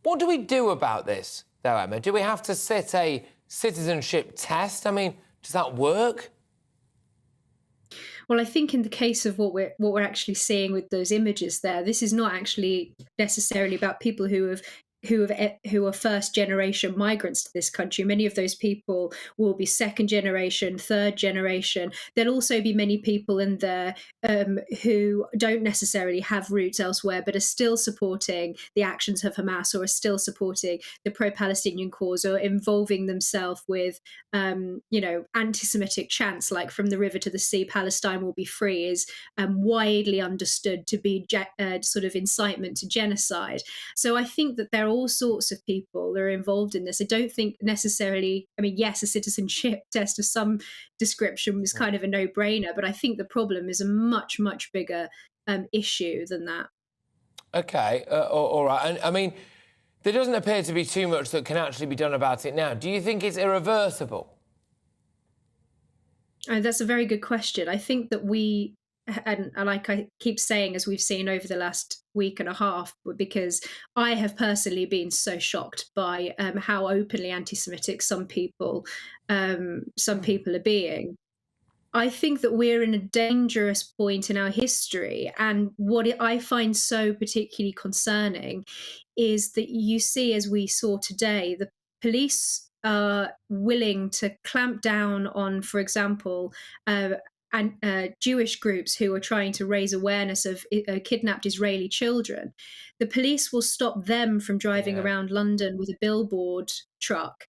What do we do about this, though, Emma? Do we have to sit a citizenship test? I mean, does that work? Well, I think in the case of what we're actually seeing with those images there, this is not actually necessarily about people who are first generation migrants to this country. Many of those people will be second generation, third generation. There'll also be many people in there who don't necessarily have roots elsewhere, but are still supporting the actions of Hamas, or are still supporting the pro-Palestinian cause, or involving themselves with, anti-Semitic chants like "From the river to the sea, Palestine will be free" is widely understood to be sort of incitement to genocide. So I think that there are all sorts of people that are involved in this. I don't think necessarily, yes, a citizenship test of some description was kind of a no-brainer, but I think the problem is a much, much bigger issue than that. OK, all right. And there doesn't appear to be too much that can actually be done about it now. Do you think it's irreversible? That's a very good question. I think that we, and like I keep saying, as we've seen over the last week and a half, because I have personally been so shocked by how openly anti-Semitic some people are being. I think that we're in a dangerous point in our history, and what I find so particularly concerning is that you see, as we saw today, the police are willing to clamp down on, for example, Jewish groups who are trying to raise awareness of kidnapped Israeli children. The police will stop them from driving around London with a billboard truck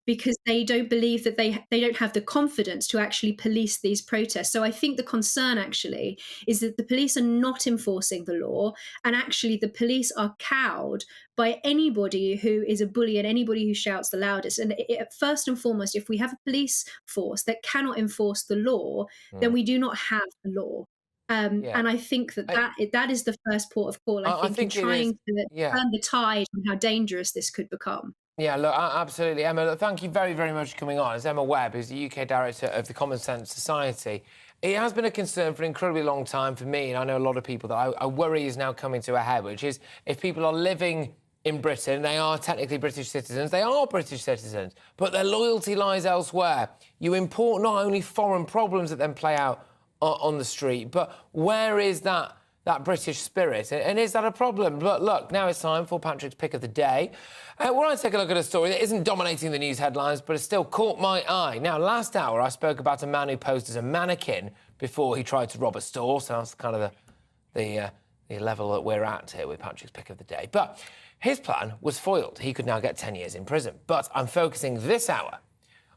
because they don't believe that they don't have the confidence to actually police these protests. So I think the concern actually is that the police are not enforcing the law, and actually the police are cowed by anybody who is a bully and anybody who shouts the loudest. And first and foremost, if we have a police force that cannot enforce the law, then we do not have a law. And I think that is the first port of call, I think in trying to turn the tide on how dangerous this could become. Yeah, look, absolutely. Emma, look, thank you very, very much for coming on. It's Emma Webb, who's the UK director of the Common Sense Society. It has been a concern for an incredibly long time for me, and I know a lot of people, that I worry is now coming to a head, which is if people are living in Britain, they are technically British citizens, they are British citizens, but their loyalty lies elsewhere. You import not only foreign problems that then play out on the street, but where is that British spirit? And is that a problem? But look, now it's time for Patrick's Pick of the Day. We're going to take a look at a story that isn't dominating the news headlines, but has still caught my eye. Now, last hour, I spoke about a man who posed as a mannequin before he tried to rob a store, so that's kind of the level that we're at here with Patrick's Pick of the Day. But his plan was foiled. He could now get 10 years in prison. But I'm focusing this hour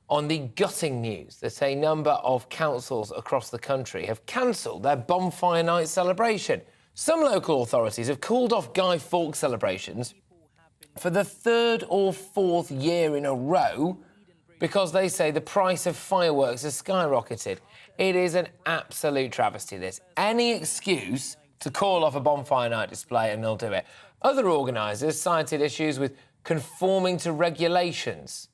on the gutting news that a number of councils across the country have cancelled their Bonfire night celebration. Some local authorities have called off Guy Fawkes celebrations for the third or fourth year in a row because they say the price of fireworks has skyrocketed. It is an absolute travesty, this. Any excuse to call off a Bonfire night display and they'll do it. Other organisers cited issues with conforming to regulations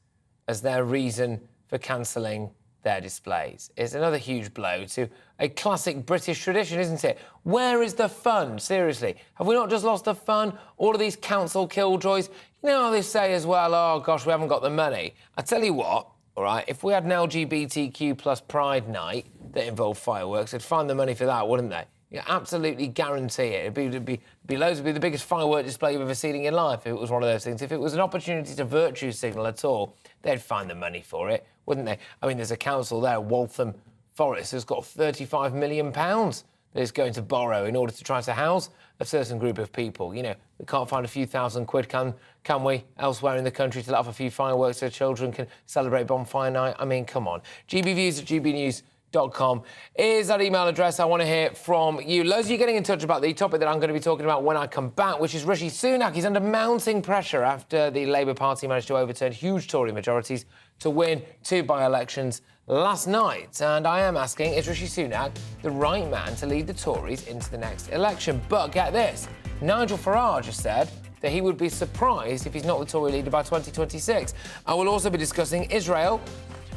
as their reason for cancelling their displays. It's another huge blow to a classic British tradition, isn't it? Where is the fun? Seriously, have we not just lost the fun? All of these council killjoys. You know how they say as well, oh, gosh, we haven't got the money. I tell you what, all right, if we had an LGBTQ plus Pride night that involved fireworks, they'd find the money for that, wouldn't they? You absolutely guarantee it. It'd be the biggest firework display you've ever seen in your life if it was one of those things. If it was an opportunity to virtue signal at all, they'd find the money for it, wouldn't they? I mean, there's a council there, Waltham Forest, has got £35 million that it's going to borrow in order to try to house a certain group of people. You know, we can't find a few thousand quid, can we, elsewhere in the country to let off a few fireworks so children can celebrate Bonfire night? I mean, come on. gbviews@gbnews.com is that email address. I want to hear from you. Loads of you getting in touch about the topic that I'm going to be talking about when I come back, which is Rishi Sunak. He's under mounting pressure after the Labour Party managed to overturn huge Tory majorities to win 2 by-elections last night. And I am asking, is Rishi Sunak the right man to lead the Tories into the next election? But get this, Nigel Farage has said that he would be surprised if he's not the Tory leader by 2026. I will also be discussing Israel,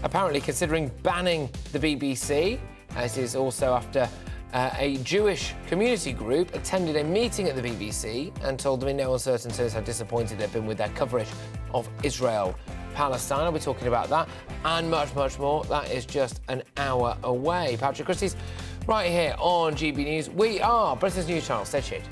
apparently considering banning the BBC, as is also after a Jewish community group attended a meeting at the BBC and told them in no uncertain terms how disappointed they've been with their coverage of Israel-Palestine. I'll be talking about that and much, much more. That is just an hour away. Patrick Christys, right here on GB News. We are Britain's news channel. Stay tuned.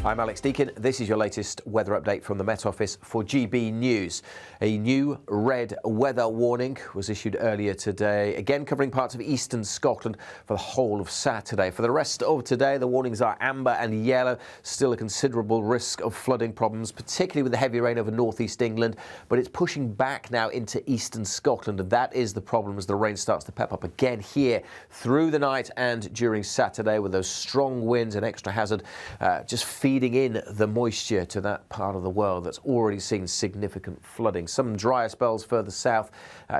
I'm Alex Deakin. This is your latest weather update from the Met Office for GB News. A new red weather warning was issued earlier today, again covering parts of eastern Scotland for the whole of Saturday. For the rest of today, the warnings are amber and yellow. Still a considerable risk of flooding problems, particularly with the heavy rain over northeast England, but it's pushing back now into eastern Scotland, and that is the problem as the rain starts to pep up again here through the night and during Saturday with those strong winds and extra hazard just feeding in the moisture to that part of the world that's already seen significant flooding. Some drier spells further south,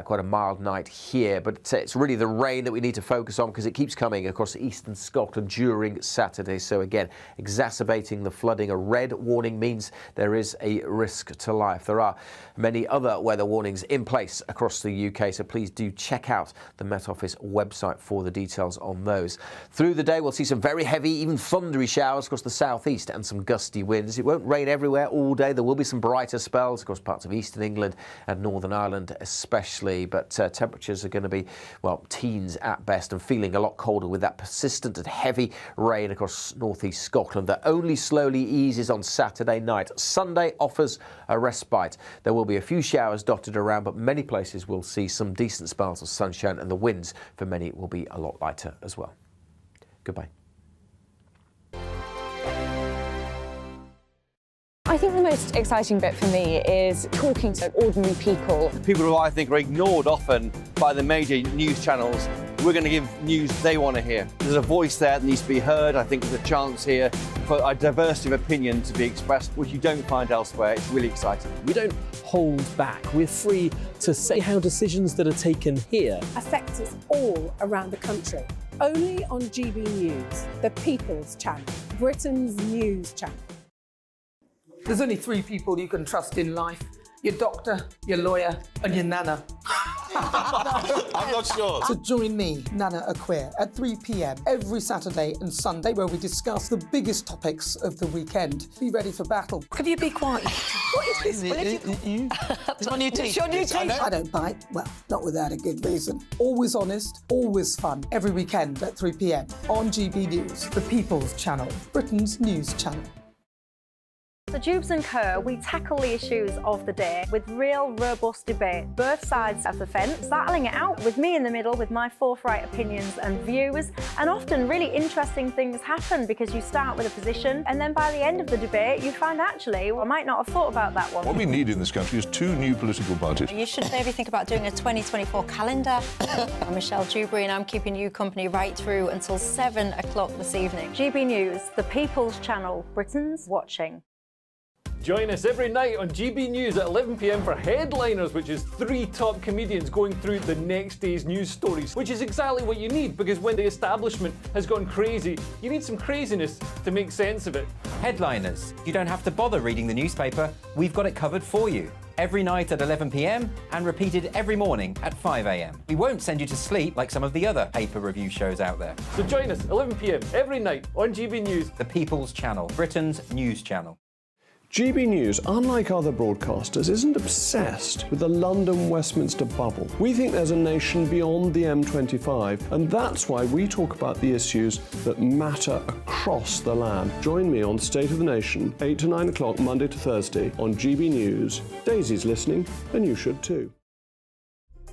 quite a mild night here, but it's really the rain that we need to focus on because it keeps coming across eastern Scotland during Saturday. So again, exacerbating the flooding. A red warning means there is a risk to life. There are many other weather warnings in place across the UK, so please do check out the Met Office website for the details on those. Through the day, we'll see some very heavy, even thundery showers across the southeast and some gusty winds. It won't rain everywhere all day. There will be some brighter spells across parts of eastern England and Northern Ireland especially, but temperatures are going to be, well, teens at best and feeling a lot colder with that persistent and heavy rain across northeast Scotland that only slowly eases on Saturday night. Sunday offers a respite. There will be a few showers dotted around, but many places will see some decent spells of sunshine, and the winds for many will be a lot lighter as well. Goodbye. I think the most exciting bit for me is talking to ordinary people. People who I think are ignored often by the major news channels. We're going to give news they want to hear. There's a voice there that needs to be heard. I think there's a chance here for a diversity of opinion to be expressed, which you don't find elsewhere. It's really exciting. We don't hold back. We're free to say how decisions that are taken here affect us all around the country. Only on GB News, the People's Channel, Britain's news channel. There's only 3 people you can trust in life. Your doctor, your lawyer, and your nana. I'm not sure. So join me, Nana Aquia, at 3 p.m. every Saturday and Sunday, where we discuss the biggest topics of the weekend. Be ready for battle. Could you be quiet? What is this? It's my new teeth. It's your new teeth. I don't bite. Well, not without a good reason. Always honest, always fun. Every weekend at 3 p.m. on GB News, the People's Channel, Britain's news channel. The Jubes and Co, we tackle the issues of the day with real, robust debate, both sides of the fence, battling it out with me in the middle with my forthright opinions and views. And often really interesting things happen because you start with a position and then by the end of the debate you find actually, well, I might not have thought about that one. What we need in this country is 2 new political parties. You should maybe think about doing a 2024 calendar. I'm Michelle Dewberry and I'm keeping you company right through until 7 o'clock this evening. GB News, the People's Channel, Britain's watching. Join us every night on GB News at 11 p.m. for Headliners, which is 3 top comedians going through the next day's news stories, which is exactly what you need, because when the establishment has gone crazy, you need some craziness to make sense of it. Headliners. You don't have to bother reading the newspaper. We've got it covered for you. Every night at 11 p.m. and repeated every morning at 5 a.m. We won't send you to sleep like some of the other paper review shows out there. So join us 11 p.m. every night on GB News. The People's Channel, Britain's news channel. GB News, unlike other broadcasters, isn't obsessed with the London-Westminster bubble. We think there's a nation beyond the M25, and that's why we talk about the issues that matter across the land. Join me on State of the Nation, 8 to 9 o'clock, Monday to Thursday, on GB News. Daisy's listening, and you should too.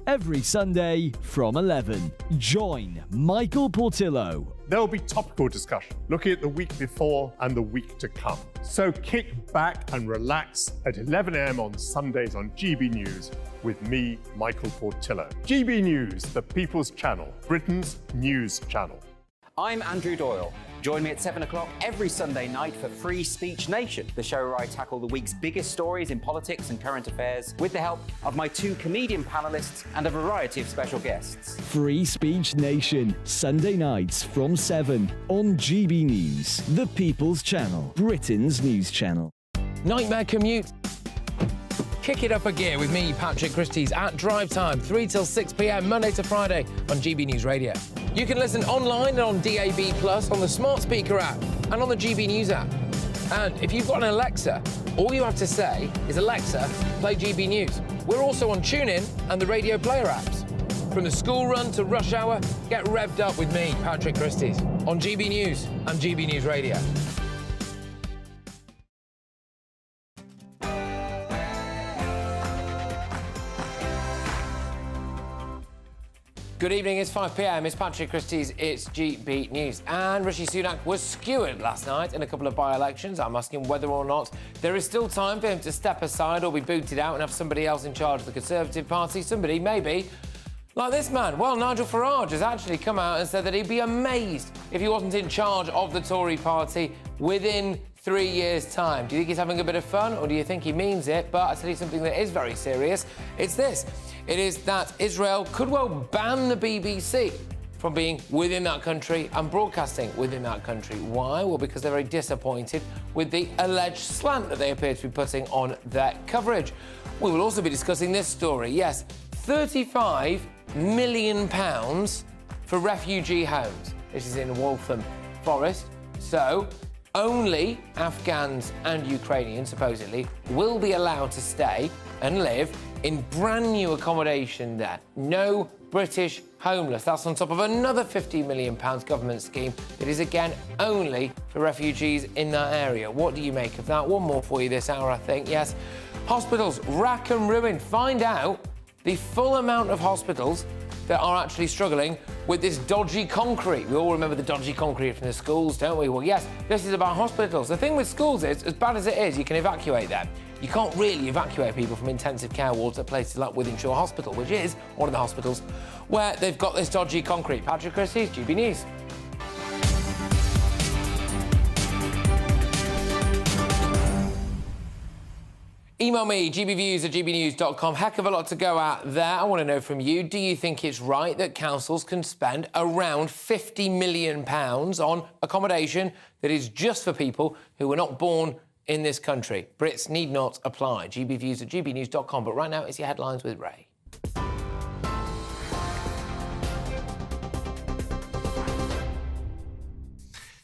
Every Sunday from 11, join Michael Portillo. There will be topical discussion, looking at the week before and the week to come. So kick back and relax at 11 a.m. on Sundays on GB News with me, Michael Portillo. GB News, the People's Channel, Britain's news channel. I'm Andrew Doyle. Join me at 7 o'clock every Sunday night for Free Speech Nation, the show where I tackle the week's biggest stories in politics and current affairs with the help of my 2 comedian panellists and a variety of special guests. Free Speech Nation, Sunday nights from 7 on GB News, the People's Channel, Britain's news channel. Nightmare commute. Kick it up a gear with me, Patrick Christys, at drive time, 3 till 6 p.m, Monday to Friday on GB News Radio. You can listen online and on DAB+, on the smart speaker app, and on the GB News app. And if you've got an Alexa, all you have to say is, Alexa, play GB News. We're also on TuneIn and the Radio Player apps. From the school run to rush hour, get revved up with me, Patrick Christys, on GB News and GB News Radio. Good evening, it's 5 p.m, it's Patrick Christys, it's GB News. And Rishi Sunak was skewered last night in a couple of by-elections. I'm asking whether or not there is still time for him to step aside or be booted out and have somebody else in charge of the Conservative Party. Somebody, maybe, like this man. Well, Nigel Farage has actually come out and said that he'd be amazed if he wasn't in charge of the Tory party within 3 years' time. Do you think he's having a bit of fun, or do you think he means it? But I'll tell you something that is very serious. It's this. It is that Israel could well ban the BBC from being within that country and broadcasting within that country. Why? Well, because they're very disappointed with the alleged slant that they appear to be putting on their coverage. We will also be discussing this story. Yes, £35 million for refugee homes. This is in Waltham Forest. So only Afghans and Ukrainians, supposedly, will be allowed to stay and live in brand new accommodation there. No British homeless. That's on top of another £50 million government scheme that is, again, only for refugees in that area. What do you make of that? One more for you this hour, I think. Yes. Hospitals, rack and ruin. Find out the full amount of hospitals that are actually struggling with this dodgy concrete. We all remember the dodgy concrete from the schools, don't we? Well, yes, this is about hospitals. The thing with schools is, as bad as it is, you can evacuate them. You can't really evacuate people from intensive care wards at places like Wythenshawe Hospital, which is one of the hospitals where they've got this dodgy concrete. Patrick Christys, GB News. Email me, gbviews@gbnews.com. Heck of a lot to go at there. I want to know from you, do you think it's right that councils can spend around £50 million on accommodation that is just for people who were not born in this country? Brits need not apply. gbviews@gbnews.com. But right now, it's your headlines with Ray.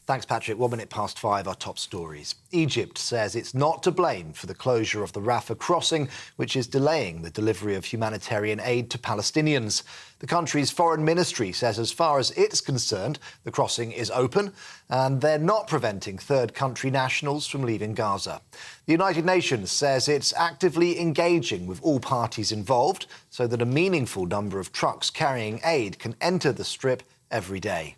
Thanks, Patrick. 1 minute past 5, our top stories. Egypt says it's not to blame for the closure of the Rafah crossing, which is delaying the delivery of humanitarian aid to Palestinians. The country's foreign ministry says as far as it's concerned, the crossing is open and they're not preventing third country nationals from leaving Gaza. The United Nations says it's actively engaging with all parties involved so that a meaningful number of trucks carrying aid can enter the strip every day.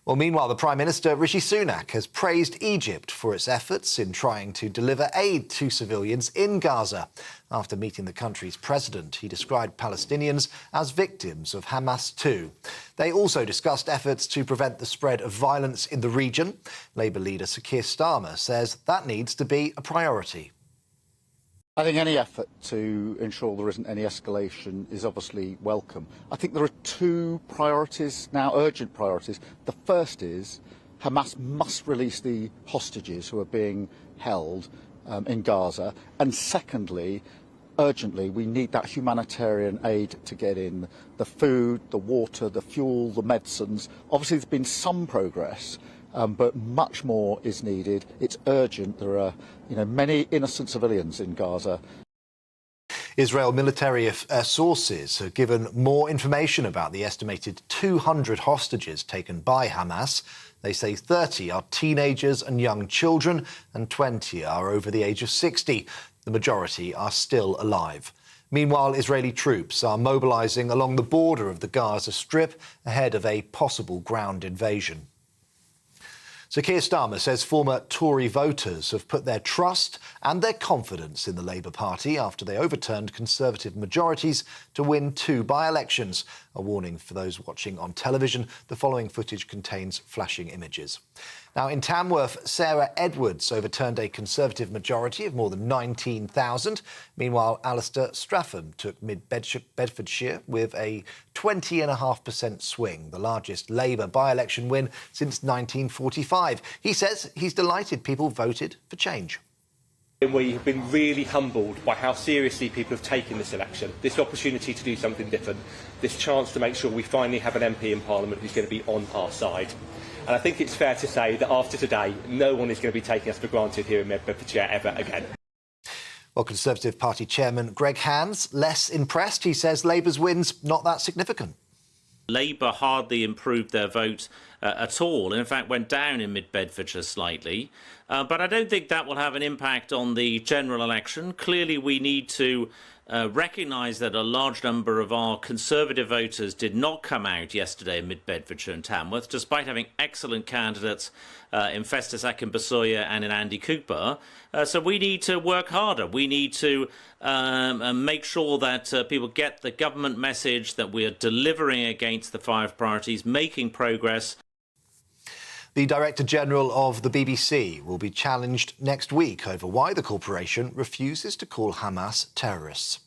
Well, meanwhile, the Prime Minister, Rishi Sunak, has praised Egypt for its efforts in trying to deliver aid to civilians in Gaza. After meeting the country's president, he described Palestinians as victims of Hamas too. They also discussed efforts to prevent the spread of violence in the region. Labour leader Sir Keir Starmer says that needs to be a priority. I think any effort to ensure there isn't any escalation is obviously welcome. I think there are two priorities now, urgent priorities. The first is Hamas must release the hostages who are being held in Gaza. And secondly, urgently, we need that humanitarian aid to get in. The food, the water, the fuel, the medicines. Obviously, there's been some progress. But much more is needed. It's urgent. There are, many innocent civilians in Gaza. Israel military sources have given more information about the estimated 200 hostages taken by Hamas. They say 30 are teenagers and young children, and 20 are over the age of 60. The majority are still alive. Meanwhile, Israeli troops are mobilising along the border of the Gaza Strip ahead of a possible ground invasion. Sir Keir Starmer says former Tory voters have put their trust and their confidence in the Labour Party after they overturned Conservative majorities to win 2 by-elections. A warning for those watching on television. The following footage contains flashing images. Now, in Tamworth, Sarah Edwards overturned a Conservative majority of more than 19,000. Meanwhile, Alistair Stratham took Mid-Bedfordshire with a 20.5% swing, the largest Labour by-election win since 1945. He says he's delighted people voted for change. We've been really humbled by how seriously people have taken this election, this opportunity to do something different, this chance to make sure we finally have an MP in Parliament who's going to be on our side. And I think it's fair to say that after today, no one is going to be taking us for granted here in Bedfordshire ever again. Well, Conservative Party Chairman Greg Hands, less impressed. He says Labour's win's not that significant. Labour hardly improved their vote at all, and in fact went down in Mid-Bedfordshire slightly. But I don't think that will have an impact on the general election. Clearly, we need to recognise that a large number of our Conservative voters did not come out yesterday in Mid-Bedfordshire and Tamworth, despite having excellent candidates in Festus Akinbusoya and in Andy Cooper. So we need to work harder. We need to make sure that people get the government message that we are delivering against the 5 priorities, making progress. The Director General of the BBC will be challenged next week over why the corporation refuses to call Hamas terrorists.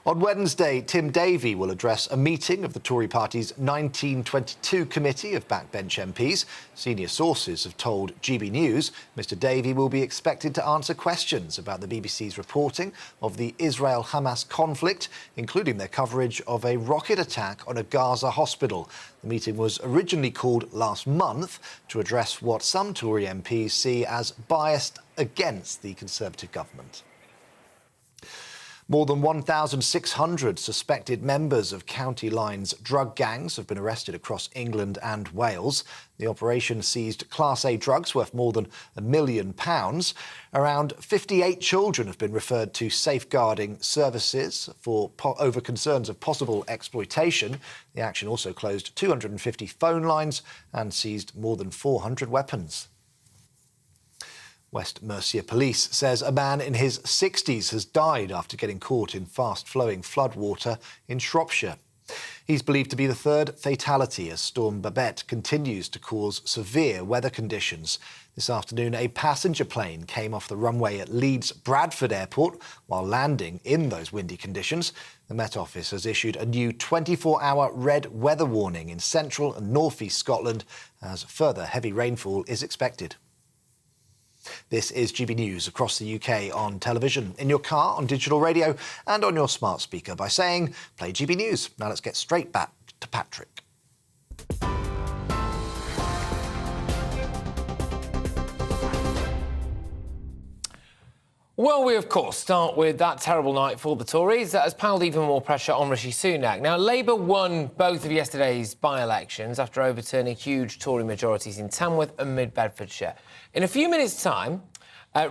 On Wednesday, Tim Davie will address a meeting of the Tory party's 1922 committee of backbench MPs. Senior sources have told GB News Mr Davie will be expected to answer questions about the BBC's reporting of the Israel-Hamas conflict, including their coverage of a rocket attack on a Gaza hospital. The meeting was originally called last month to address what some Tory MPs see as biased against the Conservative government. More than 1,600 suspected members of County Line's drug gangs have been arrested across England and Wales. The operation seized Class A drugs worth more than £1 million. Around 58 children have been referred to safeguarding services over concerns of possible exploitation. The action also closed 250 phone lines and seized more than 400 weapons. West Mercia Police says a man in his 60s has died after getting caught in fast-flowing floodwater in Shropshire. He's believed to be the 3rd fatality as Storm Babette continues to cause severe weather conditions. This afternoon, a passenger plane came off the runway at Leeds Bradford Airport while landing in those windy conditions. The Met Office has issued a new 24-hour red weather warning in central and north-east Scotland as further heavy rainfall is expected. This is GB News across the UK on television, in your car, on digital radio and on your smart speaker by saying, play GB News. Now let's get straight back to Patrick. Well, we, of course, start with that terrible night for the Tories that has piled even more pressure on Rishi Sunak. Now, Labour won both of yesterday's by-elections after overturning huge Tory majorities in Tamworth and Mid-Bedfordshire. In a few minutes' time,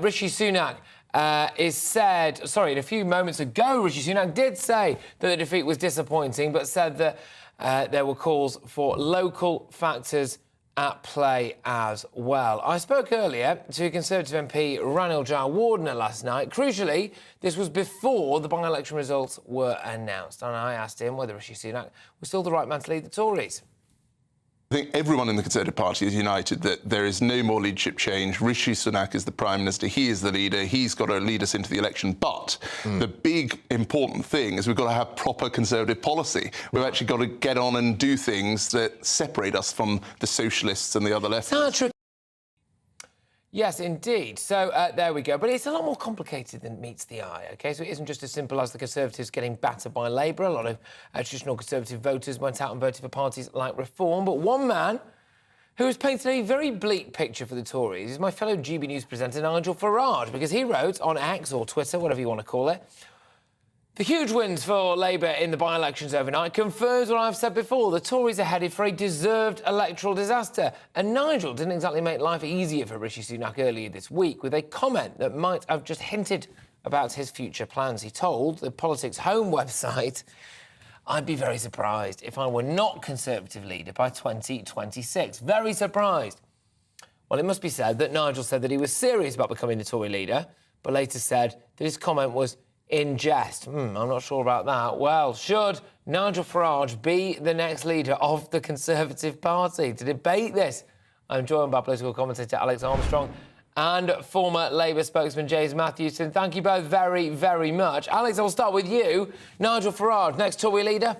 Rishi Sunak in a few moments ago, Rishi Sunak did say that the defeat was disappointing, but said that there were calls for local factors at play as well. I spoke earlier to Conservative MP Ranil Jayawardena last night. Crucially, this was before the by-election results were announced, and I asked him whether Rishi Sunak was still the right man to lead the Tories. I think everyone in the Conservative Party is united that there is no more leadership change. Rishi Sunak is the Prime Minister. He is the leader. He's got to lead us into the election. But the big, important thing is we've got to have proper Conservative policy. We've actually got to get on and do things that separate us from the socialists and the other leftists. Yes, indeed. So there we go. But it's a lot more complicated than meets the eye, OK? So it isn't just as simple as the Conservatives getting battered by Labour. A lot of traditional Conservative voters went out and voted for parties like Reform. But one man who has painted a very bleak picture for the Tories is my fellow GB News presenter, Nigel Farage, because he wrote on X or Twitter, whatever you want to call it, the huge wins for Labour in the by-elections overnight confirms what I've said before. The Tories are headed for a deserved electoral disaster. And Nigel didn't exactly make life easier for Rishi Sunak earlier this week with a comment that might have just hinted about his future plans. He told the Politics Home website, "I'd be very surprised if I were not Conservative leader by 2026. Very surprised." Well, it must be said that Nigel said that he was serious about becoming the Tory leader, but later said that his comment was in jest. I'm not sure about that. Well, should Nigel Farage be the next leader of the Conservative Party? To debate this, I'm joined by political commentator Alex Armstrong and former Labour spokesman James Matthewson. Thank you both very, very much. Alex, I'll start with you. Nigel Farage, next Tory leader?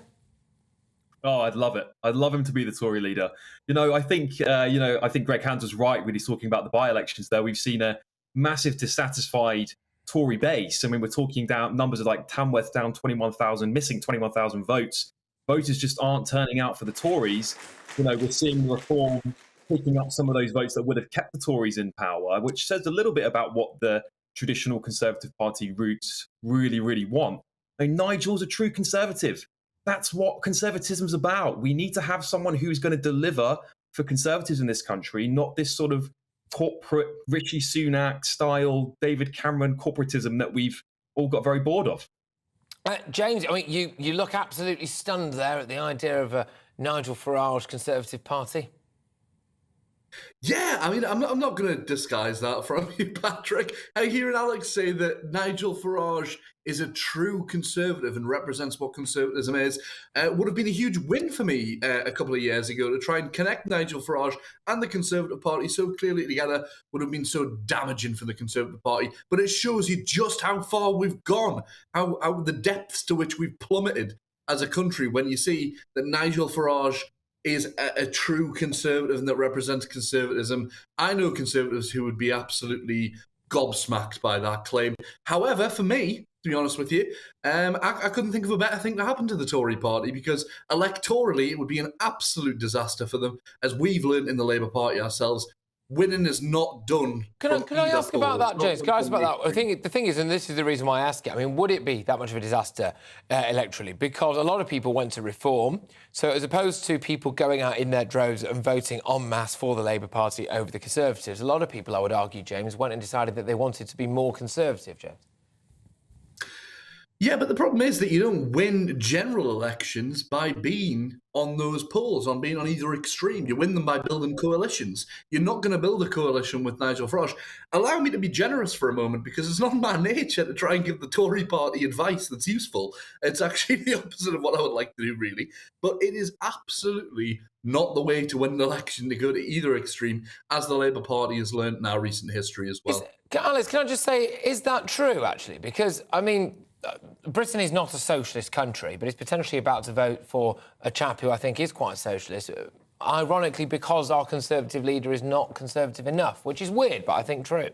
Oh, I'd love it. I'd love him to be the Tory leader. I think Greg Hands was right when he's talking about the by-elections there. We've seen a massive dissatisfied Tory base. I mean, we're talking down numbers of like Tamworth down 21,000, missing 21,000 votes. Voters just aren't turning out for the Tories. We're seeing Reform picking up some of those votes that would have kept the Tories in power, which says a little bit about what the traditional Conservative Party roots really, really want. I mean, Nigel's a true Conservative. That's what conservatism's about. We need to have someone who's going to deliver for Conservatives in this country, not this sort of corporate Rishi Sunak style David Cameron corporatism that we've all got very bored of. James, I mean, you look absolutely stunned there at the idea of a Nigel Farage Conservative Party. Yeah, I mean, I'm not going to disguise that from you, Patrick. Hearing Alex say that Nigel Farage is a true Conservative and represents what conservatism is would have been a huge win for me a couple of years ago. To try and connect Nigel Farage and the Conservative Party so clearly together would have been so damaging for the Conservative Party. But it shows you just how far we've gone, how the depths to which we've plummeted as a country when you see that Nigel Farage is a true Conservative and that represents conservatism. I know Conservatives who would be absolutely gobsmacked by that claim. However, for me, to be honest with you, I couldn't think of a better thing to happen to the Tory party, because electorally it would be an absolute disaster for them, as we've learned in the Labour Party ourselves. Winning is not done. Can I ask about that, James? Can I ask about that? I think the thing is, and this is the reason why I ask it, I mean, would it be that much of a disaster electorally? Because a lot of people went to Reform, so as opposed to people going out in their droves and voting en masse for the Labour Party over the Conservatives, a lot of people, I would argue, James, went and decided that they wanted to be more Conservative, James. Yeah, but the problem is that you don't win general elections by being on those polls, on being on either extreme. You win them by building coalitions. You're not going to build a coalition with Nigel Farage. Allow me to be generous for a moment, because it's not my nature to try and give the Tory party advice that's useful. It's actually the opposite of what I would like to do, really. But it is absolutely not the way to win an election, to go to either extreme, as the Labour Party has learned in our recent history as well. Alex, can I just say, is that true, actually? Because, I mean, Britain is not a socialist country, but it's potentially about to vote for a chap who I think is quite socialist, ironically because our Conservative leader is not Conservative enough, which is weird, but I think true.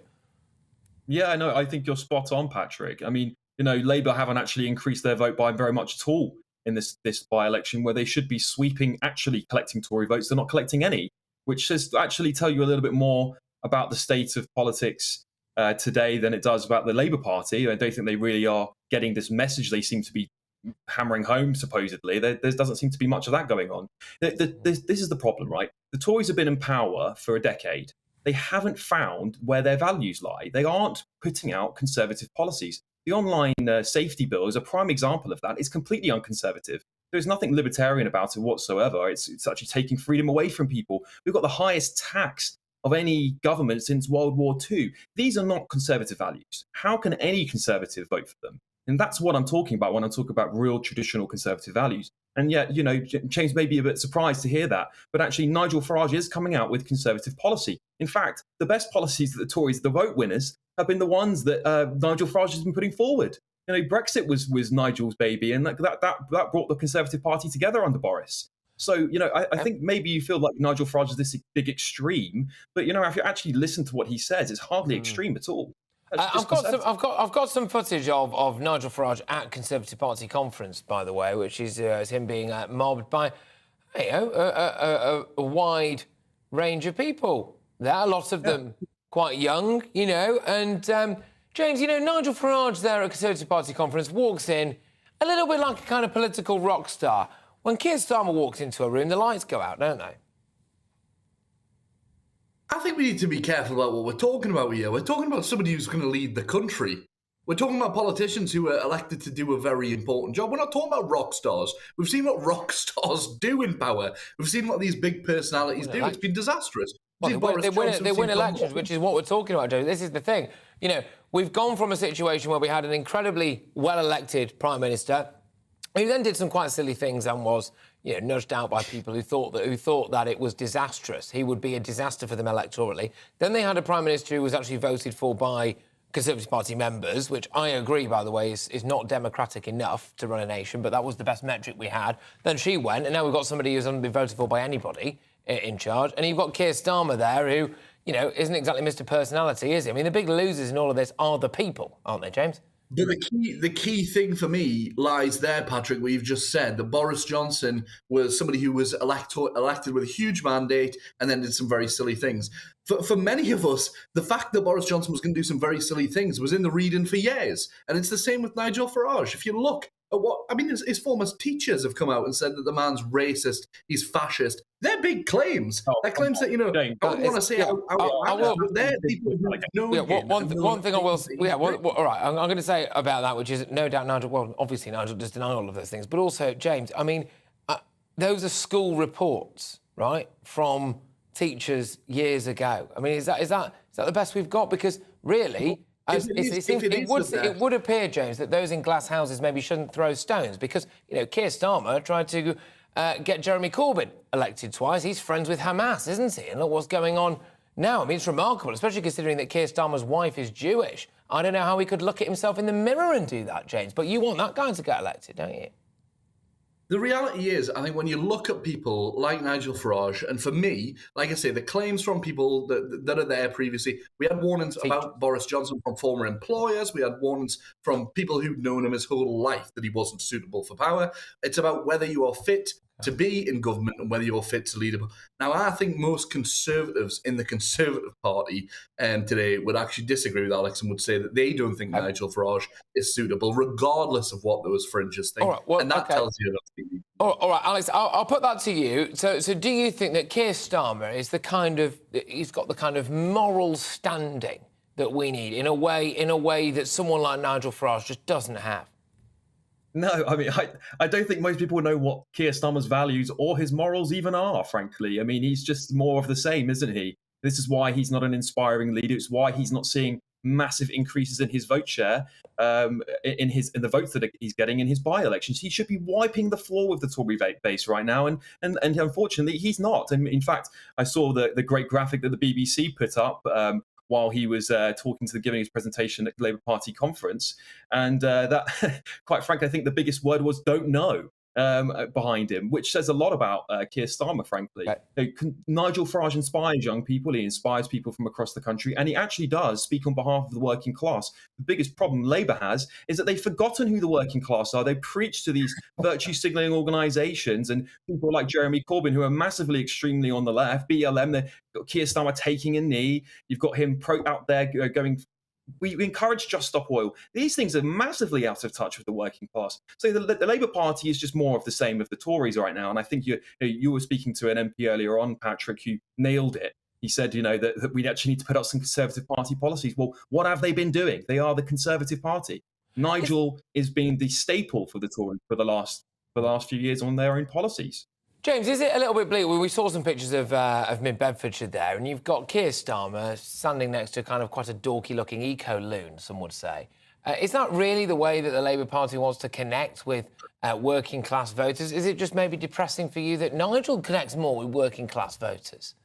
Yeah, I know. I think you're spot on, Patrick. I mean, Labour haven't actually increased their vote by very much at all in this by-election, where they should be sweeping, actually collecting Tory votes. They're not collecting any, which says actually tell you a little bit more about the state of politics today than it does about the Labour Party. I don't think they really are getting this message they seem to be hammering home, supposedly. There doesn't seem to be much of that going on. This is the problem, right? The Tories have been in power for a decade. They haven't found where their values lie. They aren't putting out conservative policies. The online safety bill is a prime example of that. It's completely unconservative. There's nothing libertarian about it whatsoever. It's actually taking freedom away from people. We've got the highest tax of any government since World War II. These are not conservative values. How can any conservative vote for them? And that's what I'm talking about when I talk about real traditional conservative values. And yet, James may be a bit surprised to hear that, but actually Nigel Farage is coming out with conservative policy. In fact, the best policies that the Tories, the vote winners, have been the ones that Nigel Farage has been putting forward. Brexit was Nigel's baby, and that brought the Conservative Party together under Boris. So, I think maybe you feel like Nigel Farage is this big extreme, but if you actually listen to what he says, it's hardly extreme at all. I've got some footage of Nigel Farage at Conservative Party conference, by the way, which is him being mobbed by a wide range of people. There are lots of them quite young, and James, Nigel Farage there at Conservative Party conference walks in a little bit like a kind of political rock star. When Keir Starmer walks into a room, the lights go out, don't they? I think we need to be careful about what we're talking about here. We're talking about somebody who's going to lead the country. We're talking about politicians who are elected to do a very important job. We're not talking about rock stars. We've seen what rock stars do in power. We've seen what these big personalities do. It's been disastrous. Well, they win elections, which is what we're talking about, Joe. This is the thing. We've gone from a situation where we had an incredibly well-elected Prime Minister who then did some quite silly things and was nudged out by people who thought that it was disastrous. He would be a disaster for them electorally. Then they had a Prime Minister who was actually voted for by Conservative Party members, which I agree, by the way, is not democratic enough to run a nation, but that was the best metric we had. Then she went, and now we've got somebody who's not been voted for by anybody in charge. And you've got Keir Starmer there who, isn't exactly Mr. Personality, is he? I mean, the big losers in all of this are the people, aren't they, James? But the key thing for me lies there, Patrick, what you've just said, that Boris Johnson was somebody who was elected with a huge mandate and then did some very silly things. For many of us, the fact that Boris Johnson was going to do some very silly things was in the reading for years. And it's the same with Nigel Farage. If you look at his former teachers have come out and said that the man's racist, he's fascist. They're big claims. They're claims that, I don't want to say they're people who know one thing I will say, all right, I'm going to say about that, which is no doubt obviously Nigel does deny all of those things, but also, James, I mean, those are school reports, right, from teachers years ago. I mean, is that the best we've got? Because really, it would appear, James, that those in glass houses maybe shouldn't throw stones because, Keir Starmer tried to get Jeremy Corbyn elected twice. He's friends with Hamas, isn't he? And look what's going on now. I mean, it's remarkable, especially considering that Keir Starmer's wife is Jewish. I don't know how he could look at himself in the mirror and do that, James, but you want that guy to get elected, don't you? The reality is, I think when you look at people like Nigel Farage, and for me, like I say, the claims from people that are there previously, we had warnings about Boris Johnson from former employers, we had warnings from people who'd known him his whole life that he wasn't suitable for power. It's about whether you are fit to be in government and whether you're fit to lead it. Now, I think most Conservatives in the Conservative Party today would actually disagree with Alex and would say that they don't think Nigel Farage is suitable, regardless of what those fringes think. And that tells you that. All right, Alex, I'll put that to you. So do you think that Keir Starmer is he's got the kind of moral standing that we need in a way that someone like Nigel Farage just doesn't have? No, I mean, I don't think most people know what Keir Starmer's values or his morals even are, frankly. I mean, he's just more of the same, isn't he? This is why he's not an inspiring leader. It's why he's not seeing massive increases in his vote share, in the votes that he's getting in his by-elections. He should be wiping the floor with the Tory base right now, and unfortunately, he's not. And in fact, I saw the great graphic that the BBC put up while he was giving his presentation at the Labour Party conference. And that, quite frankly, I think the biggest word was "don't know" behind him, which says a lot about Keir Starmer, frankly. Nigel Farage inspires young people, he inspires people from across the country, and he actually does speak on behalf of the working class. The biggest problem Labour has is that they've forgotten who the working class are. They preach to these virtue signalling organisations and people like Jeremy Corbyn, who are massively extremely on the left, BLM, they've got Keir Starmer taking a knee. You've got him out there going we encourage Just Stop Oil. These things are massively out of touch with the working class. So the Labour Party is just more of the same of the Tories right now. And I think you were speaking to an MP earlier on, Patrick, who nailed it. He said, that we actually need to put up some Conservative Party policies. Well, what have they been doing? They are the Conservative Party. Nigel is being the staple for the Tories for the last few years on their own policies. James, is it a little bit bleak? Well, we saw some pictures of mid-Bedfordshire there, and you've got Keir Starmer standing next to kind of quite a dorky-looking eco-loon, some would say. Is that really the way that the Labour Party wants to connect with working-class voters? Is it just maybe depressing for you that Nigel connects more with working-class voters?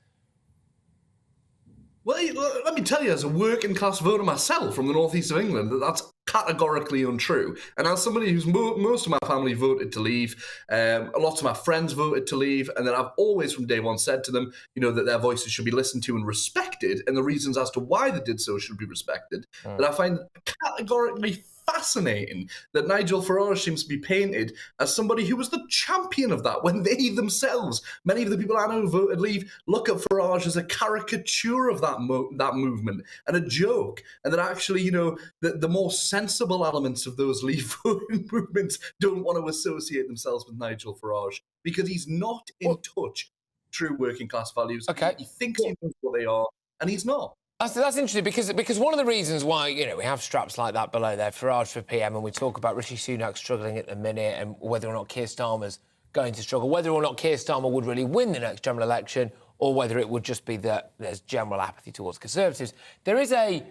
Well, let me tell you, as a working-class voter myself from the northeast of England, that's categorically untrue. And as somebody who's most of my family voted to leave, a lot of my friends voted to leave, and then I've always from day one said to them, that their voices should be listened to and respected, and the reasons as to why they did so should be respected. That I find categorically fascinating that Nigel Farage seems to be painted as somebody who was the champion of that when they themselves, many of the people I know who voted leave, look at Farage as a caricature of that movement and a joke, and that actually, the more sensible elements of those leave voting movements don't want to associate themselves with Nigel Farage because he's not in touch with true working class values. Okay. He thinks he knows what they are, and he's not. That's interesting because one of the reasons why, we have straps like that below there, Farage for PM, and we talk about Rishi Sunak struggling at the minute and whether or not Keir Starmer's going to struggle, whether or not Keir Starmer would really win the next general election or whether it would just be that there's general apathy towards Conservatives. There is a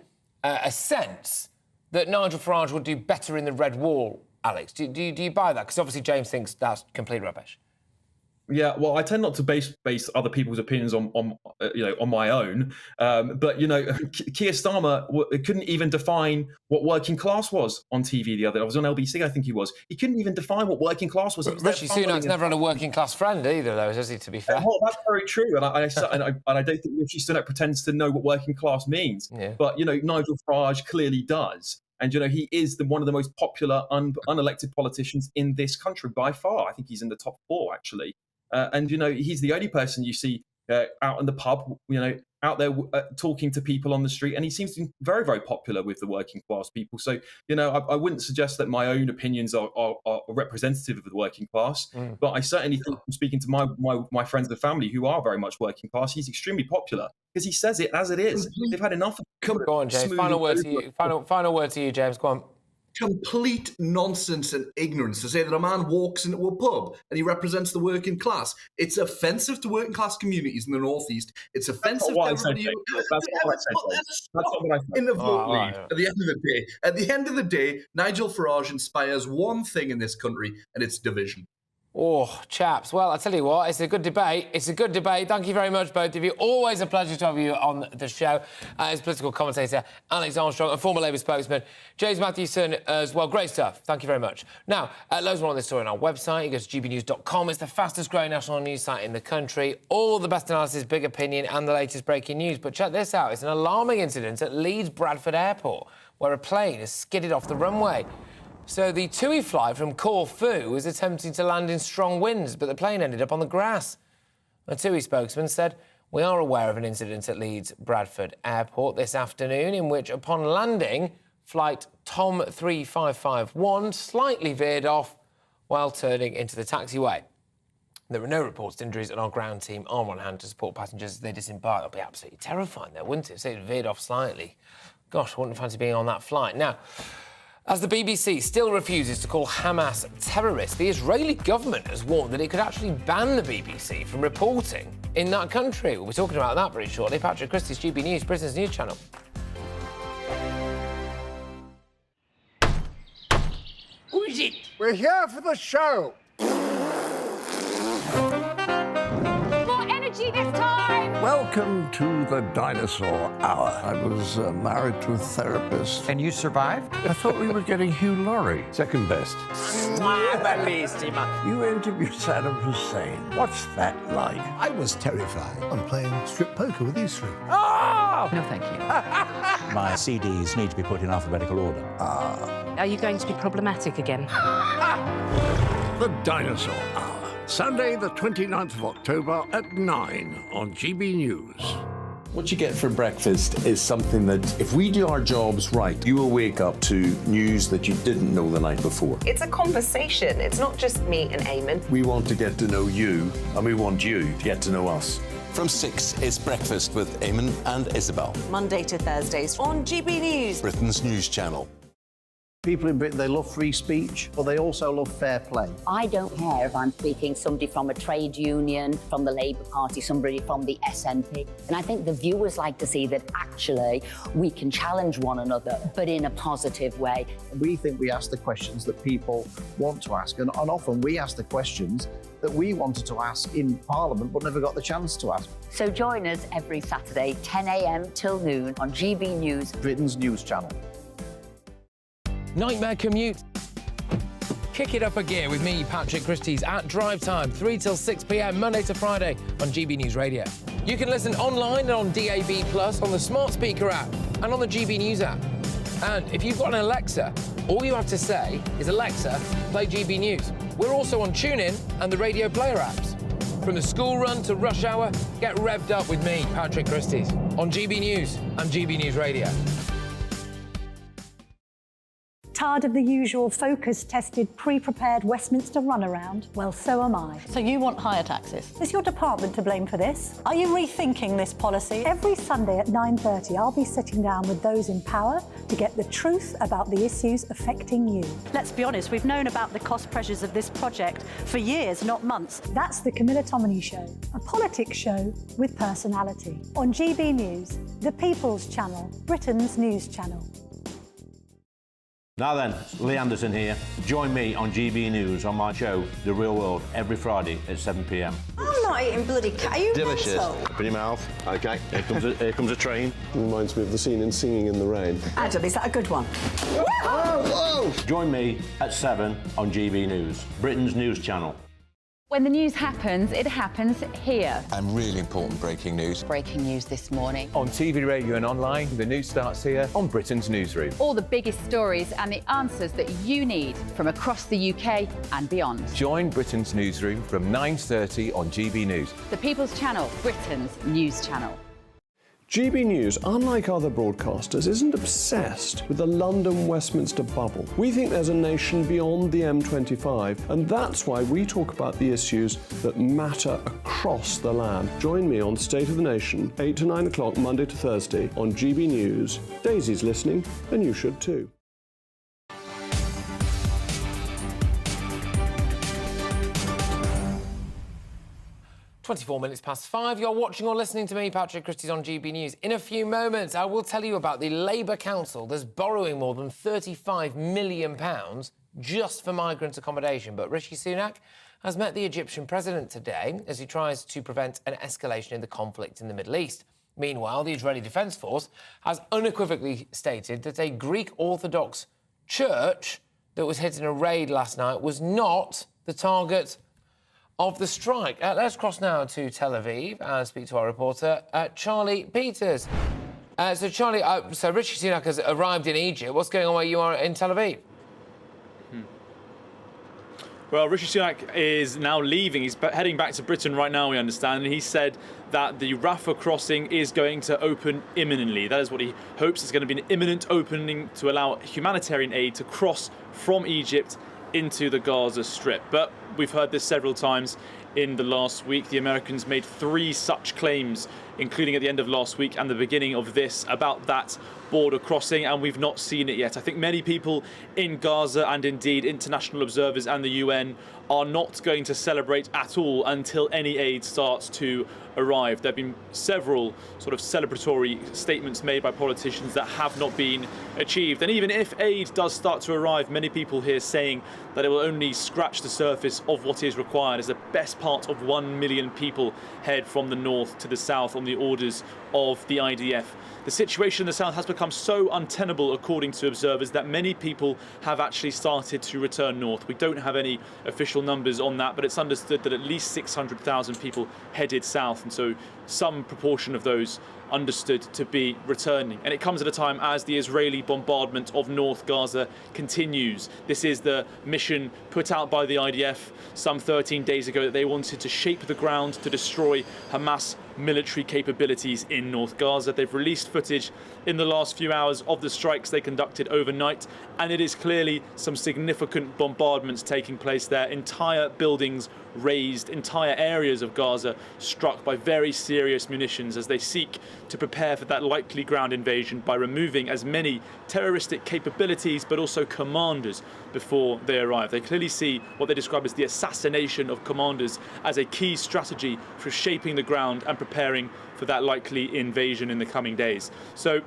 sense that Nigel Farage would do better in the red wall, Alex. Do you buy that? Because obviously James thinks that's complete rubbish. Yeah, well, I tend not to base other people's opinions on my own. But Keir Starmer couldn't even define what working class was on TV the other day. I was on LBC, I think he was. He couldn't even define what working class was. Rishi Sunak's never had a working class friend either, though, has he? To be fair. Well, that's very true, and I don't think Rishi Sunak pretends to know what working class means. Yeah. But Nigel Farage clearly does. And, he is one of the most popular unelected politicians in this country by far. I think he's in the top 4, actually. And, he's the only person you see out in the pub, out there talking to people on the street. And he seems to be very, very popular with the working class people. So, I wouldn't suggest that my own opinions are representative of the working class. But I certainly think from speaking to my friends and family who are very much working class, he's extremely popular because he says it as it is. They've had enough of it. Go on, James. Final word to you. Final word to you, James. Go on. Complete nonsense and ignorance to say that a man walks into a pub and he represents the working class. It's offensive to working class communities in the northeast. It's offensive to everybody. That's not what I said. In the vote lead. At the end of the day, Nigel Farage inspires one thing in this country, and it's division. Oh, chaps. Well, I tell you what, it's a good debate. Thank you very much, both of you. Always a pleasure to have you on the show. As political commentator, Alex Armstrong, a former Labour spokesman, James Matthewson as well. Great stuff. Thank you very much. Now, loads more on this story on our website. You go to gbnews.com. It's the fastest growing national news site in the country. All the best analysis, big opinion and the latest breaking news. But check this out. It's an alarming incident at Leeds Bradford Airport where a plane has skidded off the runway. So the TUI flight from Corfu was attempting to land in strong winds, but the plane ended up on the grass. A TUI spokesman said, "We are aware of an incident at Leeds Bradford Airport this afternoon in which, upon landing, flight Tom 3551 slightly veered off while turning into the taxiway. There were no reported injuries, and our ground team are on hand to support passengers as they disembark." That'd be absolutely terrifying, though, wouldn't it? Say it veered off slightly. Gosh, I wouldn't fancy being on that flight. Now, as the BBC still refuses to call Hamas terrorists, the Israeli government has warned that it could actually ban the BBC from reporting in that country. We'll be talking about that very shortly. Patrick Christys, GB News, Britain's news channel. Who is it? We're here for the show. More energy this time! Welcome to the Dinosaur Hour. I was married to a therapist. And you survived? I thought we were getting Hugh Laurie. Second best. You interviewed Saddam Hussein. What's that like? I was terrified. I'm playing strip poker with these three. Oh! No, thank you. My CDs need to be put in alphabetical order. Are you going to be problematic again? The Dinosaur Hour. Sunday, the 29th of October at 9 on GB News. What you get for breakfast is something that, if we do our jobs right, you will wake up to news that you didn't know the night before. It's a conversation. It's not just me and Eamon. We want to get to know you, and we want you to get to know us. From 6, it's Breakfast with Eamon and Isabel. Monday to Thursdays on GB News. Britain's news channel. People in Britain, they love free speech, but they also love fair play. I don't care if I'm speaking somebody from a trade union, from the Labour Party, somebody from the SNP. And I think the viewers like to see that actually we can challenge one another, but in a positive way. We think we ask the questions that people want to ask, and often we ask the questions that we wanted to ask in Parliament but never got the chance to ask. So join us every Saturday, 10 a.m. till noon on GB News, Britain's news channel. Nightmare commute. Kick it up a gear with me, Patrick Christys, at drive time, 3 till 6 p.m, Monday to Friday on GB News Radio. You can listen online and on DAB+, on the smart speaker app and on the GB News app. And if you've got an Alexa, all you have to say is, Alexa, play GB News. We're also on TuneIn and the Radio Player apps. From the school run to rush hour, get revved up with me, Patrick Christys, on GB News and GB News Radio. Tired of the usual focus-tested, pre-prepared Westminster runaround? Well, so am I. So you want higher taxes? Is your department to blame for this? Are you rethinking this policy? Every Sunday at 9:30, I'll be sitting down with those in power to get the truth about the issues affecting you. Let's be honest, we've known about the cost pressures of this project for years, not months. That's the Camilla Tominey Show, a politics show with personality. On GB News, the People's Channel, Britain's news channel. Now then, Lee Anderson here. Join me on GB News on my show, The Real World, every Friday at 7 p.m. I'm not eating bloody cat. Are you Delicious. mental? Open your mouth. OK, here comes a train. Reminds me of the scene in Singing in the Rain. Adam, is that a good one? Whoa! Join me at 7 on GB News, Britain's news channel. When the news happens, it happens here. And really important breaking news. Breaking news this morning. On TV, radio and online, the news starts here on Britain's Newsroom. All the biggest stories and the answers that you need from across the UK and beyond. Join Britain's Newsroom from 9:30 on GB News. The People's Channel, Britain's news channel. GB News, unlike other broadcasters, isn't obsessed with the London-Westminster bubble. We think there's a nation beyond the M25, and that's why we talk about the issues that matter across the land. Join me on State of the Nation, 8 to 9 o'clock, Monday to Thursday, on GB News. Daisy's listening, and you should too. 24 minutes past 5. You're watching or listening to me, Patrick Christys, on GB News. In a few moments, I will tell you about the Labour Council that's borrowing more than £35 million just for migrant accommodation. But Rishi Sunak has met the Egyptian president today as he tries to prevent an escalation in the conflict in the Middle East. Meanwhile, the Israeli Defence Force has unequivocally stated that a Greek Orthodox church that was hit in a raid last night was not the target of the strike. Let's cross now to Tel Aviv and speak to our reporter, Charlie Peters. So, Charlie, so Rishi Sunak has arrived in Egypt. What's going on where you are in Tel Aviv? Well, Rishi Sunak is now leaving. He's heading back to Britain right now, we understand. And he said that the Rafah crossing is going to open imminently. That is what he hopes. It's going to be an imminent opening to allow humanitarian aid to cross from Egypt into the Gaza Strip. But we've heard this several times in the last week. The Americans made 3 such claims, including at the end of last week and the beginning of this, about that border crossing, and we've not seen it yet. I think many people in Gaza, and indeed international observers and the UN, are not going to celebrate at all until any aid starts to arrive. There have been several sort of celebratory statements made by politicians that have not been achieved. And even if aid does start to arrive, many people here saying that it will only scratch the surface of what is required as the best part of 1 million people head from the north to the south on the orders of the IDF. The situation in the south has become so untenable, according to observers, that many people have actually started to return north. We don't have any official numbers on that, but it's understood that at least 600,000 people headed south, and so some proportion of those understood to be returning. And it comes at a time as the Israeli bombardment of North Gaza continues. This is the mission put out by the IDF some 13 days ago, that they wanted to shape the ground to destroy Hamas military capabilities in North Gaza. They've released footage in the last few hours of the strikes they conducted overnight, and it is clearly some significant bombardments taking place there. Entire buildings razed, entire areas of Gaza struck by very serious munitions as they seek to prepare for that likely ground invasion by removing as many terroristic capabilities but also commanders before they arrive. They clearly see what they describe as the assassination of commanders as a key strategy for shaping the ground and preparing for that likely invasion in the coming days. So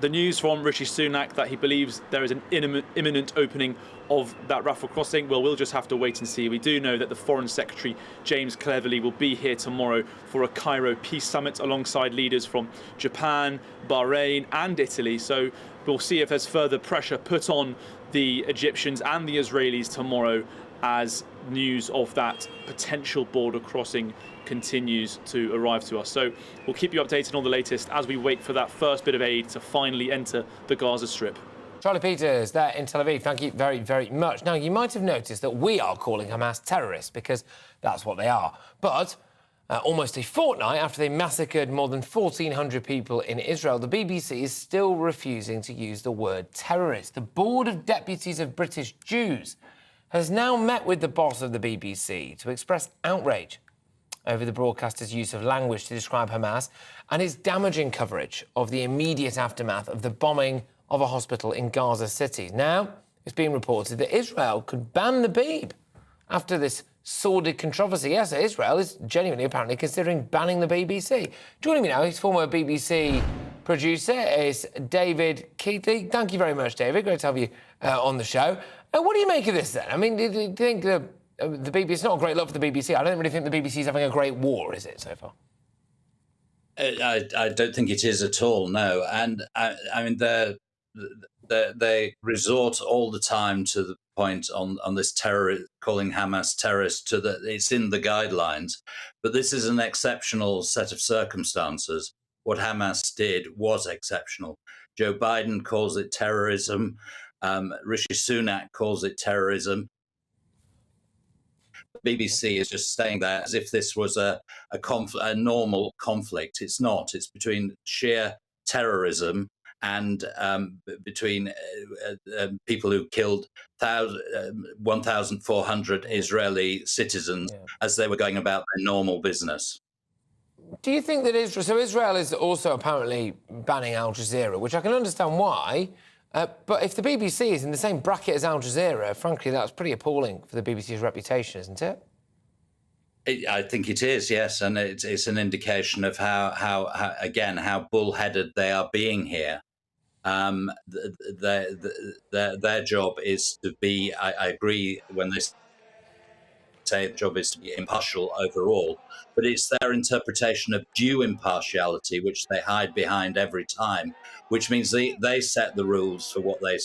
the news from Rishi Sunak that he believes there is an imminent opening of that Rafah crossing, well, we'll just have to wait and see. We do know that the Foreign Secretary, James Cleverly, will be here tomorrow for a Cairo peace summit alongside leaders from Japan, Bahrain and Italy. So we'll see if there's further pressure put on the Egyptians and the Israelis tomorrow as news of that potential border crossing continues to arrive to us. So we'll keep you updated on the latest as we wait for that first bit of aid to finally enter the Gaza Strip. Charlie Peters there in Tel Aviv, thank you very, very much. Now, you might have noticed that we are calling Hamas terrorists because that's what they are. But almost a fortnight after they massacred more than 1,400 people in Israel, the BBC is still refusing to use the word terrorist. The Board of Deputies of British Jews has now met with the boss of the BBC to express outrage over the broadcaster's use of language to describe Hamas and its damaging coverage of the immediate aftermath of the bombing of a hospital in Gaza City. Now, it's being reported that Israel could ban the Beeb after this sordid controversy. Yes, Israel is genuinely apparently considering banning the BBC. Joining me now, his former BBC producer is David Keatley. Thank you very much, David. Great to have you on the show. What do you make of this, then? I mean, do you think the BBC... It's not a great look for the BBC. I don't really think the BBC is having a great war, is it, so far? I don't think it is at all, no. And, I mean, they resort all the time to the point on this terror, calling Hamas terrorists, to that it's in the guidelines. But this is an exceptional set of circumstances. What Hamas did was exceptional. Joe Biden calls it terrorism. Rishi Sunak calls it terrorism. The BBC is just staying there as if this was a normal conflict. It's not. It's between sheer terrorism and between people who killed 1,400 Israeli citizens as they were going about their normal business. Do you think that Israel is also apparently banning Al Jazeera, which I can understand why, but if the BBC is in the same bracket as Al Jazeera, frankly, that's pretty appalling for the BBC's reputation, isn't it? I think it is, yes, and it's an indication of how bullheaded they are being here. Their job is to be, I agree when they say the job is to be impartial overall, but it's their interpretation of due impartiality, which they hide behind every time, which means they set the rules for what they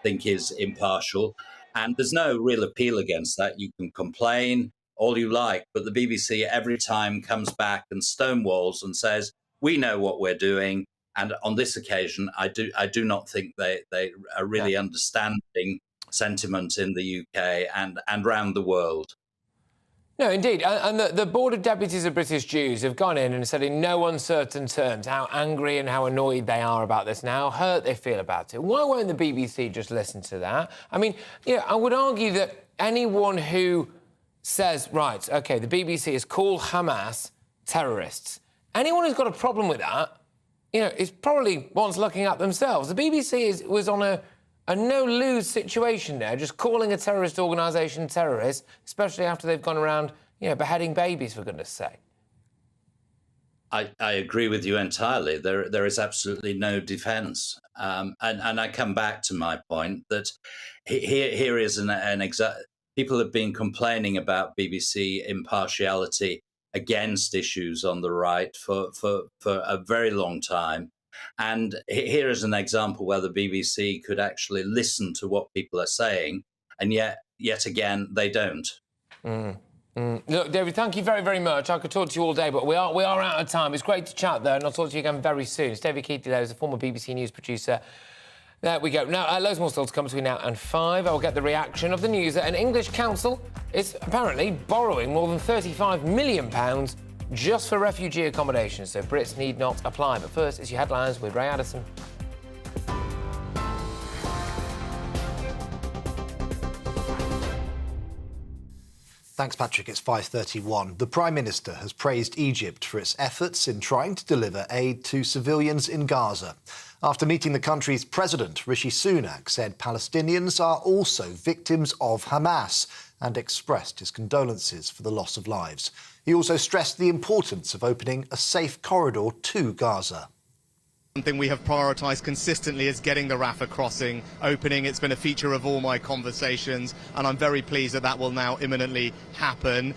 think is impartial, and there's no real appeal against that. You can complain all you like, but the BBC every time comes back and stonewalls and says, we know what we're doing. And on this occasion, I do not think they are really understanding sentiment in the UK and around the world. No, indeed. And the Board of Deputies of British Jews have gone in and said in no uncertain terms how angry and how annoyed they are about this and how hurt they feel about it. Why won't the BBC just listen to that? I mean, I would argue that anyone who says, right, OK, the BBC has called Hamas terrorists, anyone who's got a problem with that, is probably wants looking at themselves. The BBC was on a no-lose situation there, just calling a terrorist organisation terrorist, especially after they've gone around, beheading babies, for goodness sake. I agree with you entirely. There is absolutely no defence. And I come back to my point that here is an exact... People have been complaining about BBC impartiality against issues on the right for a very long time. And here is an example where the BBC could actually listen to what people are saying, and yet again, they don't. Look, David, thank you very, very much. I could talk to you all day, but we are out of time. It's great to chat, though, and I'll talk to you again very soon. It's David Keatley, there, who's a former BBC News producer. There we go. Now, loads more still to come between now and 5. I will get the reaction of the news that an English council is apparently borrowing more than £35 million just for refugee accommodation, so Brits need not apply. But first, it's your headlines with Ray Addison. Thanks, Patrick. It's 5:31. The Prime Minister has praised Egypt for its efforts in trying to deliver aid to civilians in Gaza. After meeting the country's president, Rishi Sunak said Palestinians are also victims of Hamas and expressed his condolences for the loss of lives. He also stressed the importance of opening a safe corridor to Gaza. One thing we have prioritised consistently is getting the Rafah crossing opening. It's been a feature of all my conversations, and I'm very pleased that that will now imminently happen.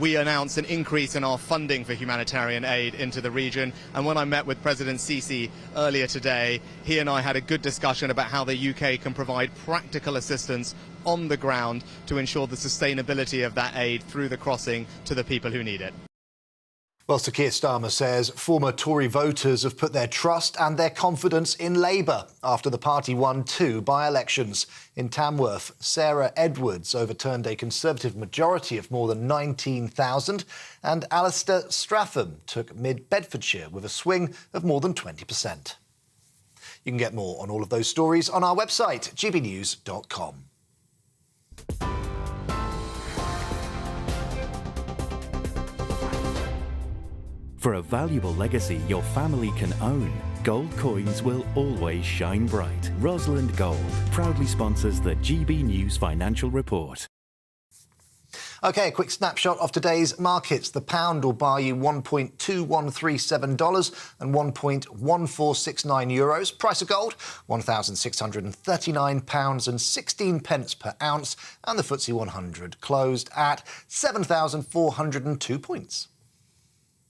We announced an increase in our funding for humanitarian aid into the region, and when I met with President Sisi earlier today, he and I had a good discussion about how the UK can provide practical assistance on the ground to ensure the sustainability of that aid through the crossing to the people who need it. Well, Sir Keir Starmer says former Tory voters have put their trust and their confidence in Labour after the party won 2 by-elections. In Tamworth, Sarah Edwards overturned a Conservative majority of more than 19,000, and Alistair Stratham took mid-Bedfordshire with a swing of more than 20%. You can get more on all of those stories on our website, gbnews.com. For a valuable legacy your family can own, gold coins will always shine bright. Rosalind Gold proudly sponsors the GB News Financial Report. OK, a quick snapshot of today's markets. The pound will buy you $1.2137 and €1.1469. Price of gold, £1,639.16 per ounce. And the FTSE 100 closed at 7,402 points.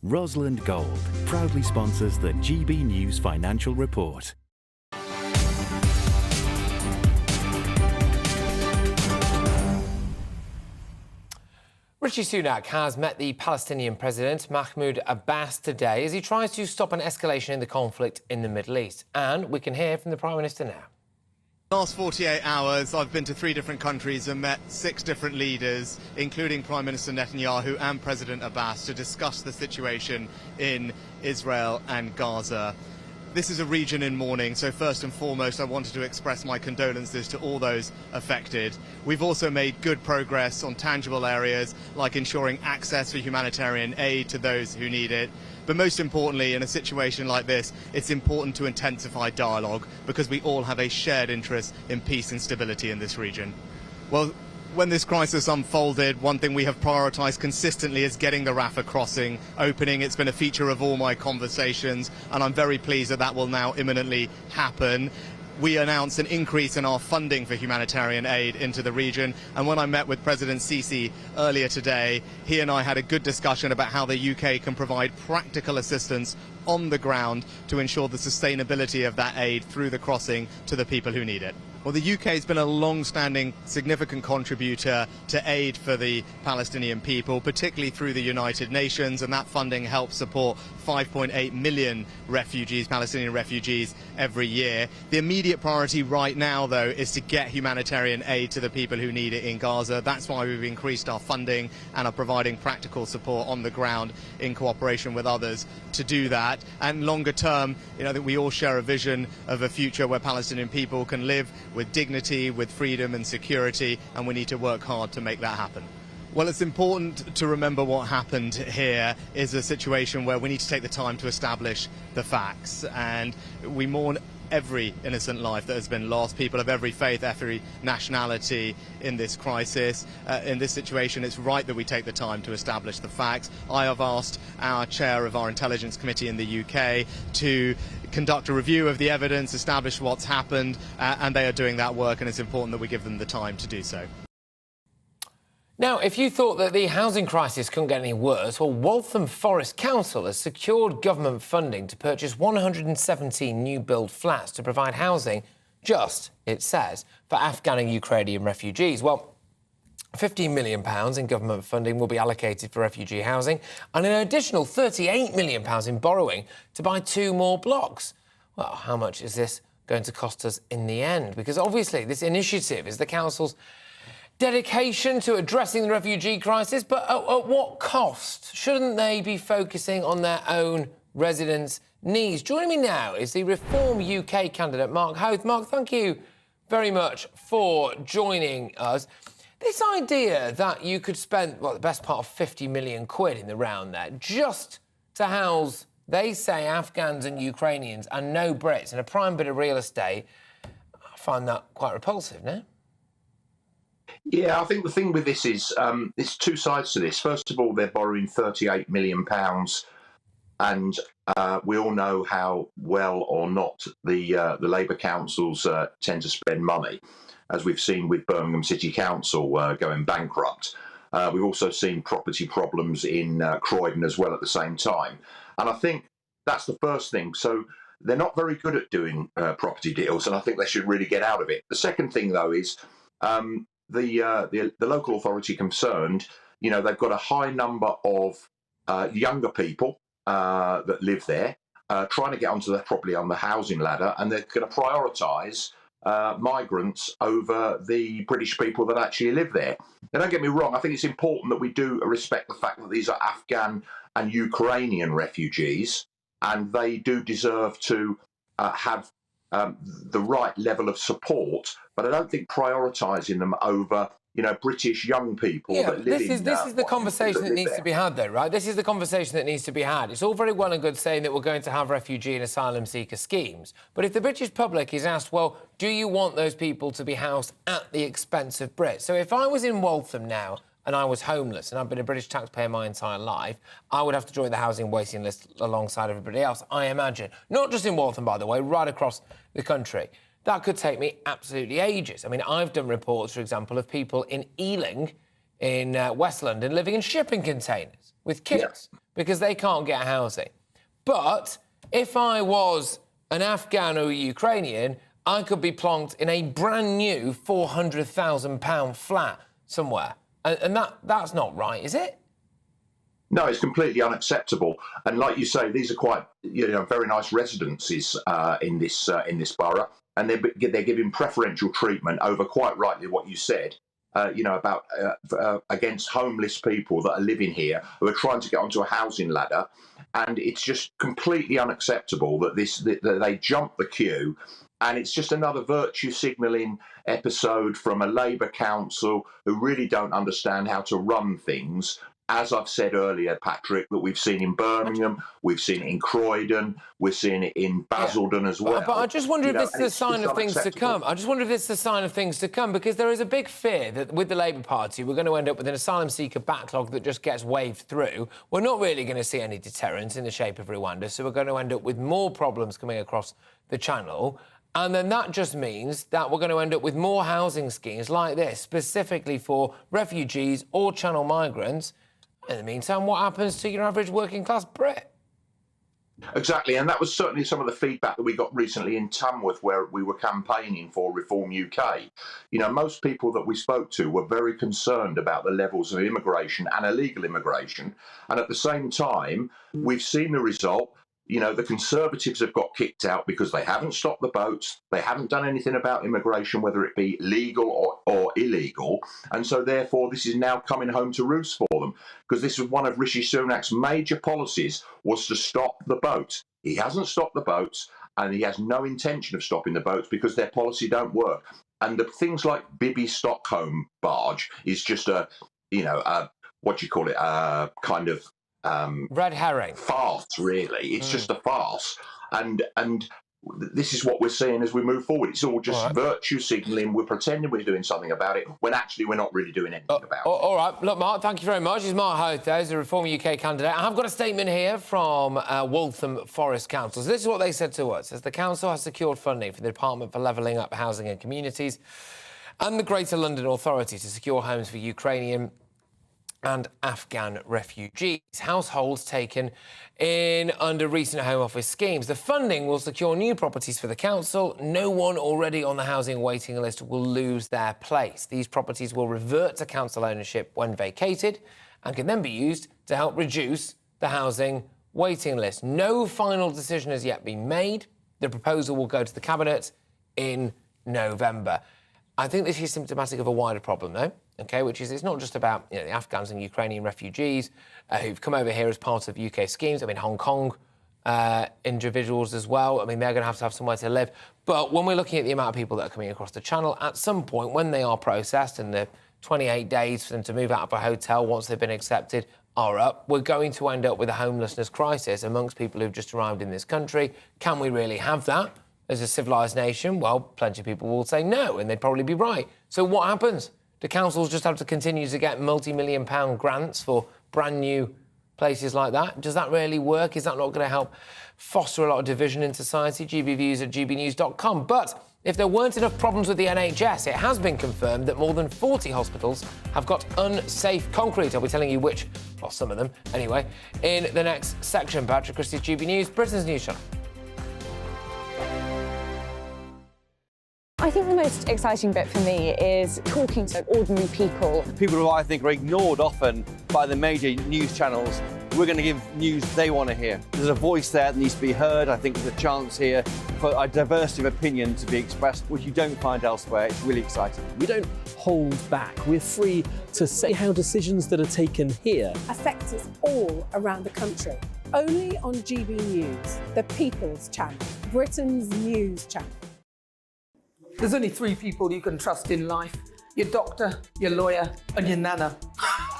Rosalind Gold proudly sponsors the GB News Financial Report. Rishi Sunak has met the Palestinian President Mahmoud Abbas today as he tries to stop an escalation in the conflict in the Middle East. And we can hear from the Prime Minister now. Last 48 hours, I've been to 3 different countries and met 6 different leaders, including Prime Minister Netanyahu and President Abbas, to discuss the situation in Israel and Gaza. This is a region in mourning, so first and foremost I wanted to express my condolences to all those affected. We've also made good progress on tangible areas like ensuring access for humanitarian aid to those who need it. But most importantly, in a situation like this, it's important to intensify dialogue because we all have a shared interest in peace and stability in this region. Well, when this crisis unfolded, one thing we have prioritised consistently is getting the Rafah crossing opening. It's been a feature of all my conversations, and I'm very pleased that that will now imminently happen. We announced an increase in our funding for humanitarian aid into the region, and when I met with President Sisi earlier today, he and I had a good discussion about how the UK can provide practical assistance on the ground to ensure the sustainability of that aid through the crossing to the people who need it. Well, the UK has been a long-standing, significant contributor to aid for the Palestinian people, particularly through the United Nations, and that funding helps support 5.8 million refugees, Palestinian refugees, every year. The immediate priority right now, though, is to get humanitarian aid to the people who need it in Gaza. That's why we've increased our funding and are providing practical support on the ground in cooperation with others to do that. And longer term, I think we all share a vision of a future where Palestinian people can live with dignity, with freedom and security, and we need to work hard to make that happen. Well, it's important to remember what happened here is a situation where we need to take the time to establish the facts, and we mourn every innocent life that has been lost, people of every faith, every nationality in this crisis. In this situation, it's right that we take the time to establish the facts. I have asked our chair of our intelligence committee in the UK to conduct a review of the evidence, establish what's happened, and they are doing that work, and it's important that we give them the time to do so. Now, if you thought that the housing crisis couldn't get any worse, well, Waltham Forest Council has secured government funding to purchase 117 new-build flats to provide housing, just, it says, for Afghan and Ukrainian refugees. Well, £15 million in government funding will be allocated for refugee housing and an additional £38 million in borrowing to buy 2 more blocks. Well, how much is this going to cost us in the end? Because obviously this initiative is the council's dedication to addressing the refugee crisis, but at what cost? Shouldn't they be focusing on their own residents' needs? Joining me now is the Reform UK candidate, Mark Hoth. Mark, thank you very much for joining us. This idea that you could spend, well, the best part of 50 million quid in the round there, just to house, they say, Afghans and Ukrainians and no Brits in a prime bit of real estate, I find that quite repulsive, no? Yeah, I think the thing with this is there's two sides to this. First of all, they're borrowing £38 million, and we all know how well or not the Labour councils tend to spend money, as we've seen with Birmingham City Council going bankrupt. We've also seen property problems in Croydon as well at the same time. And I think that's the first thing. So they're not very good at doing property deals, and I think they should really get out of it. The second thing, though, is the local authority concerned, you know, they've got a high number of younger people that live there, trying to get onto properly on the housing ladder, and they're going to prioritise migrants over the British people that actually live there. Now, don't get me wrong, I think it's important that we do respect the fact that these are Afghan and Ukrainian refugees, and they do deserve to have the right level of support, but I don't think prioritising them over, you know, British young people that live in... This is the conversation that needs to be had, though, right? This is the conversation that needs to be had. It's all very well and good saying that we're going to have refugee and asylum seeker schemes, but if the British public is asked, well, do you want those people to be housed at the expense of Brits? So if I was in Waltham now and I was homeless and I've been a British taxpayer my entire life, I would have to join the housing waiting list alongside everybody else, I imagine. Not just in Waltham, by the way, right across the country. That could take me absolutely ages. I mean, I've done reports, for example, of people in Ealing in West London living in shipping containers with kids because they can't get housing. But if I was an Afghan or a Ukrainian, I could be plonked in a brand new £400,000 flat somewhere. And that's not right, is it? No, it's completely unacceptable. And like you say, these are quite, you know, very nice residences in this borough, and they're giving preferential treatment over, quite rightly, what you said, you know, about against homeless people that are living here who are trying to get onto a housing ladder. And it's just completely unacceptable that that they jump the queue. And it's just another virtue signalling episode from a Labour council who really don't understand how to run things. As I've said earlier, Patrick, that we've seen in Birmingham, we've seen it in Croydon, we're seeing it in Basildon as well. But I just wonder if this is a sign of things to come. I just wonder if this is a sign of things to come, because there is a big fear that with the Labour Party, we're going to end up with an asylum seeker backlog that just gets waved through. We're not really going to see any deterrence in the shape of Rwanda, so we're going to end up with more problems coming across the channel. And then that just means that we're going to end up with more housing schemes like this, specifically for refugees or channel migrants. In the meantime, what happens to your average working-class Brit? Exactly, and that was certainly some of the feedback that we got recently in Tamworth, where we were campaigning for Reform UK. You know, most people that we spoke to were very concerned about the levels of immigration and illegal immigration. And at the same time, we've seen the result. You know, the Conservatives have got kicked out because they haven't stopped the boats. They haven't done anything about immigration, whether it be legal or illegal. And so, therefore, this is now coming home to roost for them, because this is one of Rishi Sunak's major policies, was to stop the boats. He hasn't stopped the boats, and he has no intention of stopping the boats because their policy don't work. And the things like Bibi Stockholm barge is just a, you know, what do you call it, kind of... red herring. Farce, really. It's just a farce. And this is what we're seeing as we move forward. It's all just virtue signalling. We're pretending we're doing something about it when actually we're not really doing anything about it. All right. Look, Mark, thank you very much. It's Mark Hoth, there's a Reform UK candidate. I've got a statement here from Waltham Forest Council. So this is what they said to us. As the council has secured funding for the Department for Levelling Up Housing and Communities and the Greater London Authority to secure homes for Ukrainian and Afghan refugees, households taken in under recent Home Office schemes. The funding will secure new properties for the council. No one already on the housing waiting list will lose their place. These properties will revert to council ownership when vacated and can then be used to help reduce the housing waiting list. No final decision has yet been made. The proposal will go to the Cabinet in November. I think this is symptomatic of a wider problem, though. OK, which is it's not just about the Afghans and Ukrainian refugees who've come over here as part of UK schemes. I mean, Hong Kong individuals as well. I mean, they're going to have somewhere to live. But when we're looking at the amount of people that are coming across the channel, at some point when they are processed and the 28 days for them to move out of a hotel once they've been accepted are up, we're going to end up with a homelessness crisis amongst people who've just arrived in this country. Can we really have that as a civilised nation? Well, plenty of people will say no, and they'd probably be right. So what happens? Do councils just have to continue to get multi-million-pound grants for brand new places like that? Does that really work? Is that not going to help foster a lot of division in society? GBviews at gbnews.com. But if there weren't enough problems with the NHS, it has been confirmed that more than 40 hospitals have got unsafe concrete. I'll be telling you which, well, some of them, anyway, in the next section. Patrick Christys, GB News, Britain's news channel. I think the most exciting bit for me is talking to ordinary people. People who I think are ignored often by the major news channels. We're going to give news they want to hear. There's a voice there that needs to be heard. I think there's a chance here for a diversity of opinion to be expressed, which you don't find elsewhere. It's really exciting. We don't hold back. We're free to say how decisions that are taken here affect us all around the country. Only on GB News, the People's Channel, Britain's news channel. There's only 3 people you can trust in life. Your doctor, your lawyer, and your nana.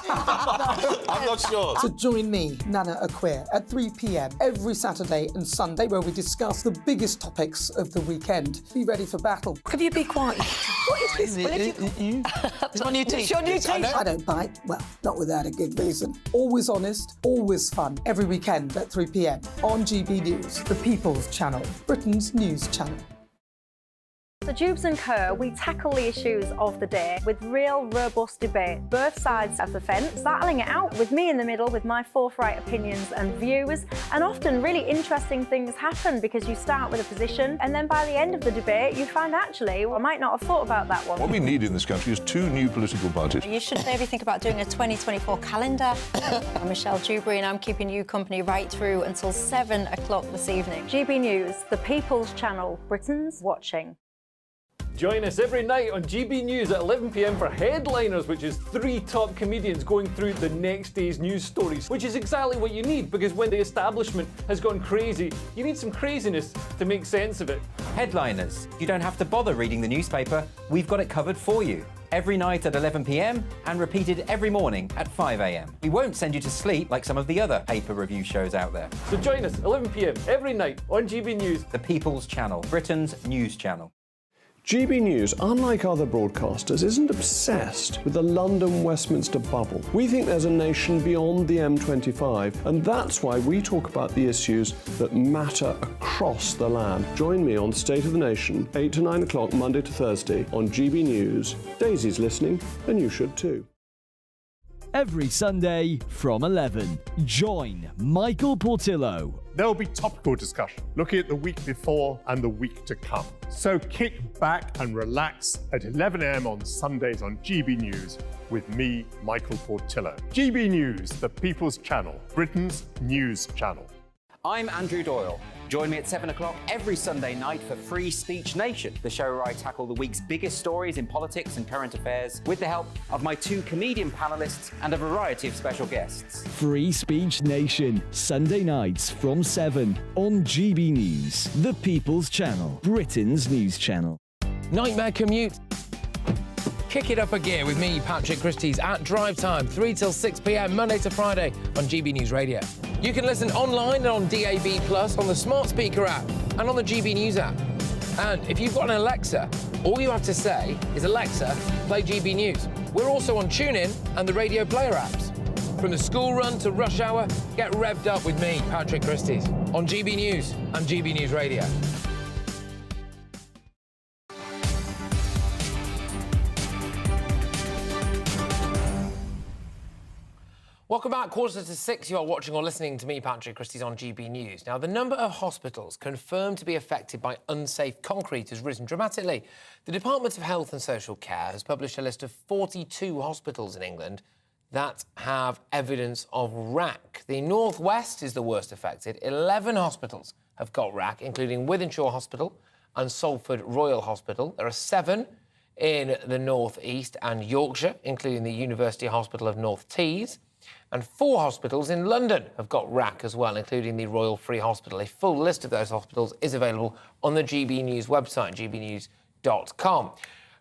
I'm not sure. So join me, Nana Aquare, at 3 p.m. every Saturday and Sunday, where we discuss the biggest topics of the weekend. Be ready for battle. Could you be quiet? What is this? It's my new teeth. It's your new teeth. I don't bite. Well, not without a good reason. Always honest, always fun. Every weekend at 3 p.m. on GB News, the People's Channel, Britain's news channel. So Jubes and Kerr, we tackle the issues of the day with real, robust debate, both sides of the fence, battling it out with me in the middle with my forthright opinions and views. And often really interesting things happen because you start with a position and then by the end of the debate you find actually, well, I might not have thought about that one. What we need in this country is 2 new political parties. You should maybe think about doing a 2024 calendar. I'm Michelle Dewberry and I'm keeping you company right through until 7 o'clock this evening. GB News, the People's Channel, Britain's watching. Join us every night on GB News at 11 p.m. for Headliners, which is 3 top comedians going through the next day's news stories, which is exactly what you need, because when the establishment has gone crazy, you need some craziness to make sense of it. Headliners. You don't have to bother reading the newspaper. We've got it covered for you. Every night at 11 p.m. and repeated every morning at 5 a.m. We won't send you to sleep like some of the other paper review shows out there. So join us 11 p.m. every night on GB News. The People's Channel, Britain's news channel. GB News, unlike other broadcasters, isn't obsessed with the London-Westminster bubble. We think there's a nation beyond the M25, and that's why we talk about the issues that matter across the land. Join me on State of the Nation, 8 to 9 o'clock, Monday to Thursday, on GB News. Daisy's listening, and you should too. Every Sunday from 11, join Michael Portillo. There will be topical discussion, looking at the week before and the week to come. So kick back and relax at 11 a.m. on Sundays on GB News with me, Michael Portillo. GB News, the People's Channel, Britain's news channel. I'm Andrew Doyle. Join me at 7 o'clock every Sunday night for Free Speech Nation, the show where I tackle the week's biggest stories in politics and current affairs with the help of my 2 comedian panellists and a variety of special guests. Free Speech Nation, Sunday nights from 7 on GB News, the People's Channel, Britain's news channel. Nightmare commute. Kick it up a gear with me, Patrick Christys, at drive time, 3 till 6 p.m, Monday to Friday on GB News Radio. You can listen online and on DAB+, on the smart speaker app, and on the GB News app. And if you've got an Alexa, all you have to say is, Alexa, play GB News. We're also on TuneIn and the Radio Player apps. From the school run to rush hour, get revved up with me, Patrick Christys, on GB News and GB News Radio. Welcome back, 5:45. You are watching or listening to me, Patrick Christys, on GB News. Now, the number of hospitals confirmed to be affected by unsafe concrete has risen dramatically. The Department of Health and Social Care has published a list of 42 hospitals in England that have evidence of RAC. The North West is the worst affected. 11 hospitals have got RAC, including Wythenshawe Hospital and Salford Royal Hospital. There are 7 in the North East and Yorkshire, including the University Hospital of North Tees. And 4 hospitals in London have got RAC as well, including the Royal Free Hospital. A full list of those hospitals is available on the GB News website, gbnews.com.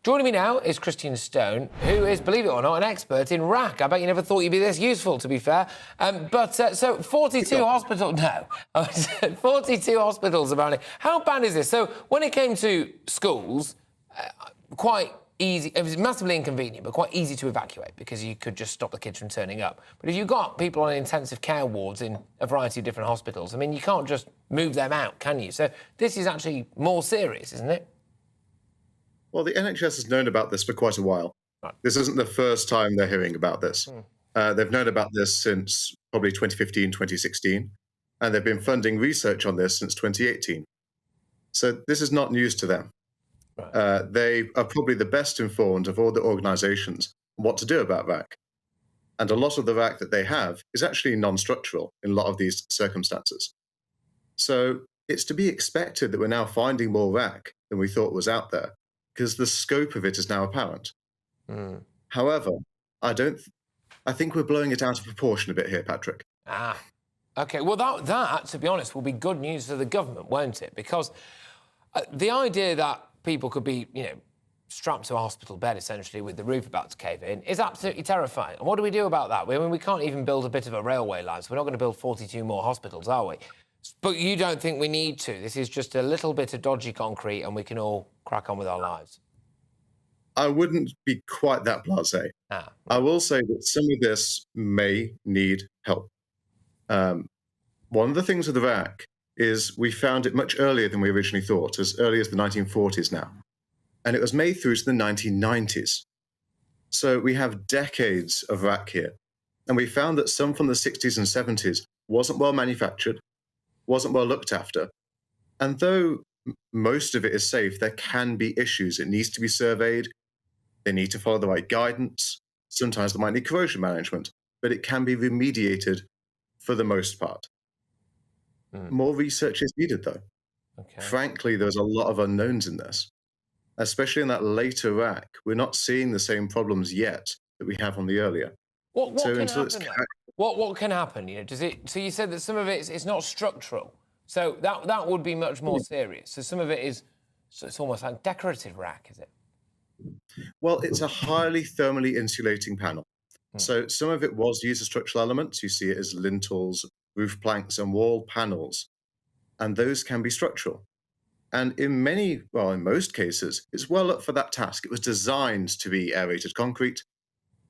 Joining me now is Christys Stone, who is, believe it or not, an expert in RAC. I bet you never thought you'd be this useful, to be fair. So 42 hospitals... No. 42 hospitals, apparently. How bad is this? So when it came to schools, quite easy... It was massively inconvenient, but quite easy to evacuate because you could just stop the kids from turning up. But if you've got people on intensive care wards in a variety of different hospitals, I mean, you can't just move them out, can you? So this is actually more serious, isn't it? Well, the NHS has known about this for quite a while. Right. This isn't the first time they're hearing about this. They've known about this since probably 2015, 2016, and they've been funding research on this since 2018. So this is not news to them. Right. They are probably the best informed of all the organisations on what to do about RAC. And a lot of the RAC that they have is actually non-structural in a lot of these circumstances. So it's to be expected that we're now finding more RAC than we thought was out there, because the scope of it is now apparent. However, I think we're blowing it out of proportion a bit here, Patrick. OK. Well, that, to be honest, will be good news for the government, won't it? Because the idea that people could be, strapped to a hospital bed, essentially, with the roof about to cave in, is absolutely terrifying. And what do we do about that? I mean, we can't even build a bit of a railway line, so we're not going to build 42 more hospitals, are we? But you don't think we need to? This is just a little bit of dodgy concrete and we can all crack on with our lives? I wouldn't be quite that blasé. I will say that some of this may need help. One of the things with the RAC is we found it much earlier than we originally thought, as early as the 1940s now. And it was made through to the 1990s. So we have decades of RAC here. And we found that some from the 60s and 70s wasn't well manufactured, wasn't well looked after. And though most of it is safe, there can be issues. It needs to be surveyed. They need to follow the right guidance. Sometimes they might need corrosion management, but it can be remediated for the most part. More research is needed, though. Frankly, there's a lot of unknowns in this, especially in that later RAC. We're not seeing the same problems yet that we have on the earlier. What can happen? Does it? So you said that some of it's not structural. So that would be much more serious. So some of it is, so it's almost like decorative RAC, is it? Well, it's a highly thermally insulating panel. So some of it was used as structural elements. You see it as lintels, roof planks, and wall panels, and those can be structural. And in most cases, it's well up for that task. It was designed to be aerated concrete,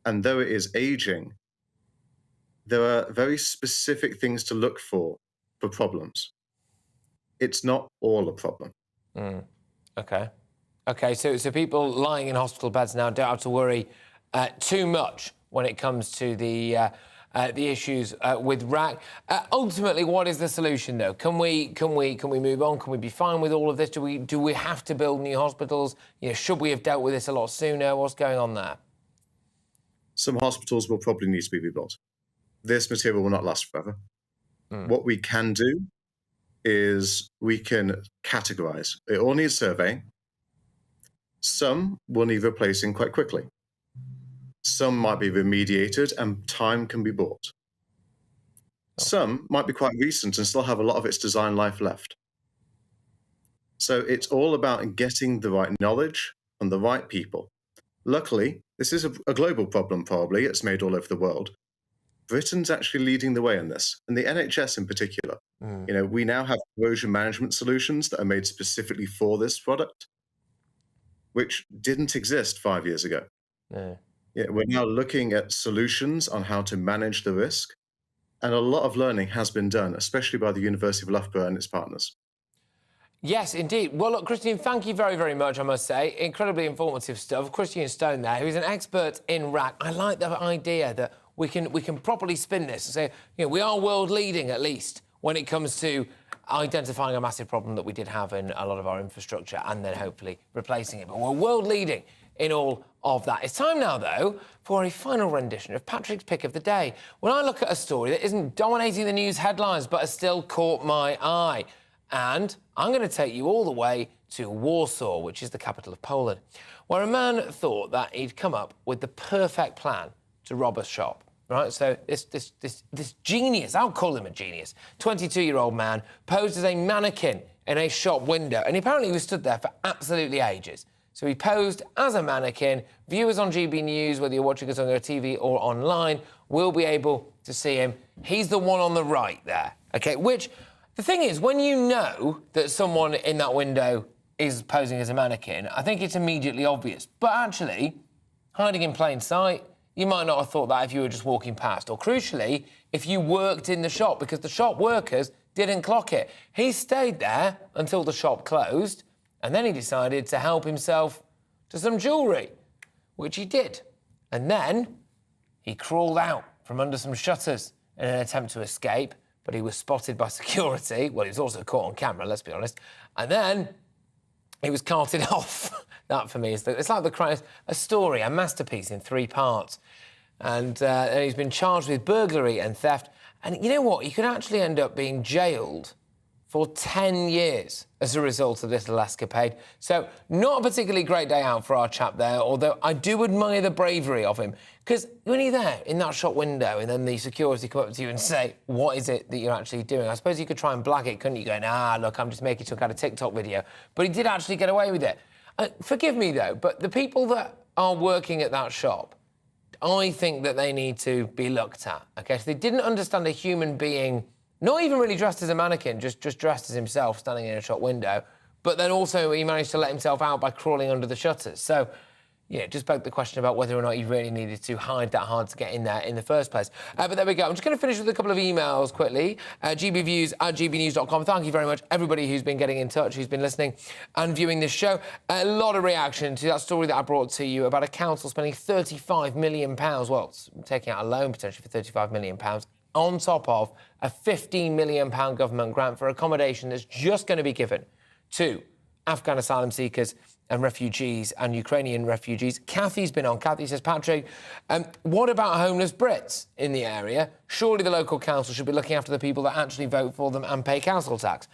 and though it is aging, there are very specific things to look for problems. It's not all a problem. OK, so people lying in hospital beds now don't have to worry too much when it comes to the issues with RAC. Ultimately, what is the solution, though? Can we move on? Can we be fine with all of this? Do we have to build new hospitals? Should we have dealt with this a lot sooner? What's going on there? Some hospitals will probably need to be rebuilt. This material will not last forever. What we can do is we can categorize. It all needs surveying. Some will need replacing quite quickly. Some might be remediated and time can be bought. Some might be quite recent and still have a lot of its design life left. So it's all about getting the right knowledge from the right people. Luckily, this is a global problem, probably. It's made all over the world. Britain's actually leading the way in this, and the NHS in particular. We now have corrosion management solutions that are made specifically for this product, which didn't exist 5 years ago. We're now looking at solutions on how to manage the risk, and a lot of learning has been done, especially by the University of Loughborough and its partners. Yes, indeed. Well, look, Christys, thank you very, very much, I must say. Incredibly informative stuff. Christys Stone there, who's an expert in RAC. I like the idea that we can properly spin this and say, we are world-leading, at least, when it comes to identifying a massive problem that we did have in a lot of our infrastructure and then hopefully replacing it. But we're world-leading in all of that. It's time now, though, for a final rendition of Patrick's Pick of the Day. When I look at a story that isn't dominating the news headlines but has still caught my eye, and I'm going to take you all the way to Warsaw, which is the capital of Poland, where a man thought that he'd come up with the perfect plan to rob a shop. Right, so this genius, I'll call him a genius, 22-year-old man posed as a mannequin in a shop window, and apparently he was stood there for absolutely ages. So he posed as a mannequin. Viewers on GB News, whether you're watching us on your TV or online, will be able to see him. He's the one on the right there, OK? Which, the thing is, when you know that someone in that window is posing as a mannequin, I think it's immediately obvious. But actually, hiding in plain sight, you might not have thought that if you were just walking past, or crucially, if you worked in the shop, because the shop workers didn't clock it. He stayed there until the shop closed, and then he decided to help himself to some jewellery, which he did. And then he crawled out from under some shutters in an attempt to escape, but he was spotted by security. Well, he was also caught on camera, let's be honest. And then he was carted off. That, for me, is it's like a story, a masterpiece in 3 parts. And he's been charged with burglary and theft. And you know what? He could actually end up being jailed for 10 years as a result of this little escapade. So, not a particularly great day out for our chap there, although I do admire the bravery of him. Because when you're there in that shop window and then the security come up to you and say, what is it that you're actually doing? I suppose you could try and blag it, couldn't you? Going, look, I'm just making some kind of TikTok video. But he did actually get away with it. Forgive me, though, but the people that are working at that shop, I think that they need to be looked at, OK? So they didn't understand a human being, not even really dressed as a mannequin, just dressed as himself, standing in a shop window, but then also he managed to let himself out by crawling under the shutters. So, yeah, just begged the question about whether or not you really needed to hide that hard to get in there in the first place. But there we go. I'm just going to finish with a couple of emails quickly. gbviews@gbnews.com. Thank you very much, everybody who's been getting in touch, who's been listening and viewing this show. A lot of reaction to that story that I brought to you about a council spending £35 million, well, taking out a loan potentially for £35 million, on top of a £15 million government grant for accommodation that's just going to be given to Afghan asylum seekers and refugees and Ukrainian refugees. Kathy's been on. Kathy says, Patrick, what about homeless Brits in the area? Surely the local council should be looking after the people that actually vote for them and pay council tax.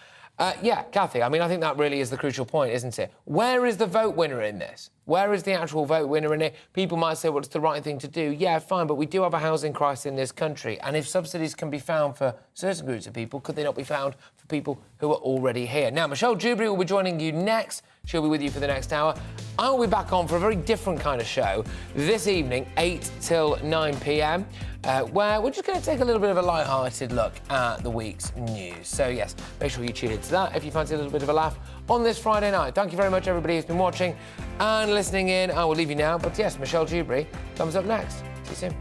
Yeah, Kathy, I mean, I think that really is the crucial point, isn't it? Where is the vote winner in this? Where is the actual vote winner in it? People might say, well, it's the right thing to do. Yeah, fine, but we do have a housing crisis in this country. And if subsidies can be found for certain groups of people, could they not be found for people who are already here? Now, Michelle Dewberry will be joining you next. She'll be with you for the next hour. I'll be back on for a very different kind of show this evening, 8 till 9 p.m, where we're just going to take a little bit of a light-hearted look at the week's news. So, yes, make sure you tune into that if you fancy a little bit of a laugh on this Friday night. Thank you very much, everybody who's been watching and listening in. I will leave you now. But, yes, Michelle Dewberry comes up next. See you soon.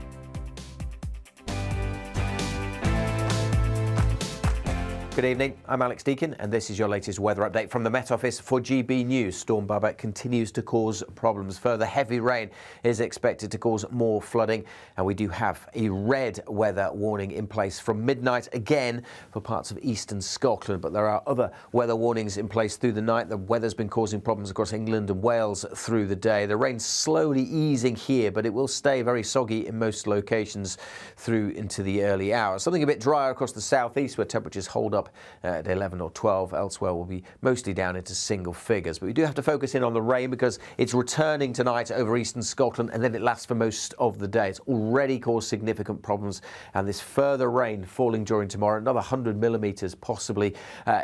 Good evening, I'm Alex Deakin and this is your latest weather update from the Met Office for GB News. Storm Babak continues to cause problems. Further heavy rain is expected to cause more flooding, and we do have a red weather warning in place from midnight again for parts of eastern Scotland, but there are other weather warnings in place through the night. The weather's been causing problems across England and Wales through the day. The rain's slowly easing here, but it will stay very soggy in most locations through into the early hours. Something a bit drier across the southeast where temperatures hold up at 11 or 12. Elsewhere will be mostly down into single figures. But we do have to focus in on the rain because it's returning tonight over eastern Scotland and then it lasts for most of the day. It's already caused significant problems, and this further rain falling during tomorrow, another 100 millimetres possibly,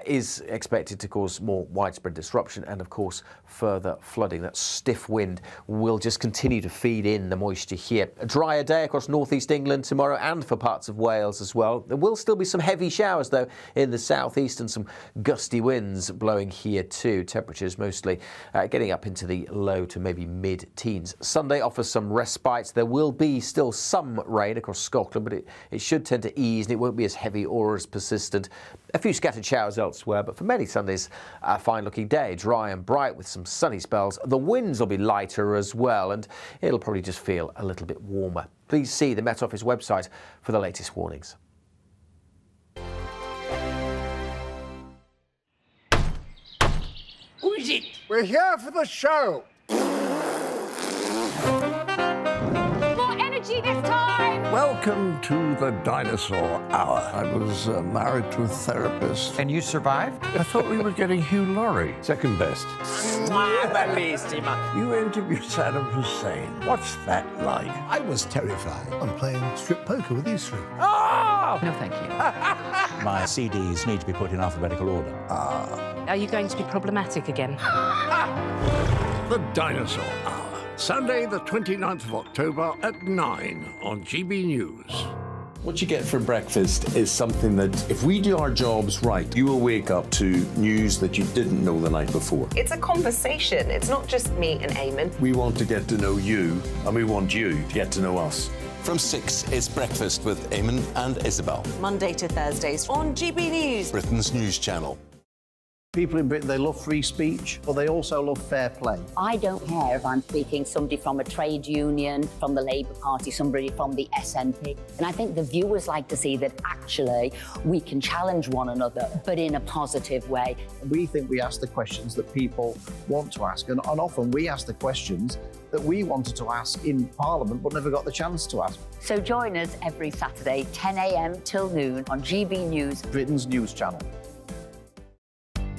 is expected to cause more widespread disruption and, of course, further flooding. That stiff wind will just continue to feed in the moisture here. A drier day across northeast England tomorrow and for parts of Wales as well. There will still be some heavy showers, though, in the southeast and some gusty winds blowing here too. Temperatures mostly getting up into the low to maybe mid-teens. Sunday offers some respite. There will be still some rain across Scotland, but it should tend to ease and it won't be as heavy or as persistent. A few scattered showers elsewhere, but for many Sundays, a fine-looking day, dry and bright with some sunny spells. The winds will be lighter as well, and it'll probably just feel a little bit warmer. Please see the Met Office website for the latest warnings. Who is it? We're here for the show. More energy this time! Welcome to the dinosaur hour. I was married to a therapist. And you survived? I thought we were getting Hugh Laurie. Second best. Bellissima. You interviewed Saddam Hussein. What's that like? I was terrified. I'm playing strip poker with these three. Oh! No, thank you. My CDs need to be put in alphabetical order. Are you going to be problematic again? The Dinosaur Hour. Sunday, the 29th of October at 9 on GB News. What you get for breakfast is something that, if we do our jobs right, you will wake up to news that you didn't know the night before. It's a conversation. It's not just me and Eamon. We want to get to know you, and we want you to get to know us. From 6, it's Breakfast with Eamon and Isabel. Monday to Thursdays on GB News. Britain's news channel. People in Britain, they love free speech, but they also love fair play. I don't care if I'm speaking somebody from a trade union, from the Labour Party, somebody from the SNP. And I think the viewers like to see that actually we can challenge one another, but in a positive way. We think we ask the questions that people want to ask, and often we ask the questions that we wanted to ask in Parliament but never got the chance to ask. So join us every Saturday, 10 a.m. till noon on GB News, Britain's news channel.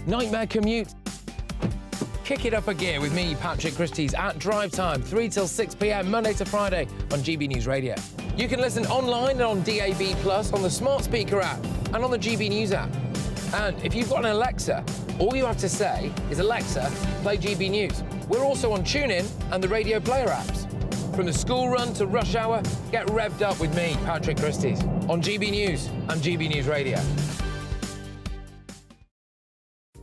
Nightmare commute. Kick it up a gear with me, Patrick Christys, at drive time, 3 till 6 p.m, Monday to Friday on GB News Radio. You can listen online and on DAB+, on the smart speaker app, and on the GB News app. And if you've got an Alexa, all you have to say is, Alexa, play GB News. We're also on TuneIn and the Radio Player apps. From the school run to rush hour, get revved up with me, Patrick Christys, on GB News and GB News Radio.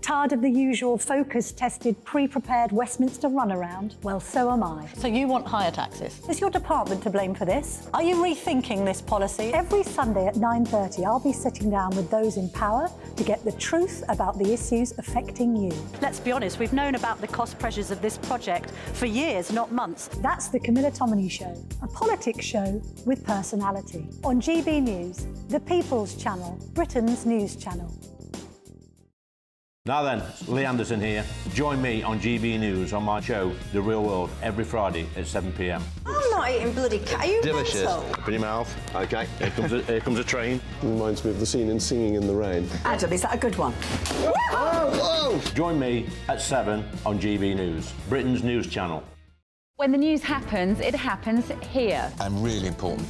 Tired of the usual focus-tested, pre-prepared Westminster runaround? Well, so am I. So you want higher taxes? Is your department to blame for this? Are you rethinking this policy? Every Sunday at 9:30, I'll be sitting down with those in power to get the truth about the issues affecting you. Let's be honest, we've known about the cost pressures of this project for years, not months. That's the Camilla Tominey Show, a politics show with personality. On GB News, the People's Channel, Britain's news channel. Now then, Lee Anderson here. Join me on GB News on my show, The Real World, every Friday at 7 p.m. I'm not eating bloody cat. Are you Delicious. mental? Open your mouth. OK, here comes a train. Reminds me of the scene in Singing in the Rain. Adam, is that a good one? Whoa! Join me at 7 on GB News, Britain's news channel. When the news happens, it happens here. And really important